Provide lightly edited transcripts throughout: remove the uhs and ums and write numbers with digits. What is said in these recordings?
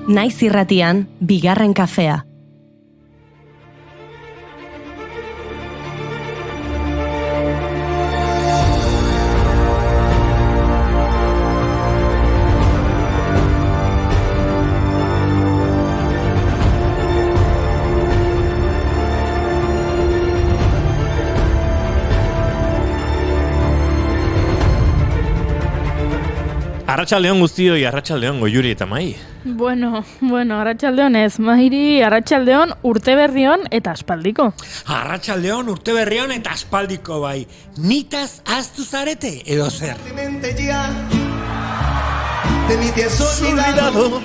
Naiz irratian, bigarren kafea. Arratsaldeon guztioi, arratsaldeon Goiuri eta Mai. Bueno, arratsaldeon ez, Mairi, arratsaldeon urteberrion eta aspaldiko. Arratsaldeon urteberrion eta aspaldiko bai. Nitaz ahaztu zarete edo zer? De mí te has olvidado.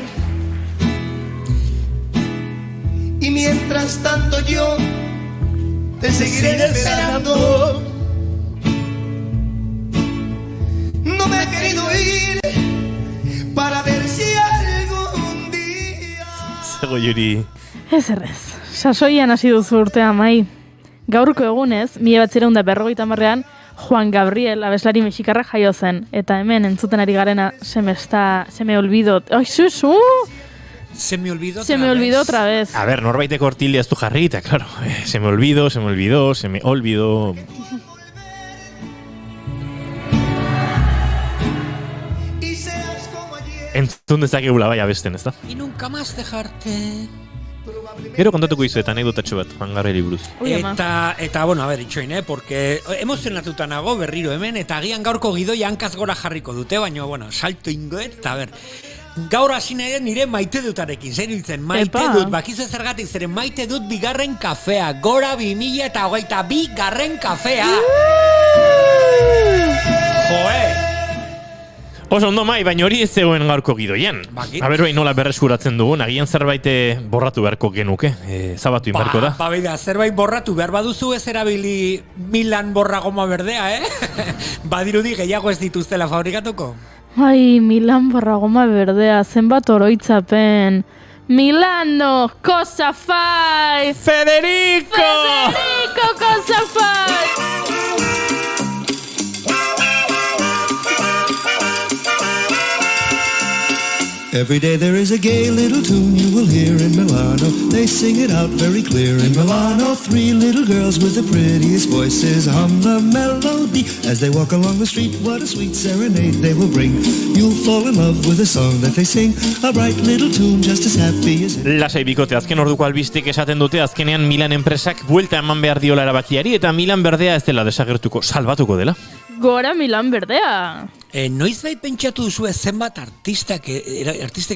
Y mientras tanto yo te seguiré esperando. No me he querido ir para ver si algún día. Zego Goiuri. Ez errez, sasoian hasi duzu urtea, Mai. Gaurko egunez, 1950ean, Juan Gabriel, abeslari mexikarra jaio zen. Eta hemen entzuten ari garena, se me olvidó. Ai, zuzu! Se me olvidó otra vez. A ver, norbaiteko hortilia ez du jarri, eta claro, se me olvidó. Entzun dezakegula bai abesten, ezta? Y nunca más dejarte. Gero kontatuko izuet anekdotatxo bat, Juan Gabrieli buruz. Eta, bueno, a ver, itxoin, porque emozionatuta nago berriro hemen, eta agian gaurko gidoi hankaz gora jarriko dute, baina, bueno, salto ingoet, eta, a ver, gaur hasi nahi nire maite dutarekin, zer ditzen, maite dut, bakizu zergatik, zeren maite dut bigarren kafea, gora 2022 garren kafea. Joe! Oso ondo Mai, baina hori ez zegoen gaurko gidoian. Aber, nola berreskuratzen dugun, agian zerbait borratu beharko genuke, zabatu inberko da. Bida, zerbait borratu behar baduzu ez erabili Milan borragoma berdea, Badirudi gehiago ez dituztela fabrikatuko. Ai, Milan borragoma berdea, zenbat oroitzapen. Milano, cosa fai! Federico, cosa fai! Every day there is a gay little tune you will hear in Milano. They sing it out very clear in Milano. Three little girls with the prettiest voices hum the melody as they walk along the street. What a sweet serenade they will bring. You'll fall in love with the song that they sing. A bright little tune just as happy as it. Lasai bikote, azken orduko albistek esaten dute azkenean Milan enpresak buelta eman behar diola erabakiari eta Milan berdea ez dela desagertuko, salbatuko dela. Gora Milan berdea! Noizbait pentsatu duzu zenbat artistek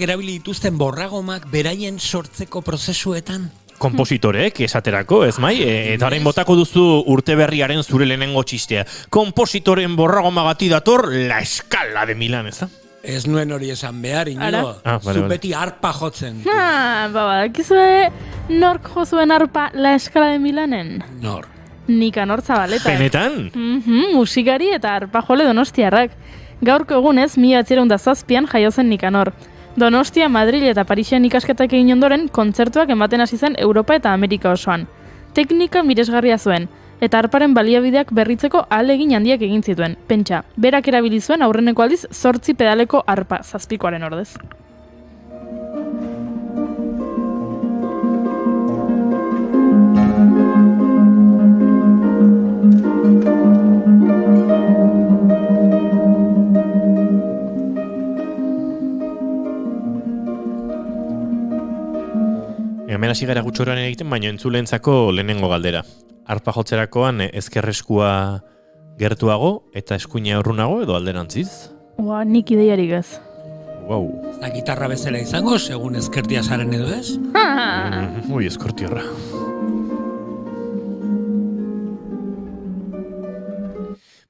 erabili dituzten borragomak beraien sortzeko prozesuetan? Kompositorek esaterako, ez Mai? Eta orain botako duzu urteberriaren zure lehenengo txistea. Kompositoren borragomagati dator La Escala de Milan, ez da? Ez nuen hori esan behar, Inigo. Zu beti arpa jotzen. Dakizue nork jozuen arpa La Escala de Milanen? Nor. Nikanor Zabaleta. Benetan? Musikari eta arpa jole donostiarrak. Gaurko egunez, 1907an jaio zen Nikanor. Donostia, Madrid eta Parisian ikasketak egin ondoren, kontzertuak ematen hasi zen Europa eta Amerika osoan. Teknika miresgarria zuen, eta arparen baliabideak berritzeko ahalegin handiak egin zituen. Pentsa, berak erabili zuen aurreneko aldiz 8 pedaleko arpa, 7koaren ordez. Hemen hasi gara gutxoran egiten, baina entzuleentzako lehenengo galdera. Arpa jotzerakoan ezkerreskua gertuago eta eskuina urrunago edo alderantziz? Nik ideiarik ez. Wow. Da gitarra bezala izango, segun ezkertia zaren edo ez? Ui, eskortiorra.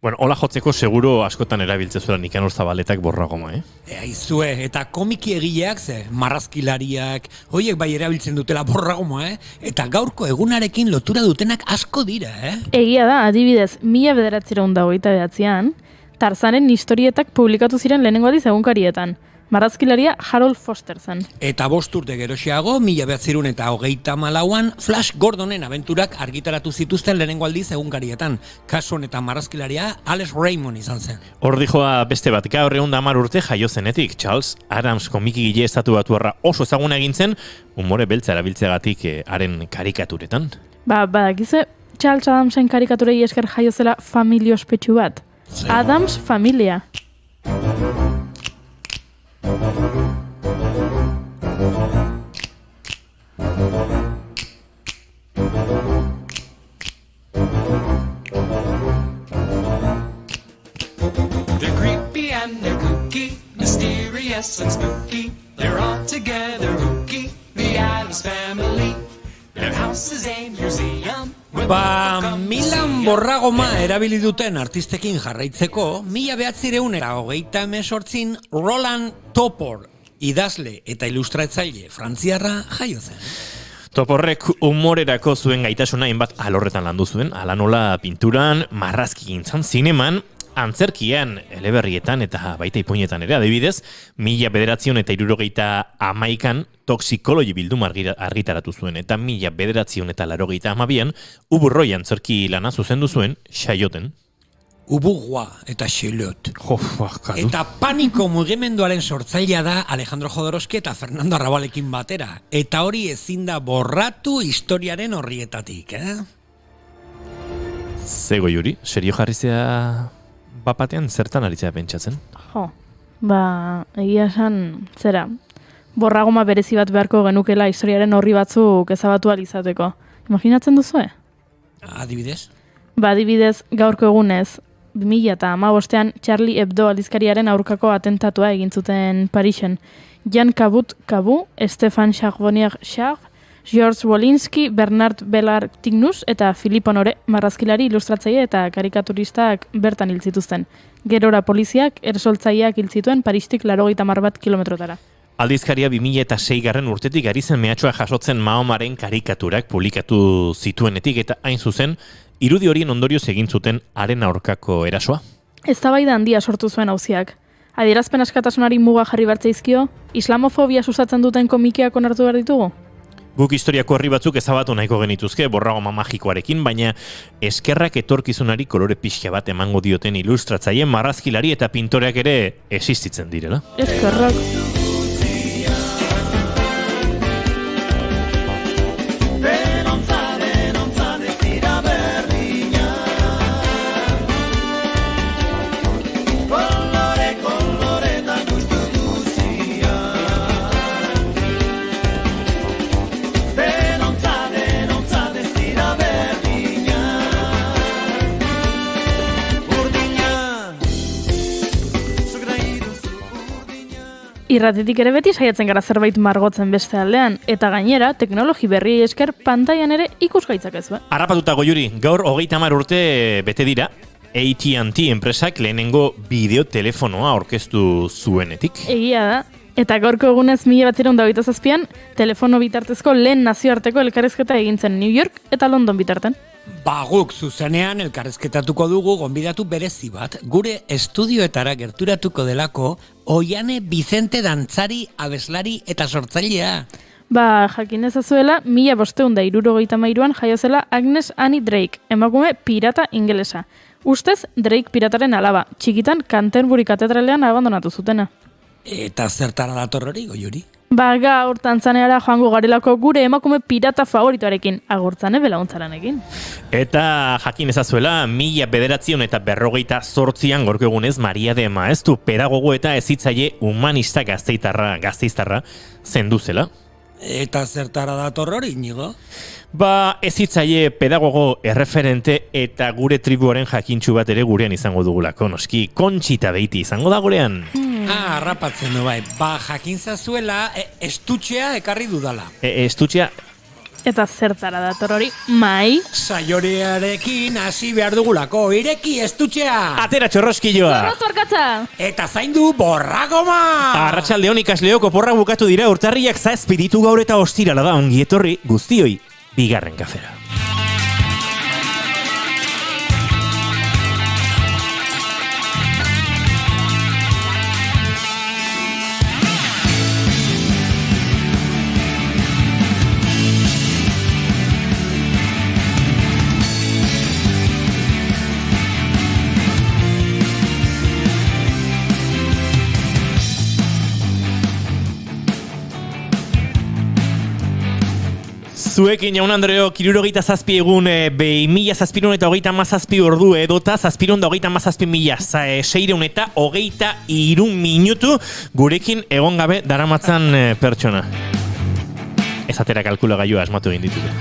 Bueno, hola jotzeko seguro askotan erabiltzezuela Nikanor Zabaletak borragoma, Aizue, eta komiki egileak marrazkilariak, hoiek bai erabiltzen dutela borragoma, Eta gaurko egunarekin lotura dutenak asko dira, Egia da, adibidez, 1929an, Tarzanen historietak publikatu ziren lehenengo aldiz egunkarietan. Marrazkilaria Harold Foster zen. Eta 5 urte geroxeago, 1934an Flash Gordonen abenturak argitaratu zituzten lehenengo aldiz egunkarietan. Kasu honetan marrazkilaria Alex Raymond izan zen. Hor dijoa beste bat, gaur 110 urte jaio zenetik, Charles Adams komikigile estatubatuarra oso ezaguna egin zen, umore beltza erabiltzeagatik haren karikaturetan. Badakize, Charles Adamsen karikaturei esker jaio zela familia ospetsu bat. Adams familia. They're creepy and they're kooky, mysterious and spooky. They're all together rookie, the Addams Family. Their house is a museum. Milan borragoma erabili duten artistekin jarraitzeko, 1938 Roland Topor, idazle eta ilustratzaile frantziarra jaio zen. Toporrek humorerako zuen gaitasuna hainbat alorretan landu zuen, ala nola pinturan, marrazkigintzan, zineman, antzerkian, eleberrietan eta baita ipuinetan ere, adibidez, 1971an Toxicology bilduma argitaratu zuen, eta 1982an Uburroi antzerki lana zuzendu zuen, Xaioten. Ubugua eta Xelot. Barkatu. Eta paniko mugimenduaren sortzailea da Alejandro Jodorowsky eta Fernando Arrabalekin batera. Eta hori ezin da borratu historiaren horrietatik, Zego Juri, serio jarrizea bapatean zertan aritzea pentsatzen? Egia esan, zera, borragoma berezi bat beharko genukela historiaren horri batzuk ezabatu alizateko. Imaginatzen duzue? Adibidez? Adibidez, gaurko egunez, 2015an Charlie Hebdo aldizkariaren aurkako atentatua egin zuten Parisen. Jan Cabut, Stefan Charbonnier-Charles, George Wolinski, Bernard Bellar-Tignus eta Philippe Honore marrazkilari, ilustratzaile eta karikaturistak bertan hil zituzten. Gerora poliziak ersoltzaileak hil zituen Paristik 80 kilometrotara. Aldizkaria 2006 urtetik ari zen mehatxua jasotzen Mahomaren karikaturak publikatu zituenetik eta hain zuzen, irudi horien ondorioz egin zuten haren aurkako erasoa. Eztabaida handia sortu zuen auziak. Adierazpen askatasunari muga jarri bertzaizkio, islamofobia sustatzen duten komikiak onartu behar ditugu? Guk historiako herri batzuk ezabatu nahiko genituzke borragoma magikoarekin, baina eskerrak etorkizunari kolore pixka bat emango dioten ilustratzaile, marrazkilari eta pintoreak ere existitzen direla. Eskerrak. Irratetik ere beti saiatzen gara zerbait margotzen beste aldean, eta gainera, teknologi berri esker pantailan ere ikusgaitzak ez ba. Harrapatuta Goiuri, gaur 30 urte bete dira, AT&T enpresak lehenengo bideotelefonoa aurkeztu zuenetik. Egia da, eta gaurko egunez 1927an, telefono bitartezko lehen nazioarteko elkarrizketa egintzen New York eta London bitarten. Guk zuzenean elkarrezketatuko dugu gonbidatu berezi bat, gure estudioetara gerturatuko delako Oiane Vicente dantzari, abeslari eta sortzailea. Jakin ezazuela, 1563an jaio zela Agnes Annie Drake, emakume pirata ingelesa. Ustez, Drake pirataren alaba, txikitan Canterbury katedralean abandonatu zutena. Eta zertara dator hori, Goiuri? Gaur Tantzaneara joango garelako gure emakume pirata favoritoarekin, agurtzane belauntzarenekin. Eta jakin ezazuela, 1958an gorko egunez Maria de Maeztu pedagogo eta hezitzaile humanista gazteiztarra zendu zela. Eta zertara dator hori, Inigo? Hezitzaile pedagogo erreferente eta gure tribuaren jakintxu bat ere gurean izango dugulako, noski, Kontxita Beiti izango da gurean. Harrapatzen du bai. Jakin zazuela, estutxea ekarri dudala. Estutxea... Eta zertara dator hori, mai? Saiorearekin hasi behar dugulako, ireki estutxea! Atera txorroskilloa! Zorrotu arkatza! Eta zaindu borragoma! Arratsaldeon ikasleok oporra bukatu dira, urtarriak 7 ditu gaur eta ostirala da, ongi etorri guztioi bigarren kafera. Zuekin, jaun Andreo, 67 egun, 1727 ordu edota 1727.623 minutu gurekin egon gabe daramatzan pertsona. Ez atera kalkulagailua asmatu egin ditute.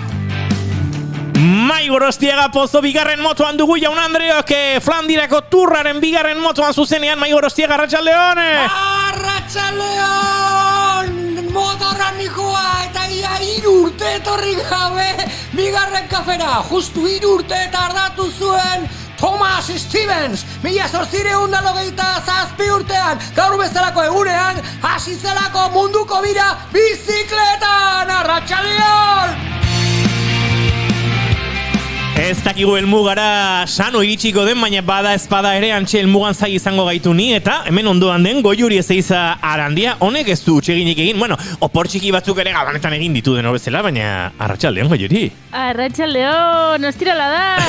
Mai Gorostiaga Pozo bigarren motoan dugu, jaun Andreok, Flandirako turraren bigarren motoan zuzenean. Mai Gorostiaga, arratsaldeon! Arratsaldeon! Motorran nikoa eta ia 3 urte etorri gabe bigarren kafera, justu 3 urte tardatu zuen Thomas Stevens, 1897 urtean, gaur bezalako egunean, hasi zelako munduko bira bizikletan. Arratsaldeon! Ez dakigu helmugara sano iritsiko den, baina bada espada ere antxe helmugan zai izango gaitu ni, eta hemen ondoan den Goiuri Ezeiza Arandia, honek ez du utxeginik egin, bueno, opor txiki batzuk ere gabanetan egin ditu den bezala, baina arratsaldeon, Goiuri. Arratsaldeon, ostirala da!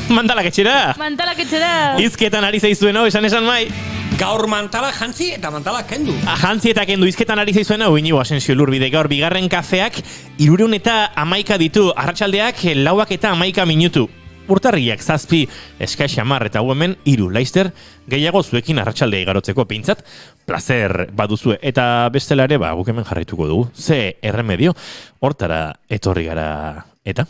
Mantalak etxera! Mantalak etxera! Izketan ari zaizuen hau, esan Mai? Gaur mantala jantzi eta mantala kendu. Jantzi eta kendu, izketan ari zaizuen hau, Inigo Asensio Lurbide, gaur bigarren kafeak 311 ditu, arratsaldeak 4:11 minutu. Urtarriak 7, eskai xamar eta hemen 3, Laister, gehiago zuekin arratsaldea igarotzeko peintzat, placer baduzue, eta bestela ere, guk hemen jarraituko dugu. Ze erremedio, hortara etorri gara, eta...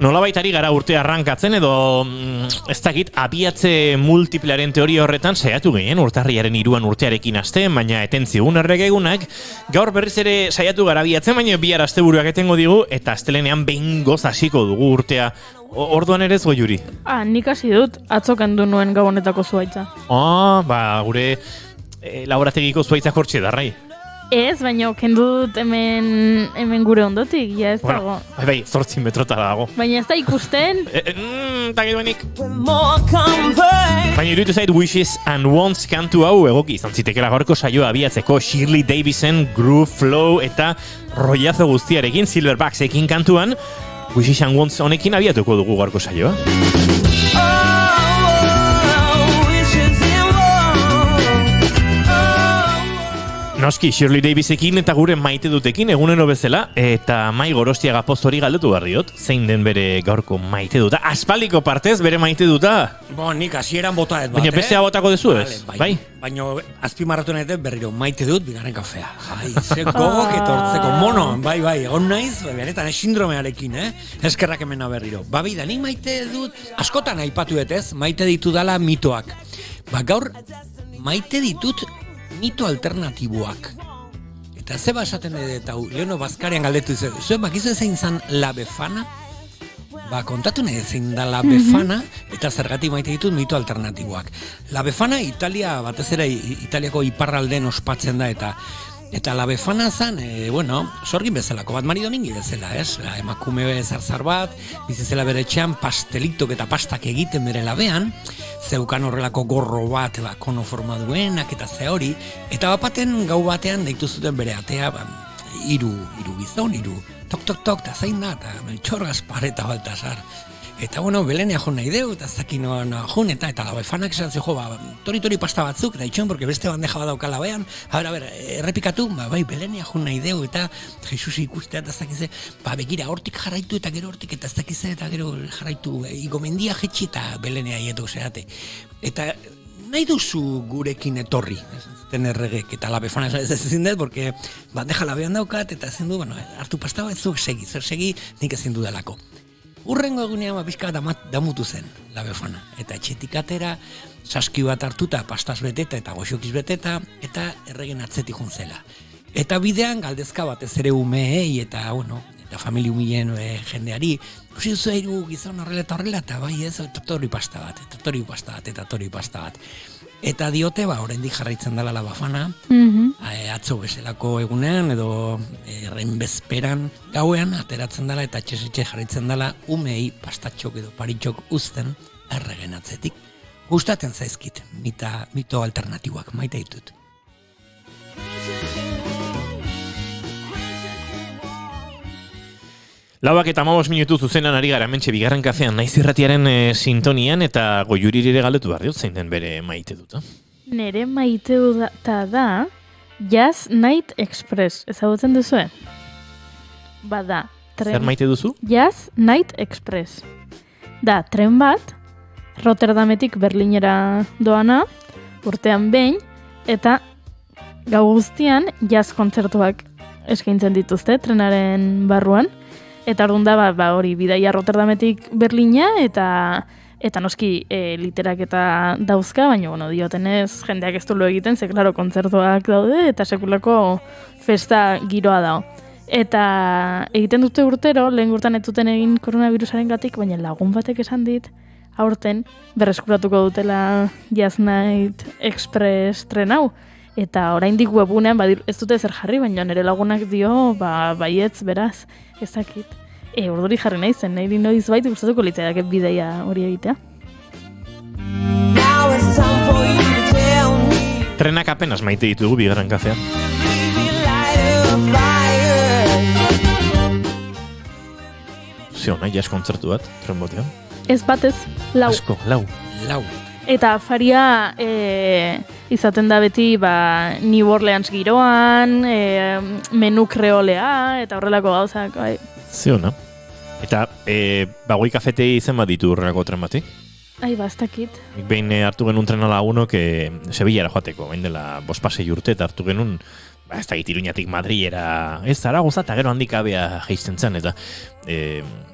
Nolabait ari gara urte arrankatzen edo ez dakit abiatze multiplearen teoria horretan saiatu gehien urtarriaren 3 urtearekin hasten, baina etentzigun erregegunak gaur berriz ere saiatu gara abiatzen, baina bihar asteburuak etengo digu eta astelenean behingoz hasiko dugu urtea. Orduan ere ez, Goiuri? Nik hasi dut, atzo kendu nuen gabonetako zuaitza. Gure laborategiko zuaitzak hortxe darrai. Ez, baina kendu dut hemen gure ondotik, ja ez dago. Bai, 8 metrotara dago. Baina ez da ikusten. Eta geduenik. Baina iruditu zait Wishes and Wants kantu hau egoki izan zitekela gaurko saioa abiatzeko Shirley Davison, Groove, Flow eta rollazo guztiarekin, Silverbacks-ekin kantuan. Wishes and Wants honekin abiatuko dugu gaurko saioa. Noski, Shirley Davisekin eta gure maite dutekin egunero bezala, eta Mai Gorostiaga Pozo hori galdetu behar diot, zein den bere gaurko maite duta. Aspaldiko partez bere maite duta. Nik hasieran bota ez bat, baina bestea botako dezu ez? Bai? Baina azpimarratu nahi berriro maite dut bigarren kafea. Ze gogok etortzeko mono, bai, egon naiz, benetan sindromearekin, eskerrak hemena berriro. Babida, nik maite dut, askotan aipatu ez, maite ditu dala mitoak. Gaur, maite ditut mito alternatiboak. Eta ze basaten eta Leono Bazkarian galdetu izan, zuen bakizu zein zan La Befana? Kontatu nahi zein da La Befana, eta zergatik maite ditut mito alternatiboak. La Befana Italia, batez ere Italiako iparralden ospatzen da, eta La Befana zan, sorgin bezalako bat, Mari Domingi bezala, emakume zarzar bat, bizizela bere etxean pastelitok eta pastak egiten bere labean, zeukan horrelako gorro bat, kono forma duenak eta ze hori, eta bapaten gau batean deitu zuten bere atea, hiru gizon, tok, eta zein da, eta Melchor Gaspar eta Baltasar. Eta Belenea joan nahi deu, eta zakin joan, eta La Befanak esan zego, tori pasta batzuk, da itxon, porque beste bandeja bat daukala behan, errepikatu, bai, Belenea joan nahi deu, eta Jesus ikustea, eta zakize, begira, hortik jarraitu, eta gero hortik, eta zakize, eta gero jarraitu, igomendia jetxi, eta Belenea hietu zeate. Eta nahi duzu gurekin etorri, ten erregek, eta La Befana ez ezin dut, porque bandeja labean daukat, eta ezin du, hartu pasta bat, zuk segi, zer segi, nik ezin du delako. Urrengo egunean pixka damutu zen La Befana. Eta etxetik atera, saski bat hartuta, pastaz beteta eta goxokiz beteta, eta erregen atzetik juntzela. Eta bidean galdezka batez ere umeei eta familia humien jendeari, duzu hiru gizon horrela eta horrela, eta bai ez, tori pasta bat. eta diote, oraindik jarraitzen dela La Bafana, atzo bezalako egunean, edo erren bezperan gauean, ateratzen dela, eta etxe jarraitzen dela, umei pastatxok edo paritxok uzten erregen atzetik. Gustatzen zaizkit, mito alternatiboak, maite ditut. Lauak eta 15 minutu zuzenan ari gara mentxe bigarren kafean naiz irratiaren sintonian eta Goiuriri ere galdetu behar diot zein den bere maite dut. Nere maite da Jazz Night Express. Ezagutzen duzue? Bada. Zer maite duzu? Jazz Night Express. Da, tren bat, Rotterdametik Berlinera doana, urtean behin, eta gau guztian jazz kontzertuak eskaintzen dituzte trenaren barruan. Eta orduan da, hori, bidaia Rotterdametik Berlina, eta noski literak eta dauzka, baina, diotenez, jendeak ez du lo egiten, ze, klaro, kontzertuak daude, eta sekulako festa giroa dago. Eta egiten dute urtero, lehen urtean ez duten egin koronavirusaren gatik, baina lagun batek esan dit, aurten berreskuratuko dutela Jazz Night Express tren hau. Eta oraindik webunean ez dute zer jarri, baina nire lagunak dio, baietz, beraz, ezakit. Urduri jarri nahi zen, nahi noiz bait gustatuko litzaidak bideia hori egitea. Trenak apenas maite ditugu bigarren kafean. Zio, nahi jazz kontzertu bat, tren botean. Ez batez, lau. Asko, lau. Eta afaria izaten da beti New Orleans giroan, menu kreolea, eta horrelako gauzak. Zio, na? Eta Goi kafetei izen bat ditu horrelako tren batik? Ez dakit. Behin hartu genuen trena lagunok Sevillara joateko, bain dela 5-6 urte, eta hartu genuen, ez dakit Iruñatik Madrilera, ez Zaragoza, eta gero handik abea geizten zen, eta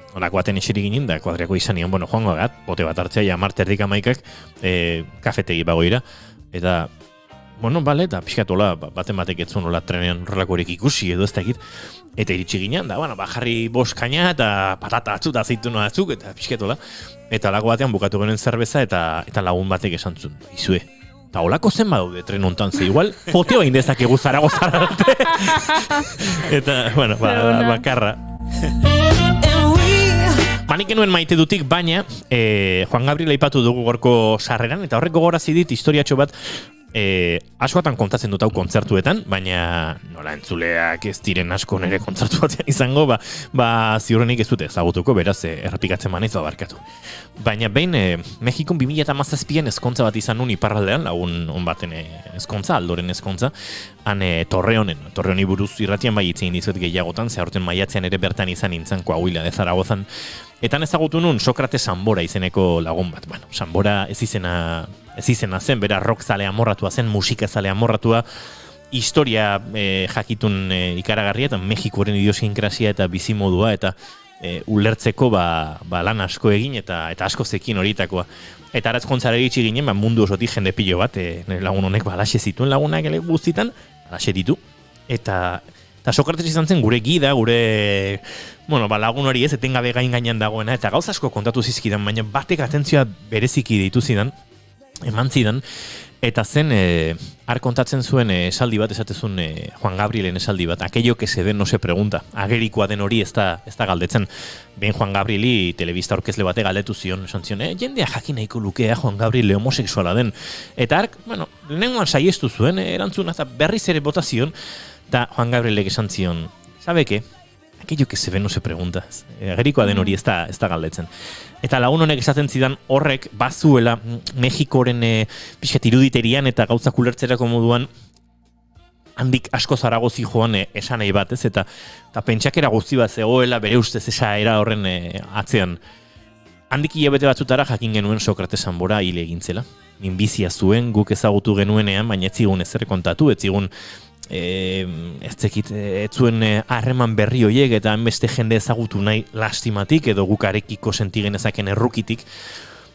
horako baten eseri ginen, da kuadriako izan nian, joango gat, bote bat hartzea, ja marterdik amaikak, kafetegi bagoira, eta, bale, eta pixkatola, baten batek etzun hola trenean horrelakorik ikusi edo ez dakit, eta iritsi ginen, da, jarri boskaina, eta patata atzuk, eta aceituna atzuk, eta pixkatola, eta lago batean bukatu genuen zerbeza, eta lagun batek esan zuen, izue. Eta holako zen badaude tren hontan, ze igual poteo egin dezakegu Zaragozara arte. Eta, bakarra. Nik genuen maite dutik, baina Juan Gabriel aipatu dugu gorko sarreran, eta horrek gogorazi dit historiatxo bat askotan kontatzen dut hau kontzertuetan, baina nola entzuleak ez diren asko nire kontzertu batean izango, ziurrenik ez dute ezagutuko, beraz errepikatzen manez barkatu. Baina behin Mexikon 2017an ezkontza bat izan nun iparraldean, lagun on baten ezkontza, Aldoren ezkontza, han Torreoni buruz irratian bai itzen dizuet gehiagotan, ze aurten maiatzean ere bertan izan nintzen Coahuila de Zaragozan. Etan ezagutu nun Sokrates Sambora izeneko lagun bat. Sambora ez izena zen, bera rock zale amorratua zen, musika zale amorratua, historia jakitun ikaragarria, eta Mexikoren idiosinkrazia eta bizimodua, eta ulertzeko lan asko egin, eta asko zekin horietakoa. Eta aratzkontzara egitsi ginen, mundu osotik jende pilo bat, lagun honek alaxe zituen lagunak guztitan, alaxe ditu, eta Sokrates izan zen gure gida, gure lagun hori ez, etengabe gainean dagoena, eta gauza asko kontatu zizkidan, baina batek atentzioa bereziki deitu zidan, eman zidan, eta zen, kontatzen zuen esaldi bat, esatezun Juan Gabrielen esaldi bat, aquello que se den no se pregunta, agerikoa den hori ez da galdetzen. Ben Juan Gabrieli telebista aurkezle bate galdetu zion, esan zion, jendea jakin nahiko lukea Juan Gabriel homosexuala den. Eta lehenengoan saiestu zuen, erantzuna, eta berriz ere bota zion, eta Juan Gabrielek esan zion, sabe que, aquello que se ve no se pregunta, agerikoa den hori ez da galdetzen. Eta lagun honek esaten zidan horrek bazuela Mexikoren pixkat iruditerian eta gauzak ulertzerako moduan handik asko Zaragozi joan esan nahi bat, ez? Eta pentsakera guzti bat zegoela bere ustez esaera horren atzean. Handik hilabete batzutara jakin genuen Sokrates Sambora hile egintzela. Minbizia zuen, guk ezagutu genuenean, baina ez zigun ezer kontatu, ez zigun ez zuen harreman berri hoiek eta beste jende ezagutu nahi lastimatik edo gukarekiko sentigen ezaken errukitik.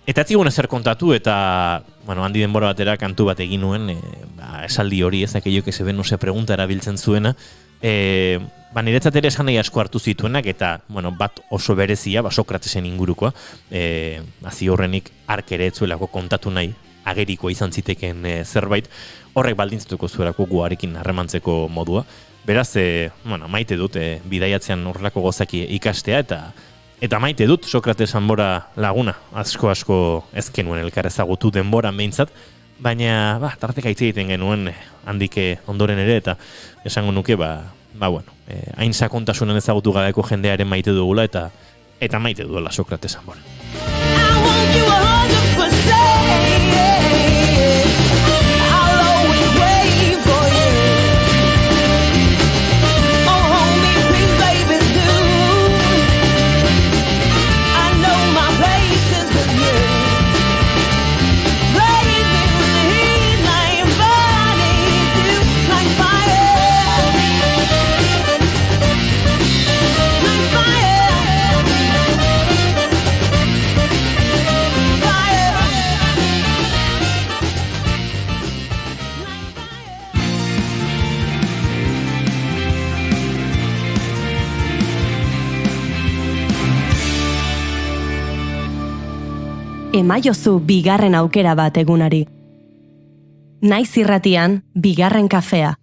Eta ez zigun ezer kontatu eta handi denbora batera kantu bat egin nuen esaldi hori ez aquello que se ve no se pregunta erabiltzen zuena. Niretzat ere esan nahi asko hartu zituenak eta bat oso berezia Sokratesen ingurukoa hazi horrenik ark ere etzuelako kontatu nahi agerikoa izan ziteken zerbait, horrek baldintzatuko zuerako guarekin harremantzeko modua. Beraz, maite dut bidaiatzean horrelako gozaki ikastea eta maite dut Sokrates Anbora laguna. Asko ez genuen elkar ezagutu denbora behintzat, baina tarteka hitz egiten genuen handik ondoren ere eta esango nuke hain sakontasunen ezagutu gabeko jendearen maite dugula eta maite duela Sokrates Anbora. Emaiozu bigarren aukera bat egunari. Naiz irratian, bigarren kafea.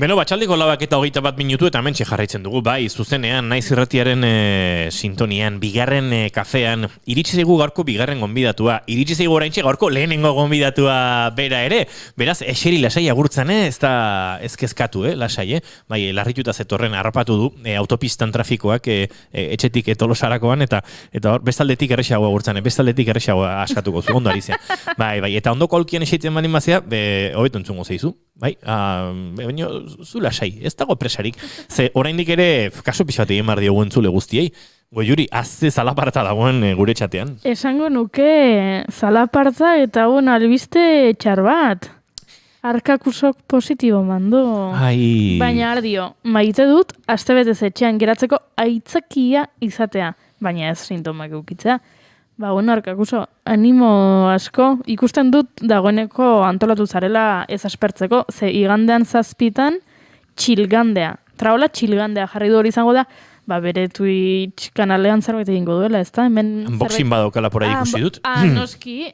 Beno, batxaldeko 4:21 minutu eta hementxe jarraitzen dugu, bai, zuzenean, naiz irratiaren sintonian, bigarren kafean, iritsi zaigu gaurko bigarren gonbidatua, iritsi zaigu oraintxe gaurko lehenengo gonbidatua bera ere, beraz, eseri lasai agurtzan, ez da ezkezkatu, lasai, bai, larrituta zetorren harrapatu du, autopistan trafikoak etxetik Tolosarakoan, eta hor, bestaldetik errexagoa agurtzan, bestaldetik errexagoa askatuko zu, ondo ari zea. Bai, eta ondoko aulkian eseitzen bani mazea, hobeto entzungo zeizu, bai, baina zu lasai, ez dago presarik. Ze oraindik ere kaso pixat egin behar diogu entzule guztiei. Goiuri, azte zalaparta dagoen gure txatean. Esango nuke zalaparta eta albiste txar bat. Arkakusok positibo mandu. Ai. Baina ardio, maite dut, astebetez etxean geratzeko aitzakia izatea. Baina ez sintomak eukitzea. Arkakuso, animo asko, ikusten dut dagoeneko antolatu zarela ez aspertzeko, ze igandean 7 txilgandea. Traola txilgandea jarri du hori izango da, bere Twitch kanalean zerbait egingo duela, ez da? Unboxing badaukala por ahí ikusi dut. Noski,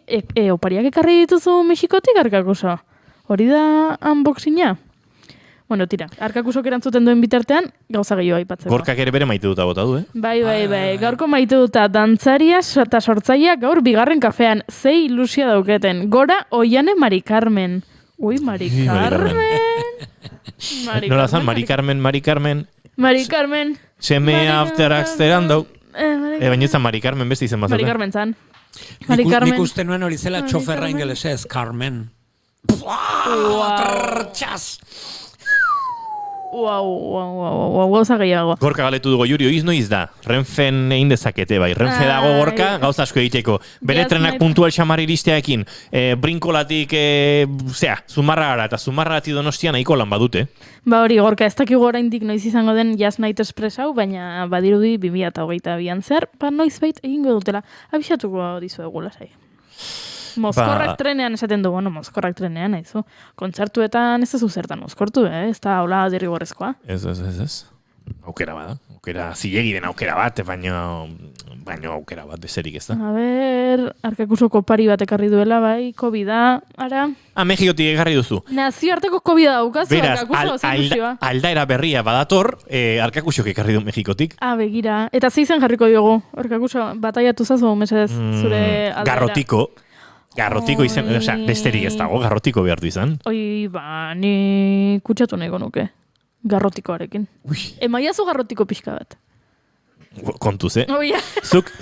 opariak ekarri dituzu Mexikotik, Arkakuso? Hori da unboxinga? Bueno, tira, Arkakusok erantzuten duen bitartean, gauza gehiago aipatzeko. Gorkak ere bere maite duta bota du, Bai, gaurko maite duta dantzaria eta sortzaia gaur bigarren kafean, ze ilusia dauketen. Gora, Oiane Mari Carmen. Ui, Mari Carmen. Nola zan, Mari Carmen. Mari Carmen. Seme after axterando. Baina izan Mari Carmen beste izan bazela. Mari Carmen zan. Nik uste nuen hori zela txoferra ingelesez, Carmen. Txas! Gauza gehiago. Gorka galetu dugu Juri, oiz noiz da. Renfen egin dezakete, bai. Renfe dago Gorka, gauza asko egiteko. Bere trenak puntual xamar iristeakin, brinkolatik, Zumarra gara, eta Zumarra gati Donostia nahiko lan badute. Hori, Gorka, ez dakigu oraindik noiz izango den Just Night Express hau, baina badirudi 2022an zer, noiz bait egingo dutela. Abixatuko dizuegu lasai. Mozkorrak trenean esaten du, mozkorrak trenean, haizu. Kontzertuetan ez zu zertan mozkortu, ez da hola derrigorrezkoa. Ez. Aukera bada. Aukera, zilegi den aukera bat, baina aukera bat bezerik ez da. A ber, Arkakusoko pari bat ekarri duela, bai, COVID-a, ara. Mexikotik ekarri duzu. Nazioarteko COVID-a daukazu, beraz, Arkakuso, aldaera berria badator, Arkakusok ekarri du Mexikotik. Begira. Eta zeizen jarriko diogu, Arkakuso, bataiatu zazu, mesedez, zure aldaera. Garrotiko izan, besterik ez dago, garrotiko behar du izan. Ni kutsatu nahiko nuke. Garrotikoarekin. Emaiazu garrotiko pixka bat. Kontuz, Zuk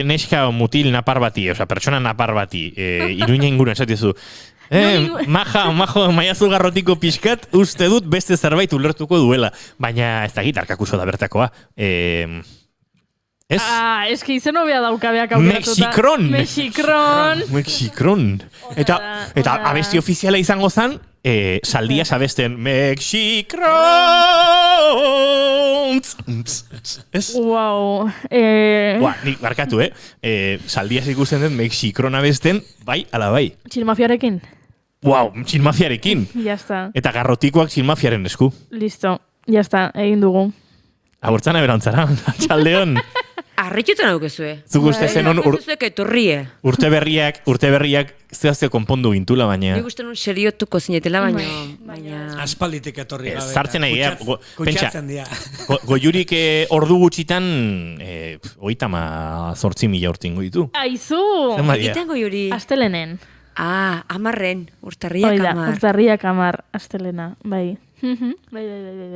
neska mutil napar bati, pertsona napar bati, Iruña inguruen esatizu. Majo, emaiazu garrotiko pixkat, uste dut beste zerbait ulertuko duela. Baina ez da git, Arkakuso da bertakoa. Ez? Eski izen hobea daukabeak aukeratuta. Mexikron. Eta abesti ofiziala izango zan, saldia sabesten Mexikron. Ez? Wow. Nik barkatu, saldia ikusten den Mexikron abesten, bai, ala bai. Txilmafiarekin? Txilmafiarekin. Jazta. Eta garrotikoak txilmafiaren esku. Listo, jazta, egin dugu. Agurtzana berantzara, txaldeon. Harriketan aukezue. Zuk uste zenon Zuek etorrie. urte berriak zehazio konpondu gintula, baina... Nik uste nun seriotuko zinetela, baina... Aspalditik etorri gabe. Zartzen nahi, pentsa, Kutsatzen dira. goiurik ordu gutxitan 38.000 urtingo ditu. Aizu! Zenbat dira? Itengo juri. Astelenen. Amarren, urtarriak Hoi da, amar. urtarriak 10 astelena, bai. Bai.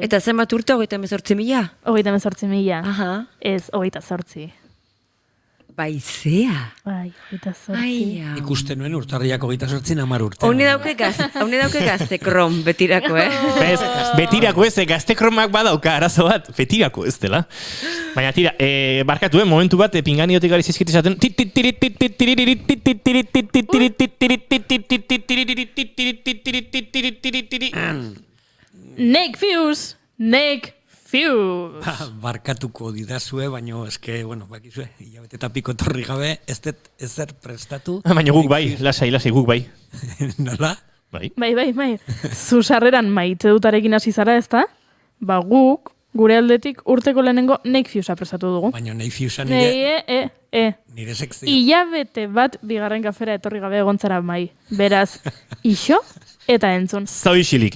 Eta zenbat urte 38.000? 38.000. Aha. Ez, 28. Baizea. Bai, 28. Aia. Ikusten nuen urtarriak 28 10 urte. Haune dauke gazte krom betirako, Ez, betirako ez, gaztekromak badauka arazo bat, betirako ez dela. Baina tira, barkatu, momentu bat, pinganiotik gari zizkit esaten... Nake Fuse! Barkatuko didazue, baino eske, bueno, bakizue, hilabete eta piko torri gabe, ez dut ezer prestatu. Baina guk bai, lasai, guk bai. Nola? Bai. Bai. Zu sarreran maite dutarekin hasi zara, ezta? Ba guk, gure aldetik urteko lehenengo Nake Fusea prestatu dugu. Baina nahi fiusa nire Nire sekzio. hilabete bat bigarren kafera etorri gabe egontzara mai. Beraz, iso eta entzun. Zau isilik.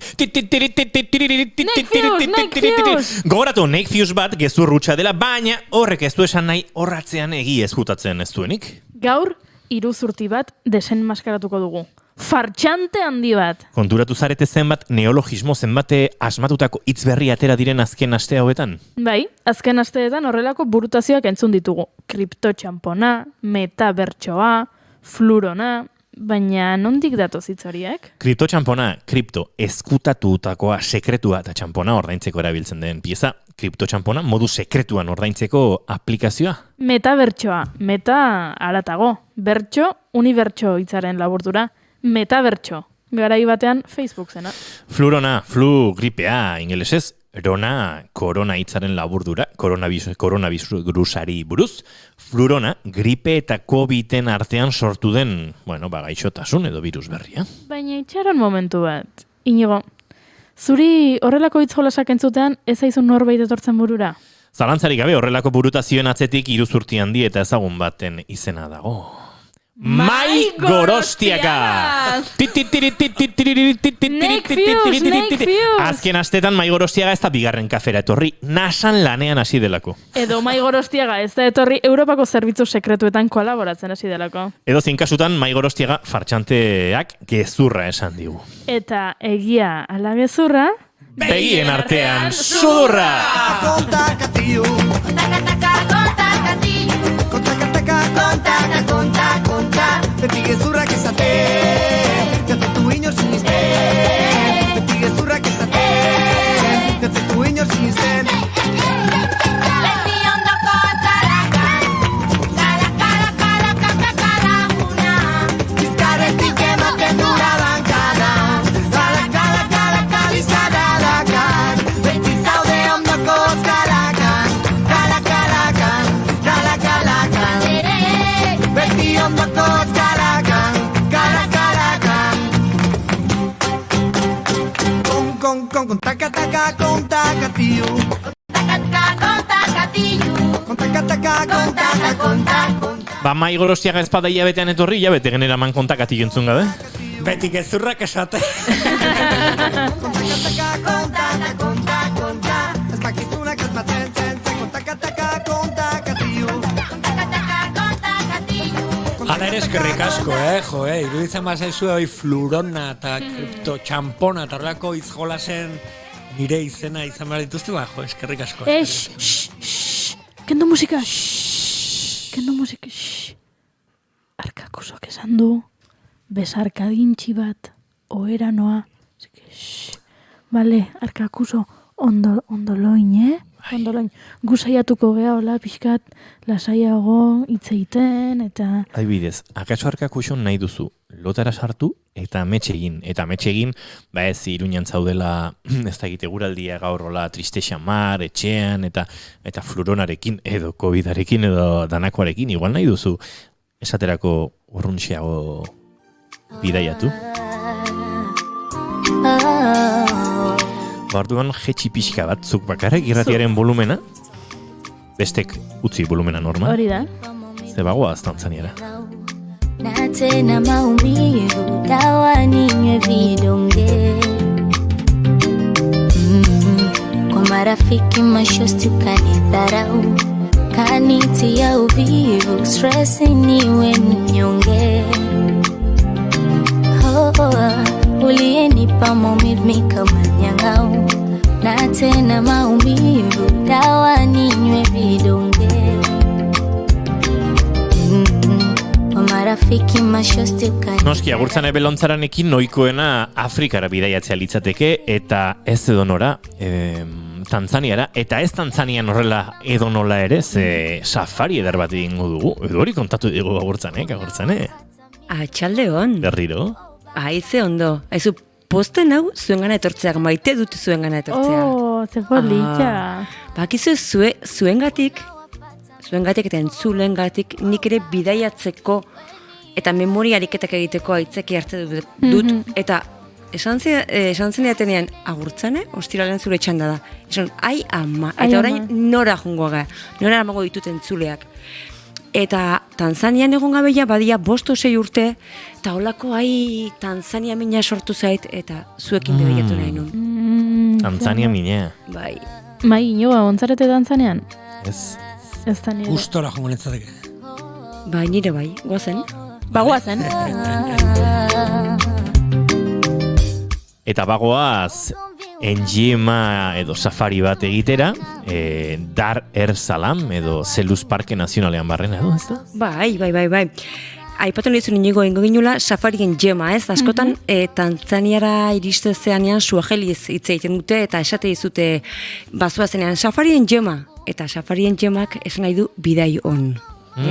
Fuse! Gogoratu, Nake Fuse bat gezur rutsa dela, baina horrek ez du esan nahi horratzean egi ezkutatzen ez duenik. Gaur, iruzurti bat desenmaskaratuko dugu. Fartxante handi bat. Konturatu zarete zenbat neologismo zenbate asmatutako hitz berri atera diren azken aste hauetan? Bai, azken asteetan horrelako burutazioak entzun ditugu. Kriptotxampona, metabertsoa, flurona, baina nondik datoz hitz horiek? Kriptotxampona, kripto ezkutatutakoa sekretua eta txampona ordaintzeko erabiltzen den pieza. Kriptotxampona modu sekretuan ordaintzeko aplikazioa. Metabertsoa, meta aratago. Bertso, unibertso hitzaren laburdura. Metabertso, garai batean Facebook zena. Flurona, flu gripea ingelesez, rona, korona hitzaren laburdura, koronavirusari buruz. Flurona, gripe eta COVID-en artean sortu den, gaixotasun edo virus berria. Baina itxaron momentu bat. Inigo, zuri horrelako hitz jolasak entzutean ez zaizun norbait etortzen burura? Zalantzarik gabe horrelako burutazioen atzetik iruzurti handi eta ezagun baten izena dago. Mai Gorostiaga! Azken astetan Mai Gorostiaga ez da bigarren kafera etorri, nasan lanean hasi delako. Edo Mai Gorostiaga ez da etorri Europako zerbitzu sekretuetan kolaboratzen hasi delako. Edo zein kasutan Mai Gorostiaga fartxanteak gezurra esan digu. Eta egia ala gezurra... Begien artean sudurra! Konta, beti gezurrak esate, jatzetu inor sinisten. Beti gezurrak esate, jatzetu inor sinisten. Beti ondoko zarakan, kala una. Bizkarretik ematen dura bankada, kala izada dakan. Beti zaude ondoko zarakan, kalakan. Beti ondoko zarakan, kalakan. Con taka tiu. Ba, Mai Gorostiaga ezpada hilabetean etorri, hilabete generaman kontakatik entzun gabe. Beti gezurrak esate. Konta, ez bakizunak ez batzen zen, konta tiu. Hala ere eskerrik asko, iruditzen bazaizu hoi flurona eta kriptotxampona eta horrelako izjolasen nire izena izan behar dituzte, eskerrik asko. Kendo musika, Arkakusok esan du, besarkadintxi bat, ohera noa. Bale, Arkakuso, ondoloin, Ondoloin, gusaiatuko geha hola pixkat lasaiago hitz egiten eta... Adibidez, akaso Arkakuson nahi duzu lotara sartu eta ametxe egin, ba ez Iruñan zaudela ez da egite guraldia gaur hola triste xamar, etxean eta fluronarekin edo COVIDarekin edo danakoarekin, igual nahi duzu esaterako urruntxeago bidaiatu. Orduan jetxi pixka bat zuk bakarrik irratiaren volumena, bestek utzi volumena normal. Hori da. Ze bagoaz Tanzaniara. Na tena maumivu, dawa ninywe vidonge. Kwa marafiki mashosti ukanidharau, kanitia uvivu, stress niwe mnyonge. Uliyenipa maumivu kama nyang'au, na tena maumivu, dawa ninywe vidonge. Marafiki mashosti ukani. Noski, agurtzan ebelontzaranekin noikoena Afrikara bidaiatzea litzateke, eta ez edonora, Tanzaniara, eta ez Tanzanian horrela edonola ere, ze safari eder bat egingo dugu. Edo hori kontatu dugu agurtzanek. Atxalde hon. Berriro. Aize ondo. Aizu, posten hau zuengana etortzeak, maite dut zuengana etortzea. Ze polita. Bakizu zuengatik eta entzulengatik nik ere bidaiatzeko eta memoria ariketak egiteko aitzeki hartze dut, eta esan zenean agurtzane, ostiralen zure txanda da. Esan, ai ama, eta orain nora jungo gara, nora amago ditut entzuleak. Eta Tanzanian egon gabeia badia 5-6 urte, eta holako Tanzania mina sortu zait, eta zuekin bidaiatu nahi nun. Tanzania mina. Bai. Mai, inoa, ontzarete Tanzanian? Ez. Ez da nire. Gustora jongo netzateke. Bai, nire bai, goazen. Bagoazen. Eta bagoaz enjima edo safari bat egitera, Dar er Salam edo Selous Parke Nazionalean barrena edo, ez da? Bai. Aipatu nizun inigo ingo ginula safarien jema, ez? Askotan Tanzaniara iriste zeanean suajeliz hitz egiten dute eta esate dizute bazoazenean safarien jema. Eta safarien jemak esan nahi du bidai on.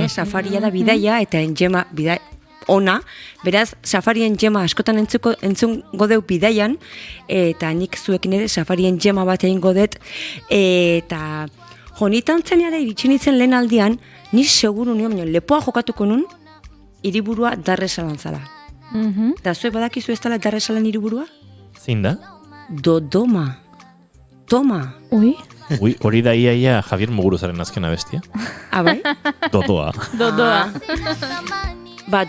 Safaria da bidaia eta enjema bidai ona. Beraz, safarien jema askotan entzungo deu bidaian, eta nik zuekin ere safarien jema bat egingo dut. Eta ni Tanzaniara iritsi nintzen lehen aldian, ni seguru nio, lepoa jokatuko nun, hiriburua Dar es Salaam zala. Da zuek badakizu ez dela Dar es Salaam hiriburua? Zein da? Dodoma. Toma. Ui, hori da iaia Javier Muguruzaren azkena bestia. Bai? Dodoa.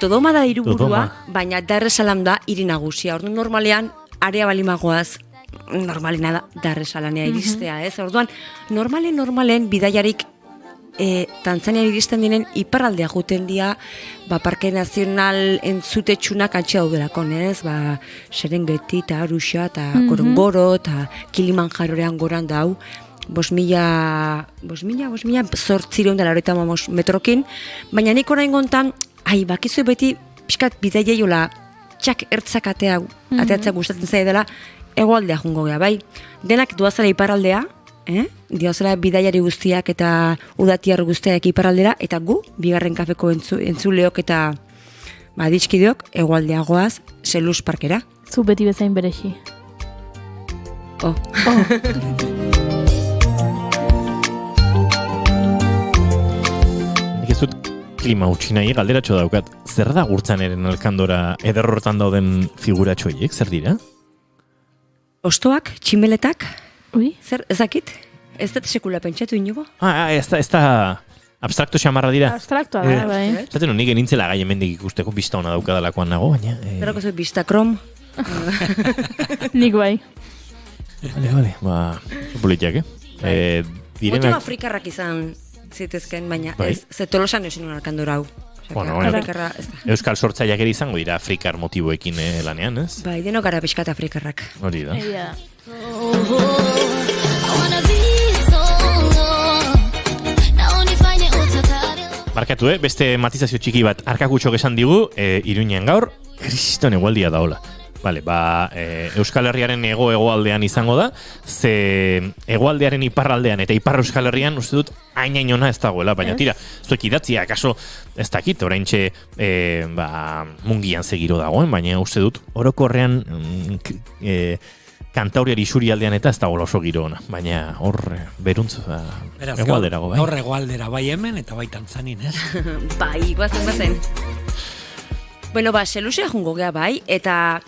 Dodoma da hiriburua, Dodoma. baina Dar es Salaam da hiri nagusia. Orduan normalean, area balimagoaz, normalena da Dar es Salaamea iristea, ez? Orduan, normalen bidaiarik Tanzania iristen diren iparraldea juten dia, Parke Nazional entzutetxunak antxe daudelako, ez? Serengeti eta Arusha eta Gorongoro eta Kilimanjarorean goran dau. 5.000 metrokin, baina nik orain gontan, bakizu beti pixkat bidaieiola txak ertzak ateatzea gustatzen zai dela, hegoaldea jungo gea, bai? Denak doazela iparraldea, diozela bidaiari guztiak eta udatiar guztiak iparraldera, eta gu, bigarren kafeko entzuleok eta ditskideok, hegoaldea goaz, Selous Parkera. zu beti bezain berexi. Ez dut klima utxinai galderatxo daukat. Zer da gurtzaneren alkandora ederrortan dauden figuratxoiek? Zer dira? Ostoak, tximeletak, Ui, zer, ezakit? Ez dut sekula pentsatu inigo? Ez da abstrakto xamarra dira. abstraktua da, bai. Zaten nik enintzela gai hemendik ikusteko pista hona daukadalakoan nago, baina... Zerako zu Vistakrom? Nik bai. Vale, politiak, Motibo direnak... afrikarrak izan zitezken, baina Bai. ez, ze tolosan eusin alkandora hau. Bueno, Afrikarra, ez da. Euskal sortzaileak ere izango dira afrikar motiboekin lanean, ez? Bai, denok gara pixkat afrikarrak. Hori da. Egia da. Markatu, beste matizazio txiki bat arkakutxok esan digu, Iruñean gaur, kriston egualdia daola. Vale, Euskal Herriaren hegoaldean izango da, ze hegoaldearen iparraldean eta ipar Euskal Herrian uste dut hain-hainona ez dagoela, baina tira, zuek idatzia, akaso ez dakit, oraintxe mungian segiro dagoen, baina uste dut orokorrean Kantauriar isurialdean eta ez dago oso giro ona, baina hor beruntz hegoalderago, bai? Hor hegoaldera bai hemen eta bai Tanzanien, ez? Bai, guazen. Bueno, Selousera jungo gea bai, eta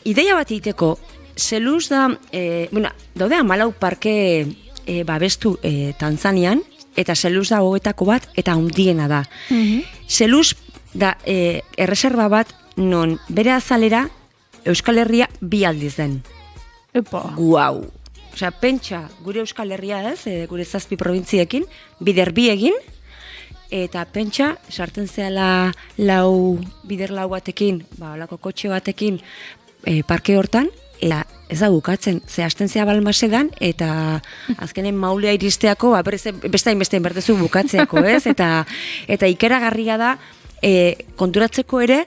ideia bat egiteko, Selous da, daude 14 parke babestu Tanzanian, eta Selous da hogetako bat, eta handiena da. Selous da erreserba bat non bere azalera Euskal Herria 2 aldiz den. Epa. Guau. Osea, pentsa, gure Euskal Herria ez, gure 7 probintziekin, bider 2 egin, eta pentsa, sartzen zehala bider 4 batekin, olako kotxe batekin, parke hortan, eta ez da bukatzen, ze hasten zea Balmasedan, eta azkenen maulea iristeako, beste hainbesteen bertezu bukatzeako, ez? Eta ikeragarria da, konturatzeko ere,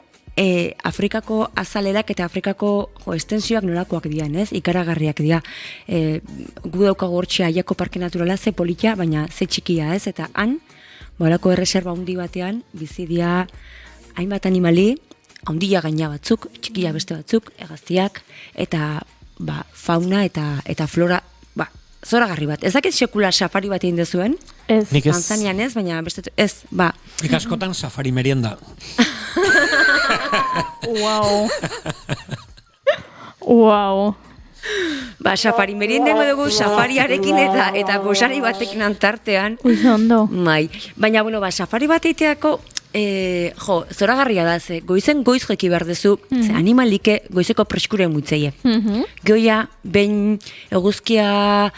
Afrikako azalerak eta Afrikako estensioak nolakoak dian, ez? Ikaragarriak dira. Gu daukagu hortxe Aiako Parke Naturala ze politia, baina ze txikia, ez? Eta han, bolako erreserba handi batean, bizi dira hainbat animali, handia gaina batzuk, txikia beste batzuk, hegaztiak, eta fauna eta flora, zoragarri bat. Ez dakit sekula safari bat egin dezuen? Ez. Nik ez. Tanzanian ez, baina beste, ez, Nik askotan safari merienda. Wow. Safari merienda dugu safariarekin eta gosari batekin antartean. Ondo. Baina, safari bat eiteako, zoragarria da, ze goizen goiz jeki behar dezu, ze animalike goizeko preskure mutzeie. Goia, behin eguzkia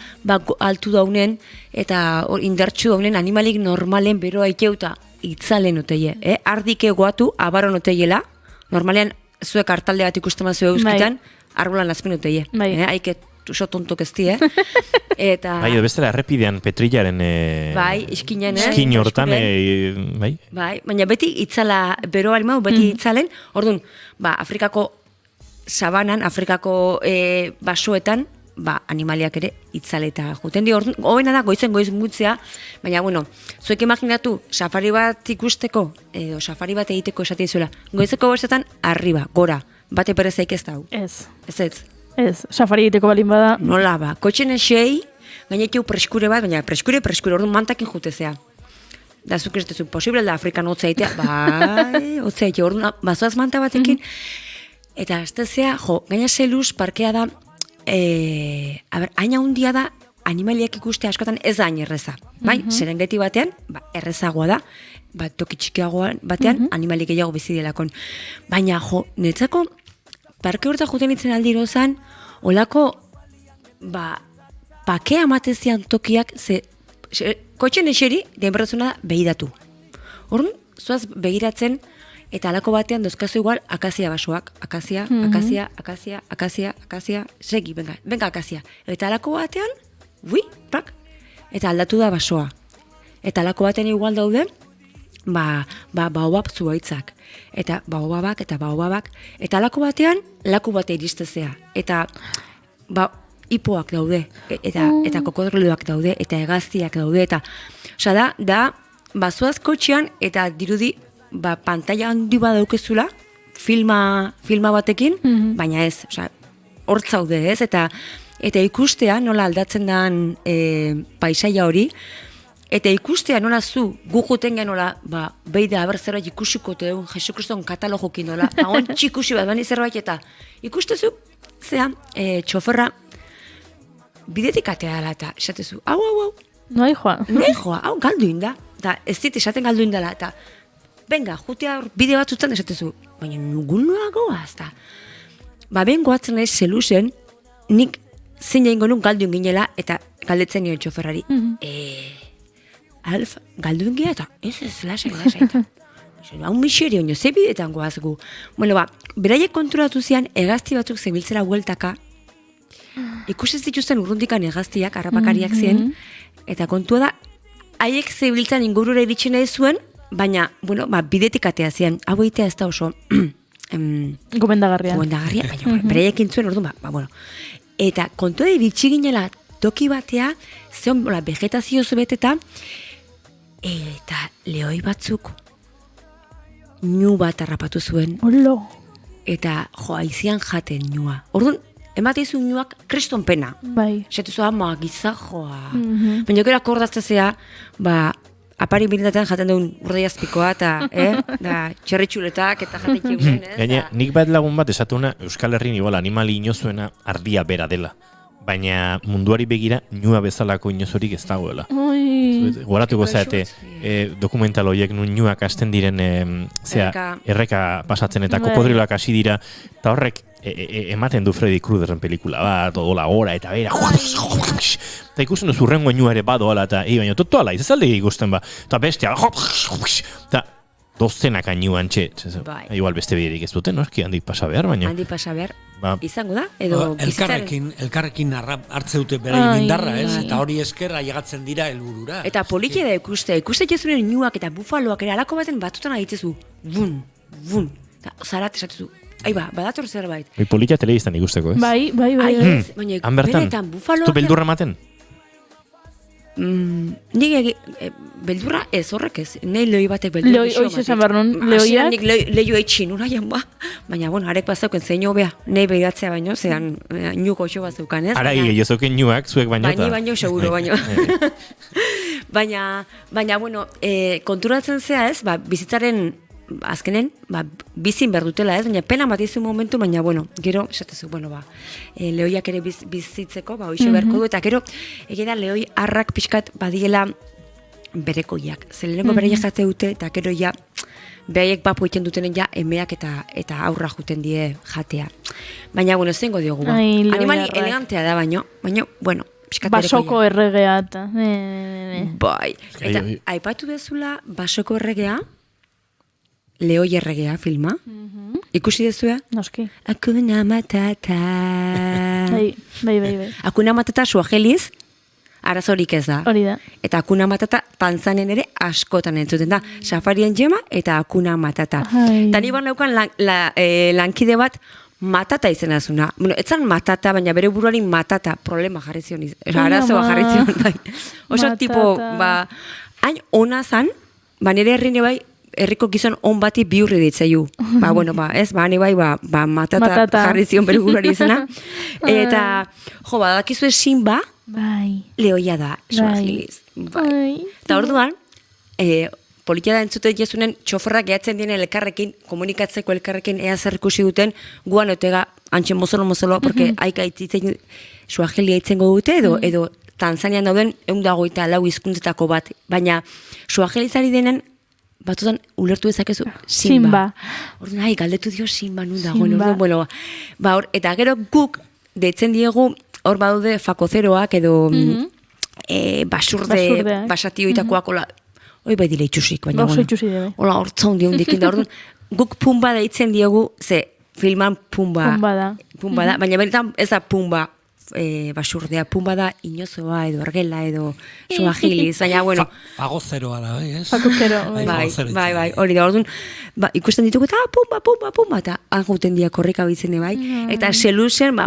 altu daunen, eta indartxu daunen animalik normalen beroa iteuta itzalen oteie. Ardike guatu, abaron oteiela, normalean zuek hartalde bat ikusten mazu eguzkitan, arbolan azpin oteie. Haike oso tontok ez die. Eta... bestela errepidean Petrillaren iskinen, iskin hortan, baina beti itzala, bero alimau, beti itzalen, orduan, Afrikako sabanan, Afrikako basoetan, animaliak ere itzaleta juten di, orduan, hobena da goizen goiz mutzea, baina, zuek imaginatu, safari bat ikusteko, edo safari bat egiteko esatea izuela, goizeko bostetan, arriba, gora, bate perezaik ez dau. Ez. Ez, safari egiteko balin bada. Nola, kotxen esei, gainekiu preskure bat, baina preskure, orduan mantakin jutezea. Da, zuk ez dezu, posible da Afrikan hotzea itea, hotzea itea, orduan, bazoaz manta batekin, eta aztezea, gaina Selous parkea da, haina hundia da, animaliak ikuste askotan ez da hain erreza. Serengeti batean, errezagoa da, toki txikiagoa batean, animalik gehiago bizi delakon. Baina, netzako, parke horta juten itzen aldiro zan, olako, pakea amatezian tokiak, kotxen eseri, denberrazuna da, behiratu. Horren, zuaz begiratzen, eta alako batean dozkazu igual, akazia basoak. Akazia, segi, venga akazia. Eta alako batean, eta aldatu da basoa. Eta alako batean igual daude, baobab zuaitzak. Eta baobabak, eta alako batean, laku bate iristezea. Eta, hipoak daude, eta kokodriloak daude, eta hegaztiak daude, eta, da, bazoaz kotxean, eta dirudi, pantalla handi bat daukezula, filma batekin, baina ez, hortzaude ez, eta ikustea nola aldatzen den paisaia hori, eta ikustea nola zu, gu juten nola, beida, haber zerbait ikusiko teun, Jesukriston katalogokin nola, ikusi bat, bani zerbait, eta ikustezu, txoferra, bidetik atea dela, eta esatezu, hau, Nahi joa, hau galdu inda, eta ez dit esaten galdu indala, eta venga, jutea bide batzutan esatezu, baina nugunoa goaz, eta ben goatzen ez Selousen, nik zein jaingo nun galdu inginela, eta galdetzen nio txoferrari, Alf, galdu ingia, eta ez lasai, eta hau miseri oino, ze bidetan goaz gu. Beraiek konturatu zian, hegazti batzuk zebiltzera hueltaka, ikusten dituzten urrundikan hegaztiak, harrapakariak ziren, eta kontua da, haiek zebiltzan ingurura iritsen ez zuen, baina, bidetik atea zian, hau egitea ez da oso gomendagarria, baina beraiek intzuen, orduan, eta kontua da iritsi ginela toki batea, zeon vegetazio beteta, eta lehoi batzuk nu bat harrapatu zuen. Eta aizian jaten nua. Orduan, emateizu nuak kriston pena. Esatezu ama gizajoa. Baina gero akordaztezea, apari mirindatean jaten duen urdeiazpikoa, eta txerritxuletak, eta jaten txegunen. Gaina, nik bat lagun bat esatuna Euskal Herrin igual animali inozuena ardia bera dela. baina munduari begira nua bezalako inozorik ez dagoela. Ui. Goratuko zaete dokumental horiek nun nuak hasten diren erreka pasatzen eta kokodriloak hasi dira, eta horrek ematen du Freddy Kruegerren pelikula bat, odola gora, eta bera, eta ikusten duzu urrengo nua ere badoala, eta baina totoala, ez alde ikusten ba, eta bestia, eta dozenaka nuan igual beste biderik ez duten, noski, handik pasa behar, baina. Handik pasa behar, izango da, edo elkarrekin hartze dute beraien indarra, ez? Eta hori eskerra llegatzen dira helburura. Eta poliki da ikuste jezunen nuak eta bufaloak ere alako baten batutan agitzezu, bun, eta zarat esatezu, badator zerbait. Polikia telebistan ikusteko, ez? Bai. Han bertan, bufaloak... zu beldurra ematen? Nik beldurra ez horrek ez, nahi lehi batek beldurra Hoiz esan behar nun, lehoiak? Nik lehi eitxin, uraian baina, arek bazauken zein hobea, nahi behiratzea baino, zean nuko oso bazaukan ez. Ara egizoken nuak, zuek baino eta. Baino, seguro baino. Baina, konturatzen zea ez, bizitzaren azkenen, bizin behar dutela ez, baina pena matizu momentu, baina, gero, esatezu, lehoiak ere bizitzeko, hoize beharko du, eta gero, egida lehoi arrak pixkat badiela berekoiak. Zeleneko bereiak jate dute, eta gero ja, behaiek bapo iten dutenen ja, emeak eta aurra juten die jatea. Baina, zengo diogu, animali elegantea da, baino, pixkat berekoiak. Basoko erregea, eta. Bai, eta aipatu bezula, basoko erregea, Leoi erregea filma. Ikusi dezua? Noski. Hakuna Matata. Bai. Hakuna Matata suajeliz, arazorik ez da. Hori da. Eta Hakuna Matata Tanzanian ere askotan entzuten da. Safarien Jema eta Hakuna Matata. Eta ni banaukan lankide bat Matata izena zuna. Etzan Matata, baina bere buruari Matata problema jarri zion. Arazoa jarri zion. Oso tipo, hain ona zan, nire herrine bai, herriko gizon on bati biurri ditzaiu. Hane bai, Matata jarri zion bere buruari izena. Eta, dakizue Simba, lehoia da, suajiliz. Eta orduan, politia da entzute jesunen txoferrak gehatzen dienen elkarrekin, komunikatzeko elkarrekin ea zer ikusi duten, guan otega antxen mozolo, porque haika itzitzen suajilia itzengo dute, edo Tanzanian dauden 124 hizkuntzetako bat, baina suajilizari denen batutan ulertu dezakezu Simba. Orduan, galdetu dio Simba nun dagoen. Eta gero guk deitzen diegu hor badude fakozeroak edo basatioitakoak hoi bai dile itxusik, baina hola hortza hundi hundikin da. Orduan, guk pumba deitzen diegu, ze filman pumba da, baina benetan ez da pumba basurdea, pumba da inozoa edo argela edo suajiliz, baina Fagozeroa da, ez? Fakuzero. Bai, hori da, orduan, ikusten ditugu eta pumba, eta anguten dia korrika bitzene bai, eta seluzen,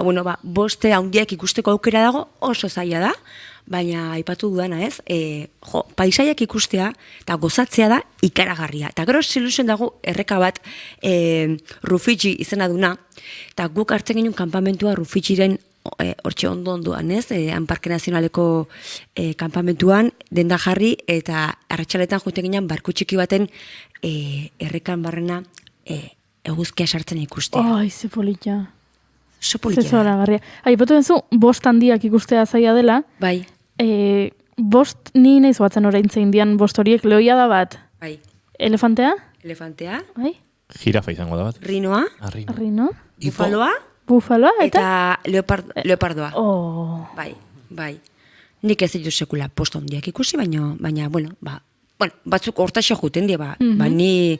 boste handiak ikusteko aukera dago, oso zaila da, baina aipatu dudana ez, paisaiak ikustea eta gozatzea da ikaragarria. Eta gero seluzen dago erreka bat Rufiji izena duna, eta guk hartzen ginen kanpamentua Rufijiren hortxe ondoan, ez? Parke Nazionaleko kanpamentuan, denda jarri, eta arratsaletan joiten ginen barku txiki baten errekan barrena eguzkia sartzen ikustea. Ai, ze polita. Ze polita. Ze zoragarria. Aipatu denzu, bost handiak ikustea zaila dela. Bai. Bost ni naiz batzen orain zein dian bost horiek lehoia da bat. Bai. Elefantea? Bai. Jirafa izango da bat. Rinoa. Rino. Bufaloa eta leopardoa. Oh. Bai. Nik ez ditu sekula post handiak ikusi, baina, batzuk hortaxo juten die, ni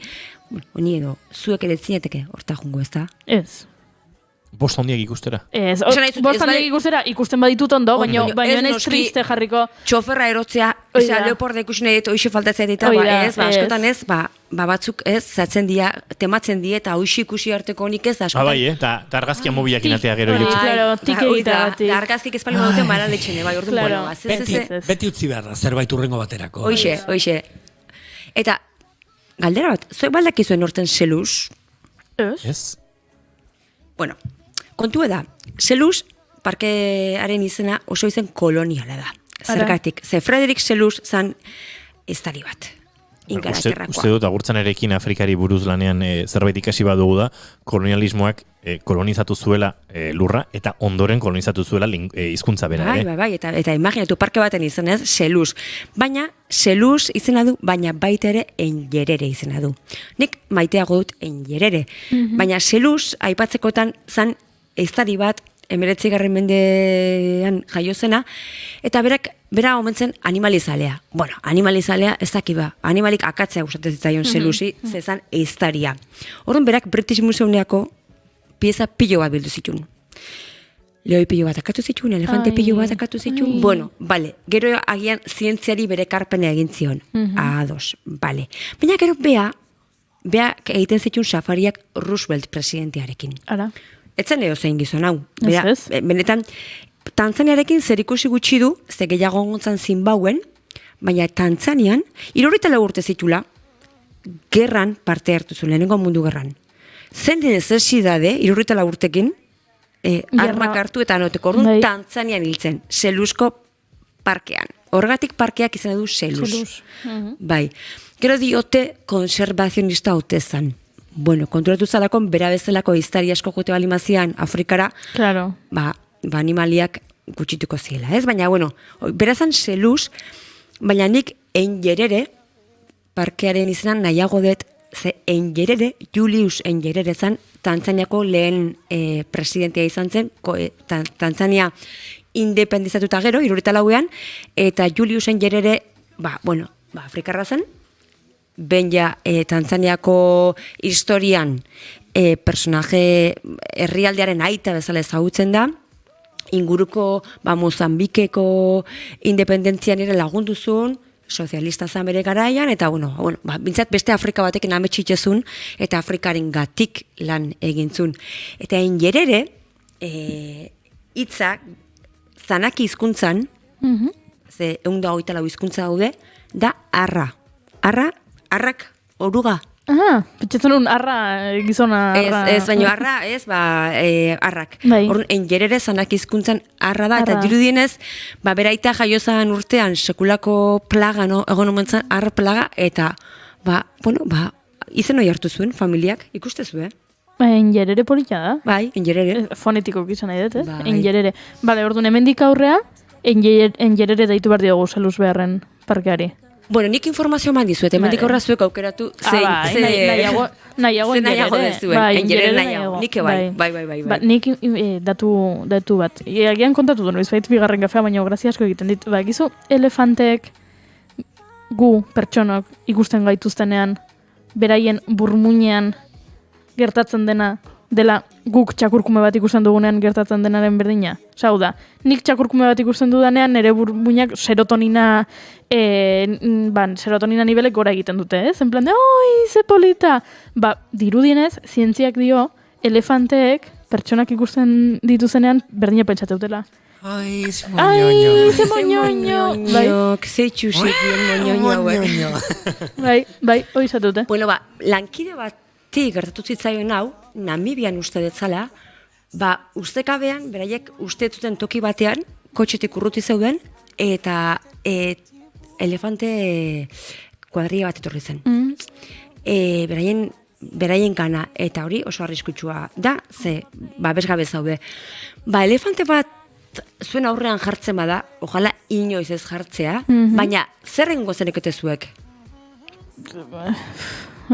edo, zuek ere zineteke horta jungo, ez da? Ez. Bost handiak ikustera? Ez, bost handiak ikustera ikusten baditut ondo, baina ez triste jarriko. Txoferra erotzea, leoparda ikusi nahi dut, hoxe faltatzea dita, askotan ez, batzuk ez, zatzen dia, tematzen die, eta hoxe ikusi arteko honik ez, askotan. Bai, eta argazkia mobiak inatea gero iretsu. Claro, tikeita batik. Argazkik espalin badute maran letxene, bai, orduan, beti utzi beharra, zerbait urrengo baterako. Hoxe. Eta, galdera bat, zoek baldakizuen horten seluz? Ez. Bueno, kontu da, Selous parkearen izena oso izen koloniala da. Zergatik, ze Frederik Selous zan estari bat. Uste dut agurtzan erekin Afrikari buruz lanean zerbait ikasi badugu da, kolonialismoak kolonizatu zuela lurra, eta ondoren kolonizatu zuela hizkuntza bera ere. Bai, eta imaginatu parke baten izenez, Selous. Baina, Selous izena du, baina baita ere Enjerere izena du. Nik maiteago dut Enjerere. Baina Selous, aipatzekotan, zan ehiztari bat, 19. mendean jaio zena, eta bera omentzen animalizalea. Bueno, animalizalea ez daki ba, animalik akatzea gustatzen zitzaion Selousi, zezan ehiztaria. Orduan berak British Museumeako pieza pilo bat bildu zituen. Leoi pilo bat akatu zituen, elefante pilo bat akatu zituen. Bueno, bale, gero agian zientziari bere karpena egin zion. Ados, bale. Baina gero bea egiten zituen safariak Roosevelt presidentearekin. Ara. Etzen edo zein gizon hau. Ez. Benetan, Tanzaniarekin zerikusi gutxi du, ze gehiago gontzan Zimbauen, baina Tanzanian, 74 urte zitula, gerran parte hartu zuen, lehenengo mundu gerran. Zen necesidade, 74 urtekin, armak hartu eta anoteko, orduan Tanzanian hiltzen, Selousko parkean. Horregatik parkeak izan du Selous. Bai. Gero diote konservazionista hautezan. Bueno, konturatu zalakon, bera bezalako ehiztari asko jote balimazian Afrikara, Claro. ba animaliak gutxituko ziela, ez? Baina, bueno, berazan Selous, baina nik Enjerere, parkearen izena nahiago dut, ze Enjerere, Julius Enjerere zan, Tanzaniako lehen presidentea izan zen, Tanzania independizatuta gero, 74ean, eta Julius Enjerere, Afrikarra zen, ben ja Tanzaniako historian personaje herrialdearen aita bezala ezagutzen da, inguruko Mozambikeko independentzian ere lagundu zuen, sozialista zan bere garaian, eta bintzat beste Afrika batekin ametxitzezun, eta Afrikaren gatik lan egintzun. Eta Enjerere, hitza zanaki hizkuntzan, ze 124 hizkuntza daude, da arra. Arrak, oruga. Pentsatzen un arra, gizona arra. Ez, baina arra, arrak. Bai. Orduan, Enjerere zanak hizkuntzan arra da, eta dirudienez, beraita jaiozan urtean sekulako plaga, no? Egon omentzan, arra plaga, eta, izen hori hartu zuen, familiak, ikustezu, Enjerere polita da. Bai, Enjerere. Fonetiko gizan nahi dut, Bai. Enjerere. Bale, orduan, hemendik aurrea, Enjerere deitu behar diogu Selous beharren parkeari. Bueno, nik informazio eman dizuet, hemendik aurra zuek aukeratu nahiago dezuen, Enjerere nahiago. Nik bai. Nik datu bat. Agian kontatu duen, bizbait bigarren kafea, baina grazia asko egiten dit. Gizu, elefanteek gu pertsonok ikusten gaituztenean, beraien burmuinean gertatzen dela guk txakurkume bat ikusten dugunean gertatzen denaren berdina. Hau da, nik txakurkume bat ikusten dudanean nire burmuinak serotonina nibelek gora egiten dute, ez? En plan de, oi, ze polita! Dirudienez, zientziak dio, elefanteek pertsonak ikusten dituzenean berdina pentsateutela. Ai, ze moñoño. Ze moñoño. Ze txusikien moñoño. Bai, hori zateute. Bueno, lankide batik gertatu zitzaion hau, Namibian uste detzala, ustekabean, beraiek uste duten toki batean, kotxetik urruti zeuden, eta elefante kuadria bat etorri zen. Beraien gana, eta hori oso arriskutsua da, ze, bezgabe zaude. Elefante bat zuen aurrean jartzen bada, ojala inoiz ez jartzea, baina zerrengo zenekete zuek?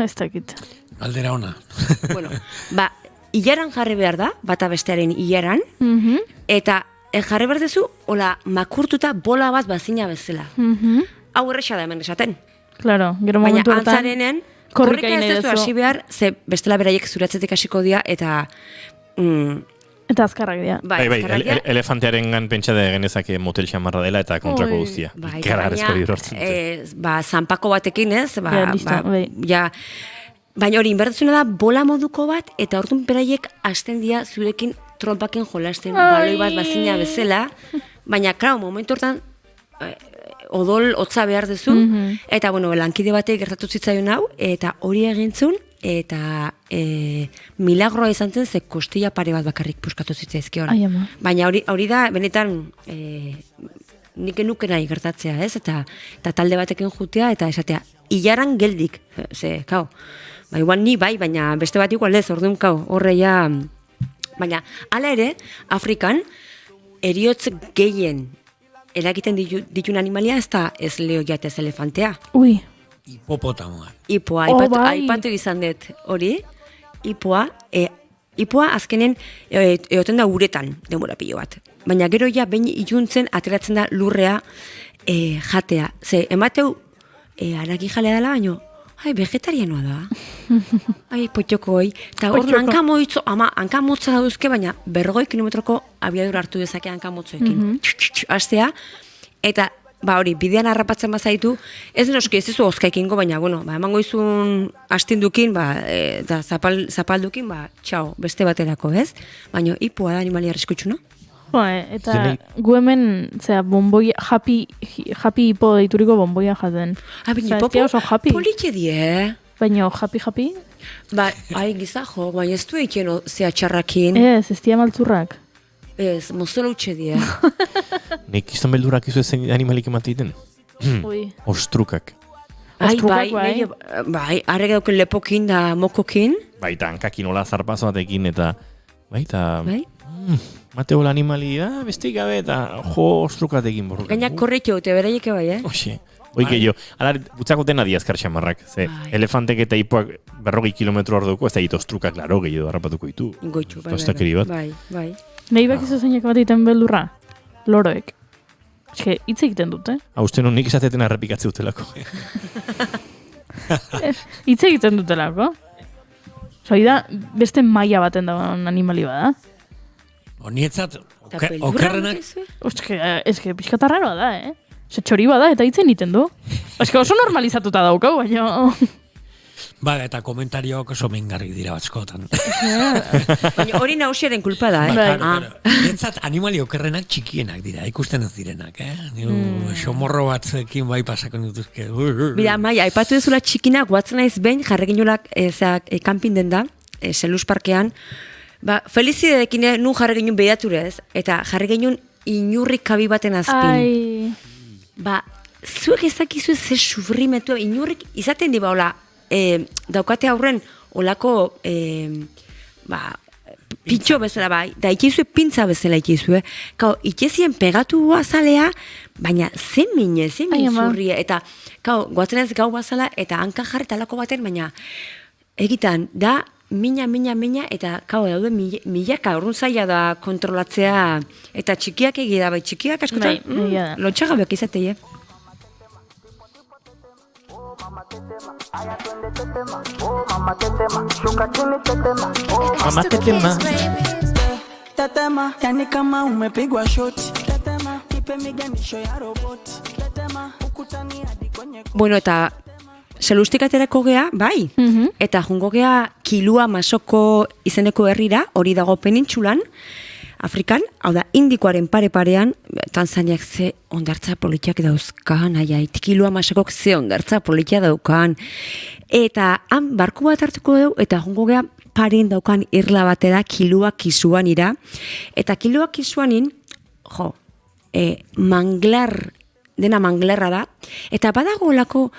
Ez dakit. Aldera ona. Bueno, ilaran jarri behar da, bata bestearen ilaran, eta jarri behar dezu, hola, makurtuta bola bat bazina bezala. Hau erresa da hemen esaten. Claro, gero baina momentu hortan, antzarenen, korrika ez dezu hasi behar, ze bestela beraiek zuratzetik hasiko dira, eta... Eta azkarrak dira. Elefantearen gan pentsa da genezake motel xamarra dela eta kontrako guztia. Ikararezko dirortzen. Zanpako batekin ez, baina hori inbertzuna da bola moduko bat, eta orduan beraiek hasten dira zurekin trompaken jolasten baloi bat bazina bezala, baina, klaro, momentu hortan odol hotza behar duzu, eta, lankide batek gertatu zitzaion hau, eta hori egintzun, eta milagroa izan zen, ze kostilla pare bat bakarrik puskatu zitzaizkion. Baina hori da, benetan, nik enuke nahi gertatzea, ez? Eta talde batekin jutea, eta esatea, ilaran geldik, ze, igual ni bai, baina beste bat igual ez, orduan, horreia Baina, hala ere, Afrikan, eriotz gehien eragiten ditun animalia ez lehoia ez elefantea. Ui, Hipopotamoa. Ipoa, bai. aipatu izan dut hori, ipoa azkenen egoten da uretan denbora pilo bat. Baina gero ja behin iluntzen ateratzen da lurrea jatea. Ze, emateu aragi jalea dela, baino, vegetarianoa da. Potxokoi. Eta hor hankamotza dauzke, baina 40 kilometroko abiadura hartu dezake hankamotzoekin. Hastea, eta hori, bidean harrapatzen bazaitu, ez noski ez izu oskaekingo, baina, emango izun astindukin, da zapaldukin, txau, beste baterako, ez? Baina, ipoa da animalia arriskutxuna. Eta gu hemen, japi hipo deituriko bomboia jaten. Baina, hipo politxe die, Baina, japi? Gizajo, baina ez du eiken zea txarrakin. Ez dia maltzurrak. Ez, mozola utxe die. Nik izan beldurak izu ezen animalik emateiten. Ostrukak. Arrega dauken lepokin da mokokin. Baita, hankakin hola zarpazo batekin eta... Baita... Mateo la animali da, bestik gabe eta ostrukatekin borroka. Gaina korretio, te beraieke bai, Oxe, oike jo. Ala, butzako dena diazkar xamarrak. Ze, elefantek eta hipoak 40 kilometro orduko, ez da hito ostrukak, laro, gehiago harrapatuko ditu. Goitxu, bai. Nahi bakizu zeinak bat egiten beldurra? Loroek. Eske, hitz egiten dute. Uste non nik izateten errepikatze dutelako. Hitz egiten dutelako. Zoi da, beste maila baten da animali bada. Honietzat, okerrenak... Eske, pixkata raroa da, txori bada eta hitzen egiten du. Eske, oso normalizatuta daukau, baina... Eta komentariok oso mingarri dira batskotan. Baina hori nausiaren kulpa da, Netzat animali okerrenak txikienak dira, ikusten ez direnak, Xomorro batzuekin bai pasako dituzke. Bida, Maia, aipatu dezula txikinak, guatzen naiz behin, jarreginolak kanpin den da, Selus Parkean, felizidedekin nun jarreginun behiaturez, eta jarreginun inurrik kabi baten azpin. Zuek ezakizu ze sufrimentua, inurrik izaten diba, hola, daukate aurren olako pitxo bezala bai, da ikizue pintza bezala ikizue, ikizien pegatu azalea, baina zen min zurria, eta guatzen ez gau bazala, eta hanka jarri talako baten, baina egitan, da mina, eta daude milaka, orrun zaila da kontrolatzea, eta txikiak egida, bai txikiak askotan, lotxagabeak izatei, Mama tetema. Tetema, yani kama umepigwa shoti. Tetema, nipe miganisho ya roboti. Tetema, ukutani hadi kwenye... Bueno, eta Selustik aterako gea, bai. Eta jungo gea Kilua Masoko izeneko herrira, hori dago penintxulan, Afrikan, hau da, Indikoaren pare-parean, Tanzaniak ze ondartza politiak dauzkan, Kilua Masokok ze ondartza politia daukan. Eta han barku bat hartuko dugu, eta jungo gea parein daukan irla batera Kilua Kisuan ira. Eta Kilua Kisuanin, dena manglarra da, eta badago olako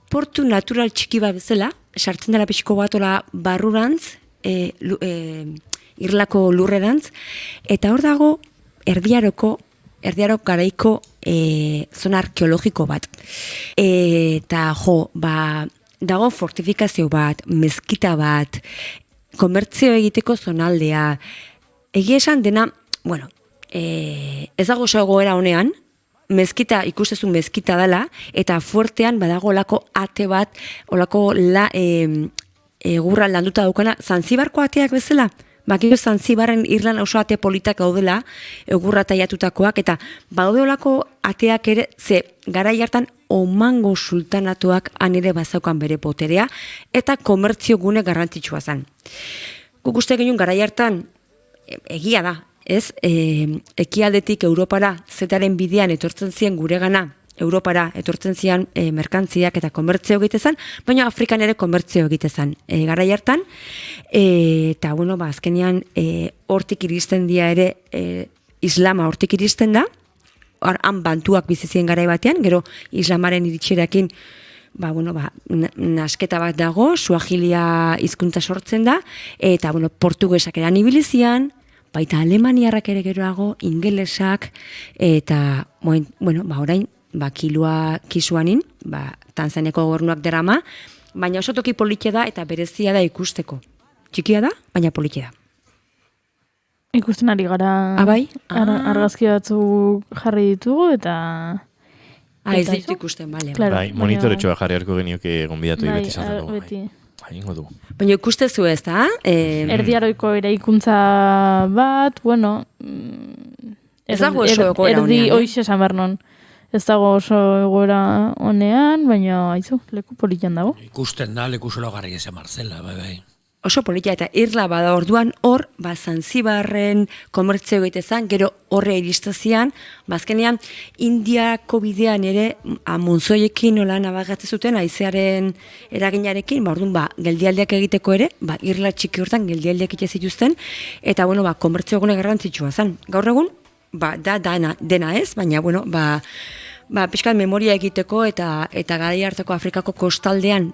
portu natural txiki bat bezala, sartzen dela pixko bat ola barrurantz, irlako lurrerantz, eta hor dago erdiarok garaiko zona arkeologiko bat. Eta dago fortifikazio bat, mezkita bat, komertzio egiteko zonaldea. Egia esan dena, ez dago oso egoera honean, mezkita, ikustezun mezkita dela, eta fuertean badago olako ate bat, olako egurra landuta daukana, Zanzibarko ateak bezala, Bakiko Zanzibarren Irlan oso ate politak gaudela, egurra taiatutakoak, eta baude olako ateak ere, ze garai hartan Omango sultanatuak han ere bazaukan bere poterea, eta komertzio gune garrantzitsua zen. Guk uste genuen garai hartan, egia da, ez, ekialdetik Europara zetaren bidean etortzen ziren guregana, Europara etortzen ziren merkantziak eta komertzio egitezan, baina Afrikan ere komertzio egitezan garai hartan, eta azkenean hortik iristen dira ere, islama hortik iristen da, han bantuak bizizien garai batean, gero islamaren iritserakin nasketa bat dago, suahilia hizkuntza sortzen da, eta portugesak eran ibilizian, baita alemaniarrak ere geroago, ingelesak, eta, bueno, orain, kilua kisuanin, Tanzaniako gobernuak derama, baina oso toki politia da eta berezia da ikusteko. Txikia da, baina politia da. Ikusten ari gara Bai? argazki batzuk jarri ditugu eta... Ez ditu ikusten, bale. Claro, Bai, monitoretxoa jarri harko genioke gonbidatu bai, beti izan zen. beti. Ingo du. Baina ikustezu ez da? Erdiaroiko eraikuntza bat, bueno... Ez dago oso egoera honean, Erdi hoixe esan behar non. Ez dago oso egoera honean, baina aizu, leku politan dago. Ikusten da, leku sologarri esan Marcela, bai. Oso politia eta irla bada orduan hor, Zanzibarren komertzio egitezan, gero horre iristazian, azkenean Indiako bidean ere monzoiekin nola nabagatzen zuten, haizearen eraginarekin, orduan geldialdiak egiteko ere, irla txiki hortan geldialdiak egite zituzten, eta bueno, komertzio egune garrantzitsua zen. Gaur egun, da dena ez, baina bueno, pixkat memoria egiteko eta garai harteko Afrikako kostaldean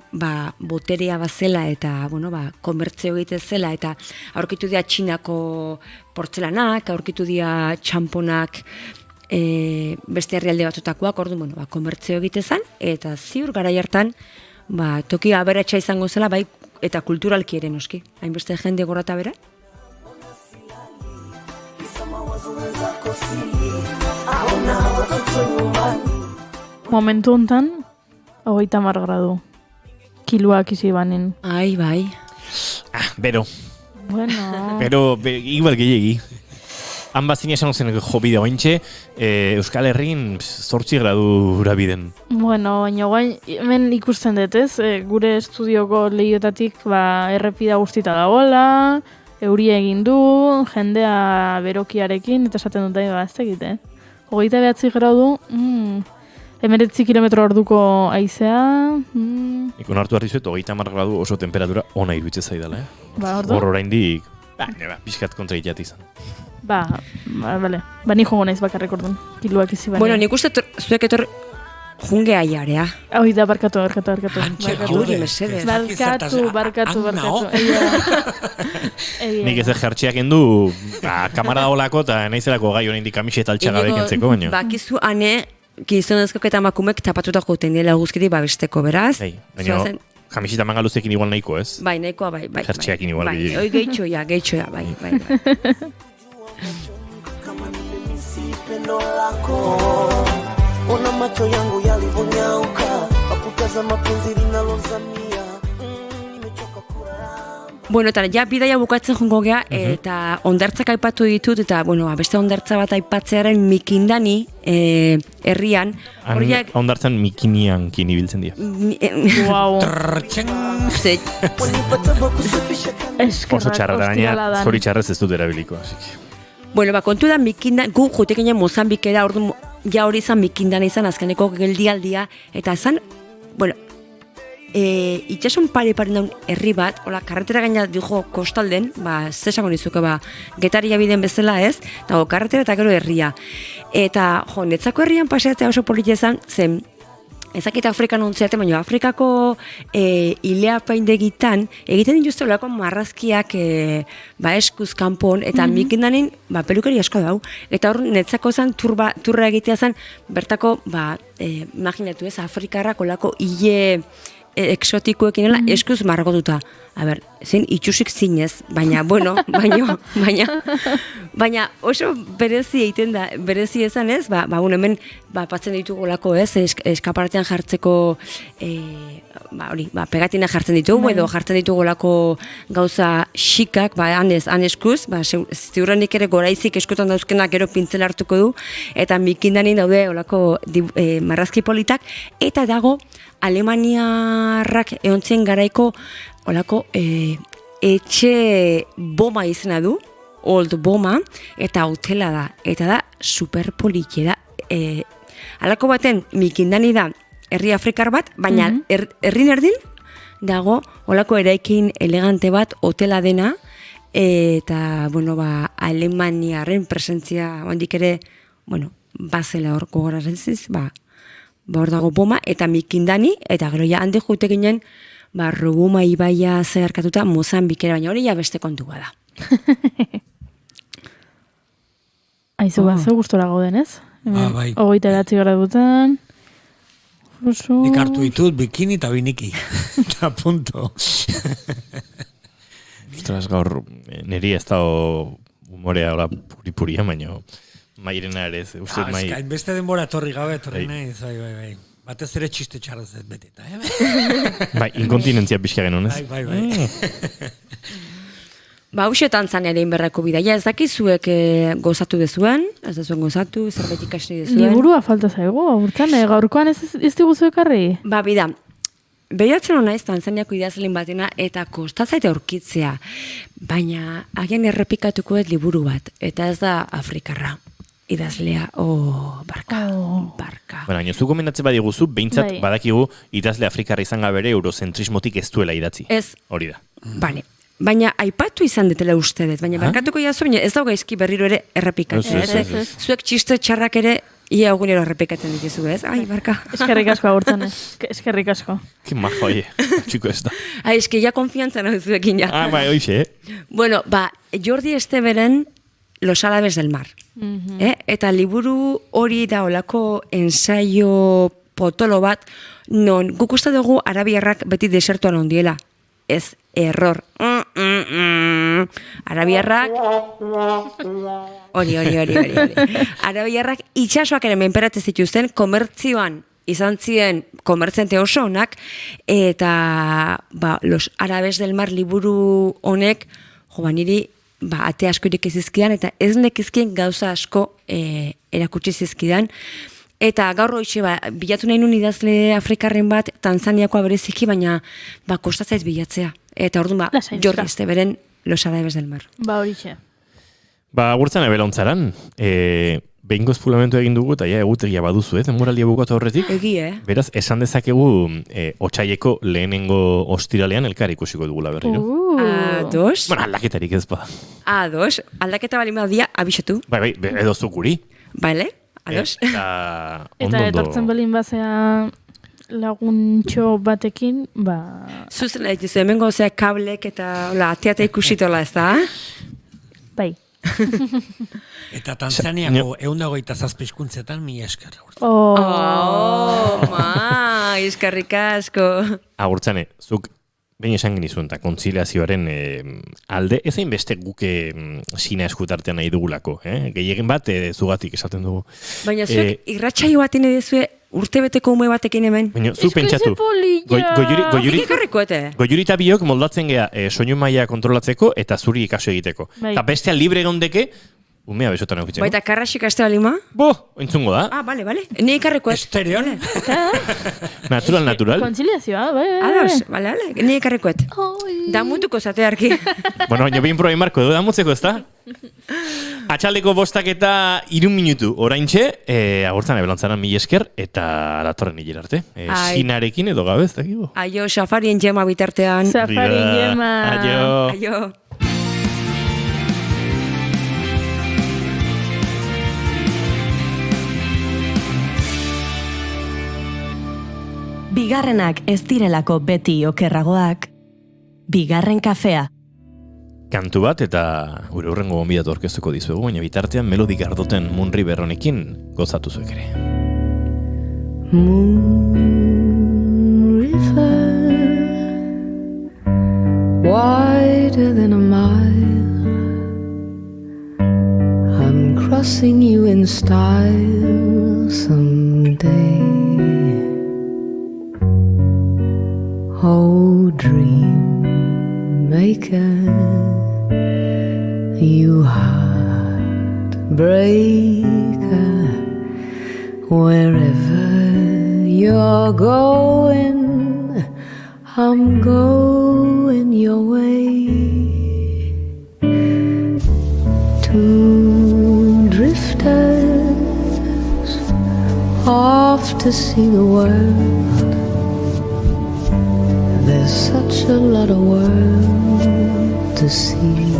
boterea bazela eta bueno, komertzio egite zela eta aurkitu dira Txinako portzelanak, aurkitu dira txamponak beste herrialde batzutakoak, orduan bueno, komertzio egite zen eta ziur garai hartan toki aberatsa izango zela bai eta kulturalki ere noski. Hainbeste jende gorata bera. Momentu hontan, 30 gradu. Kiluak izi banin. Ai, bai. Bero. Bueno. Pero, igual gehiagi. Han bazin esan zen jo bidea ointxe, Euskal Herrin 8 gradu urabiden. Bueno, baina guain, hemen ikusten dut ez, gure estudioko lehiotatik errepida guztita dagoela, euria egin du, jendea berokiarekin, eta esaten dut ez egite. 29 gradu, 19 kilometro orduko haizea. Ikon hartu hartu zuet, 30 gradu oso temperatura ona iruditzen zaidala, Ordu? Hor oraindik, pixkat kontra itiat izan. Bale. Ni jongo naiz bakarrik orduan, kiluak izi baina. Bueno, nik uste zuek junge aiarea. Hoi da, barkatu. Juri, mesedez. Barkatu. Nik ez jartxeak endu, kamara daolako eta naizelako gai honein kamiseta altxagabe kentzeko, baino. Bakizu ane, gizonezko eta makumek tapatutako tendela guzkiti babesteko, beraz? Baina, kamiseta mangaluzekin igual nahiko, ez? Bai, nahikoa, bai. Jartxeakin igual. Oi, gehitxoia, bai. Ona macho yangu yalivonyauka wakutazama penzi linalozamia nimechoka kuramba. Bueno, eta ja bidaia bukatzen jongo gea eta hondartzak aipatu ditut eta bueno, beste hondartza bat aipatzearen Mikindani herrian horiek hondartzan Mikinian kin ibiltzen dira. Wow. Oso txarra da baina zori txarrez ez dut erabiliko, asik. Bueno, kontu da Mikindan, gu jutekinen Mozambikera, orduan ja hori izan Mikindan izan azkeneko geldialdia, eta izan, bueno, itxason pare daun herri bat, hola, karretera gaina dijo kostalden, zesango nizuke, Getaria biden bezala ez, dago karretera eta gero herria. Eta, netzako herrian paseatzea oso politia izan, zen, ezakit Afrikan ontziate, baina Afrikako ilea paindegitan egiten dituzte olako marrazkiak eskuz kanpon, eta Mikindanin pelukari asko dau. Eta hor netzako zen turra egitea zen, bertako, imaginatu ez, Afrikarrak olako ile exotikoekin eskuz margotuta. A ber, zein itxusik zinez, baina, bueno, baina oso berezi egiten da, berezi ezan ez, hemen patzen ditugu lako ez, eskapartean jartzeko, pegatina jartzen ditugu, edo jartzen ditugu lako gauza xikak, han eskuz, ziurrenik ere goraizik eskotan dauzkenak gero pintzen hartuko du, eta Mikindanin daude olako marrazki politak, eta dago Alemaniarrak eontzien garaiko olako etxe boma izena du, old boma, eta hotela da, eta da superpolitia da. Alako baten Mikindani da herri afrikar bat, baina herrin erdin dago olako eraikin elegante bat hotela dena, eta, bueno, Alemaniarren presentzia handik ere, bueno, bazela hor gogoraziz, hor dago boma, eta Mikindani, eta gero ja handi jute ginen, Ruguma ibaia zeharkatuta Mozambikera, baina hori ja beste kontua da. Aizu, ze gustora gauden, ez? Bai. 29 gradutan. Oso... Nik hartu ditut bikini eta biniki. Eta punto. Ostras, gaur, niri ez da humorea hola puri-puria, baina mairena ere ez. Beste denbora etorri gabe, etorri nahiz, bai. Batez ere txiste txarraz ez beteta, Bai, inkontinentzia pixka genuen, ez? Bai. Hauxetan zan ere inberrako bidaia, ez dakizuek gozatu dezuen, ez dezuen gozatu, zerbait ikasi dezuen. Liburua falta zaigu, aurten, gaurkoan ez diguzu ekarri? Bida, behiatzen hona ez Tanzaniako idazlein batena eta kostatzaite aurkitzea, baina agian errepikatuko ez liburu bat, eta ez da Afrikarra. Idazlea, barka. Baina, zu gomendatze badiguzu, behintzat badakigu idazle Afrikarra izan gabere eurozentrismotik ez duela idatzi. Ez. Hori da. Bale. Baina aipatu izan detela uste dut, baina barkatuko jazu, baina ez dago gaizki berriro ere errepikatzen. Zuek txiste txarrak ere ia egunero errepikatzen dituzu, ez? Ai, barka. Eskerrik asko agurtzen, eskerrik asko. Ki majo, txiko ez da. Eske ja konfiantza nahi zuekin ja. Bai, hoxe, Bueno, Jordi Esteberen Los Árabes del Mar. Eta liburu hori da olako ensaio potolo bat, non guk uste dugu arabiarrak beti desertuan ondiela. Ez, error. Arabiarrak... Hori. Arabiarrak itxasoak ere menperatzen zituzten, komertzioan izan ziren komertzente oso honak, eta Los Árabes del Mar liburu honek, niri ate asko irik izizkidan, eta ez nekizkien gauza asko erakutsi zizkidan. Eta gaur hoxe, bilatu nahi nun idazle Afrikarren bat, Tanzaniakoa bereziki, baina kostatzaiz bilatzea. Eta orduan, Jordi Esteberen Los Árabes del Mar. Horixe. Agurtzen ebelaontzaran, behingo espulamentu egin dugu, eta egutegia baduzu, denboraldia bukatu horretik. Beraz, esan dezakegu otsaieko lehenengo ostiralean elkar ikusiko dugula berriro. Ados. Bueno, aldaketarik ez ba. Ados. Aldaketa bali madia abixatu. Bai, edo zu guri. Bale, ados. Eta etortzen belin bazea laguntxo batekin, Zuzen dituzu, hemen gozea kablek eta ateata ikusitola ez da? Bai. Eta Tanzaniako 127 hizkuntzetan 1000 esker. Eskerrik asko. Agurtzane, zuk behin esan genizuen eta kontziliazioaren alde, ezain beste guke sina eskutartean nahi dugulako. Gehiegen bat, zugatik esaten dugu. Baina zuek irratsaio baten edizue urtebeteko ume batekin hemen. Baina, zu pentsatu. Goiuri eta biok moldatzen gea soinu maila kontrolatzeko eta zuri ikaso egiteko. Eta bestea libre gondeke, umea besotan eukitzeko. Baita karraxik aste balima? Entzungo da. Bale. Ni ikarriko ez. Estereon? Natural. Kontziliazioa, bai. Ados, bale. Ni ikarriko ez. Damutuko zatearki. Bueno, baina behin probai marko edo damutzeko ez da? Atxaldeko 5 eta 3 minutu oraintxe, agurtzan ebelantzaran 1000 esker, eta datorren hiler arte. Sinarekin edo gabe ez dakigu. Aio, safarien jema bitartean. Safarien jema. Aio. Bigarrenak ez direlako beti okerragoak, bigarren kafea. Kantu bat eta gure hurrengo gonbidatu orkestuko dizuegu, baina bitartean Melody Gardoten Moon River honekin gozatu zuek ere. Moon River, wider than a mile, I'm crossing you in style someday. Oh, dream maker, you heartbreaker, wherever you're going, I'm going your way. Two drifters off to see the world. There's such a lot of world to see.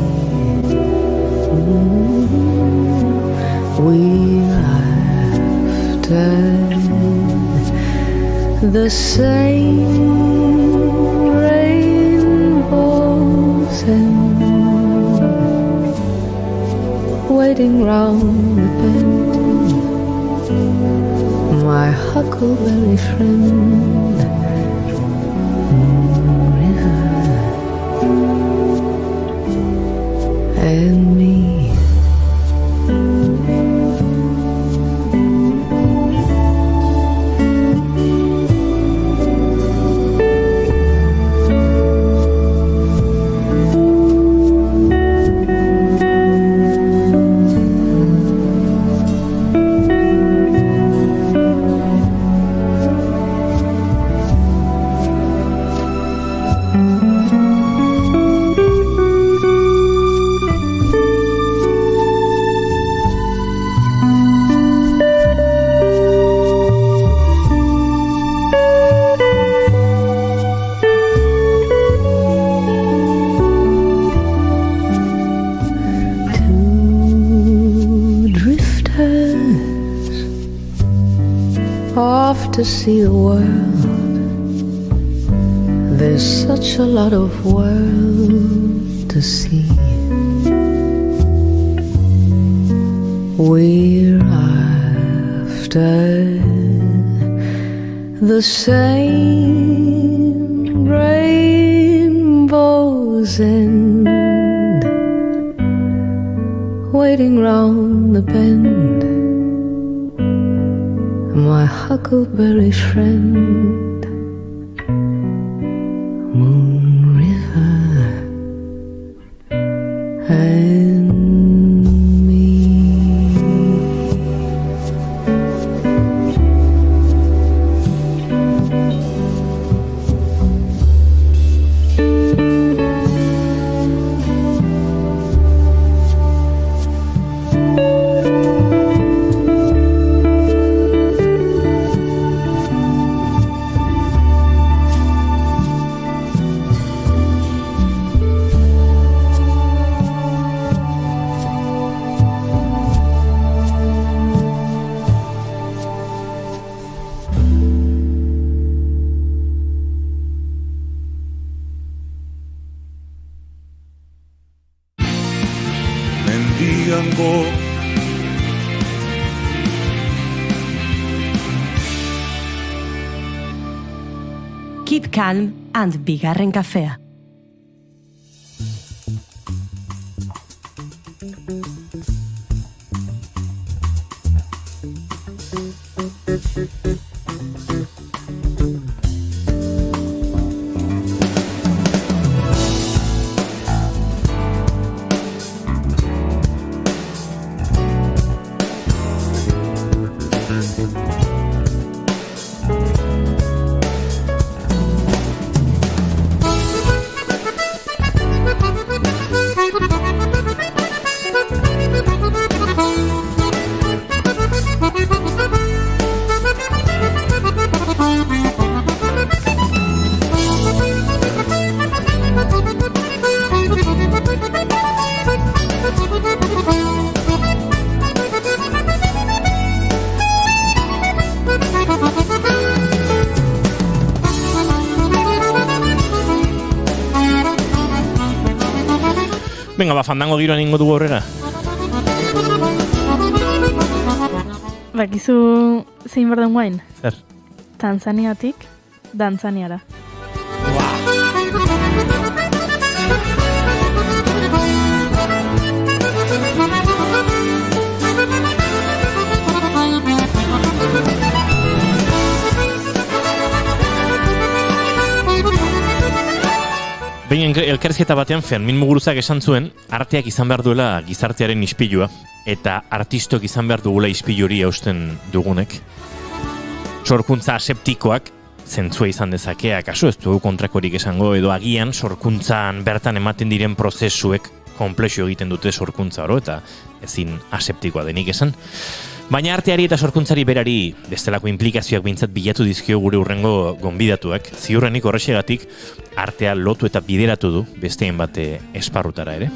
We're after the same rainbows and waiting round the my huckleberry friend, Moon River, and me. To see the world, there's such a lot of world to see. We're after the same rainbow's end, waiting round the bend, my huckleberry friend, Moon River, and Keep Calm and Bigarren Kafea. Venga, fandango giroan ingo dugu aurrera. Bakizu zein behar den guain? Zer? Tanzaniatik, Dantzaniara. Behin elkarrizketa batean Fermin Muguruzak esan zuen, arteak izan behar duela gizartearen ispilua, eta artistok izan behar dugula ispilu hori hausten dugunek. Sorkuntza aseptikoak zentzua izan dezakea, kaso ez dugu kontrakorik esango, edo agian sorkuntzan bertan ematen diren prozesuek konplexio egiten dute sorkuntza oro, eta ezin aseptikoa denik esan. Baina arteari eta sorkuntzari berari bestelako implikazioak bintzat bilatu dizkio gure urrengo gonbidatuak, ziurrenik horrexegatik artea lotu eta bideratu du besteen bate esparrutara ere.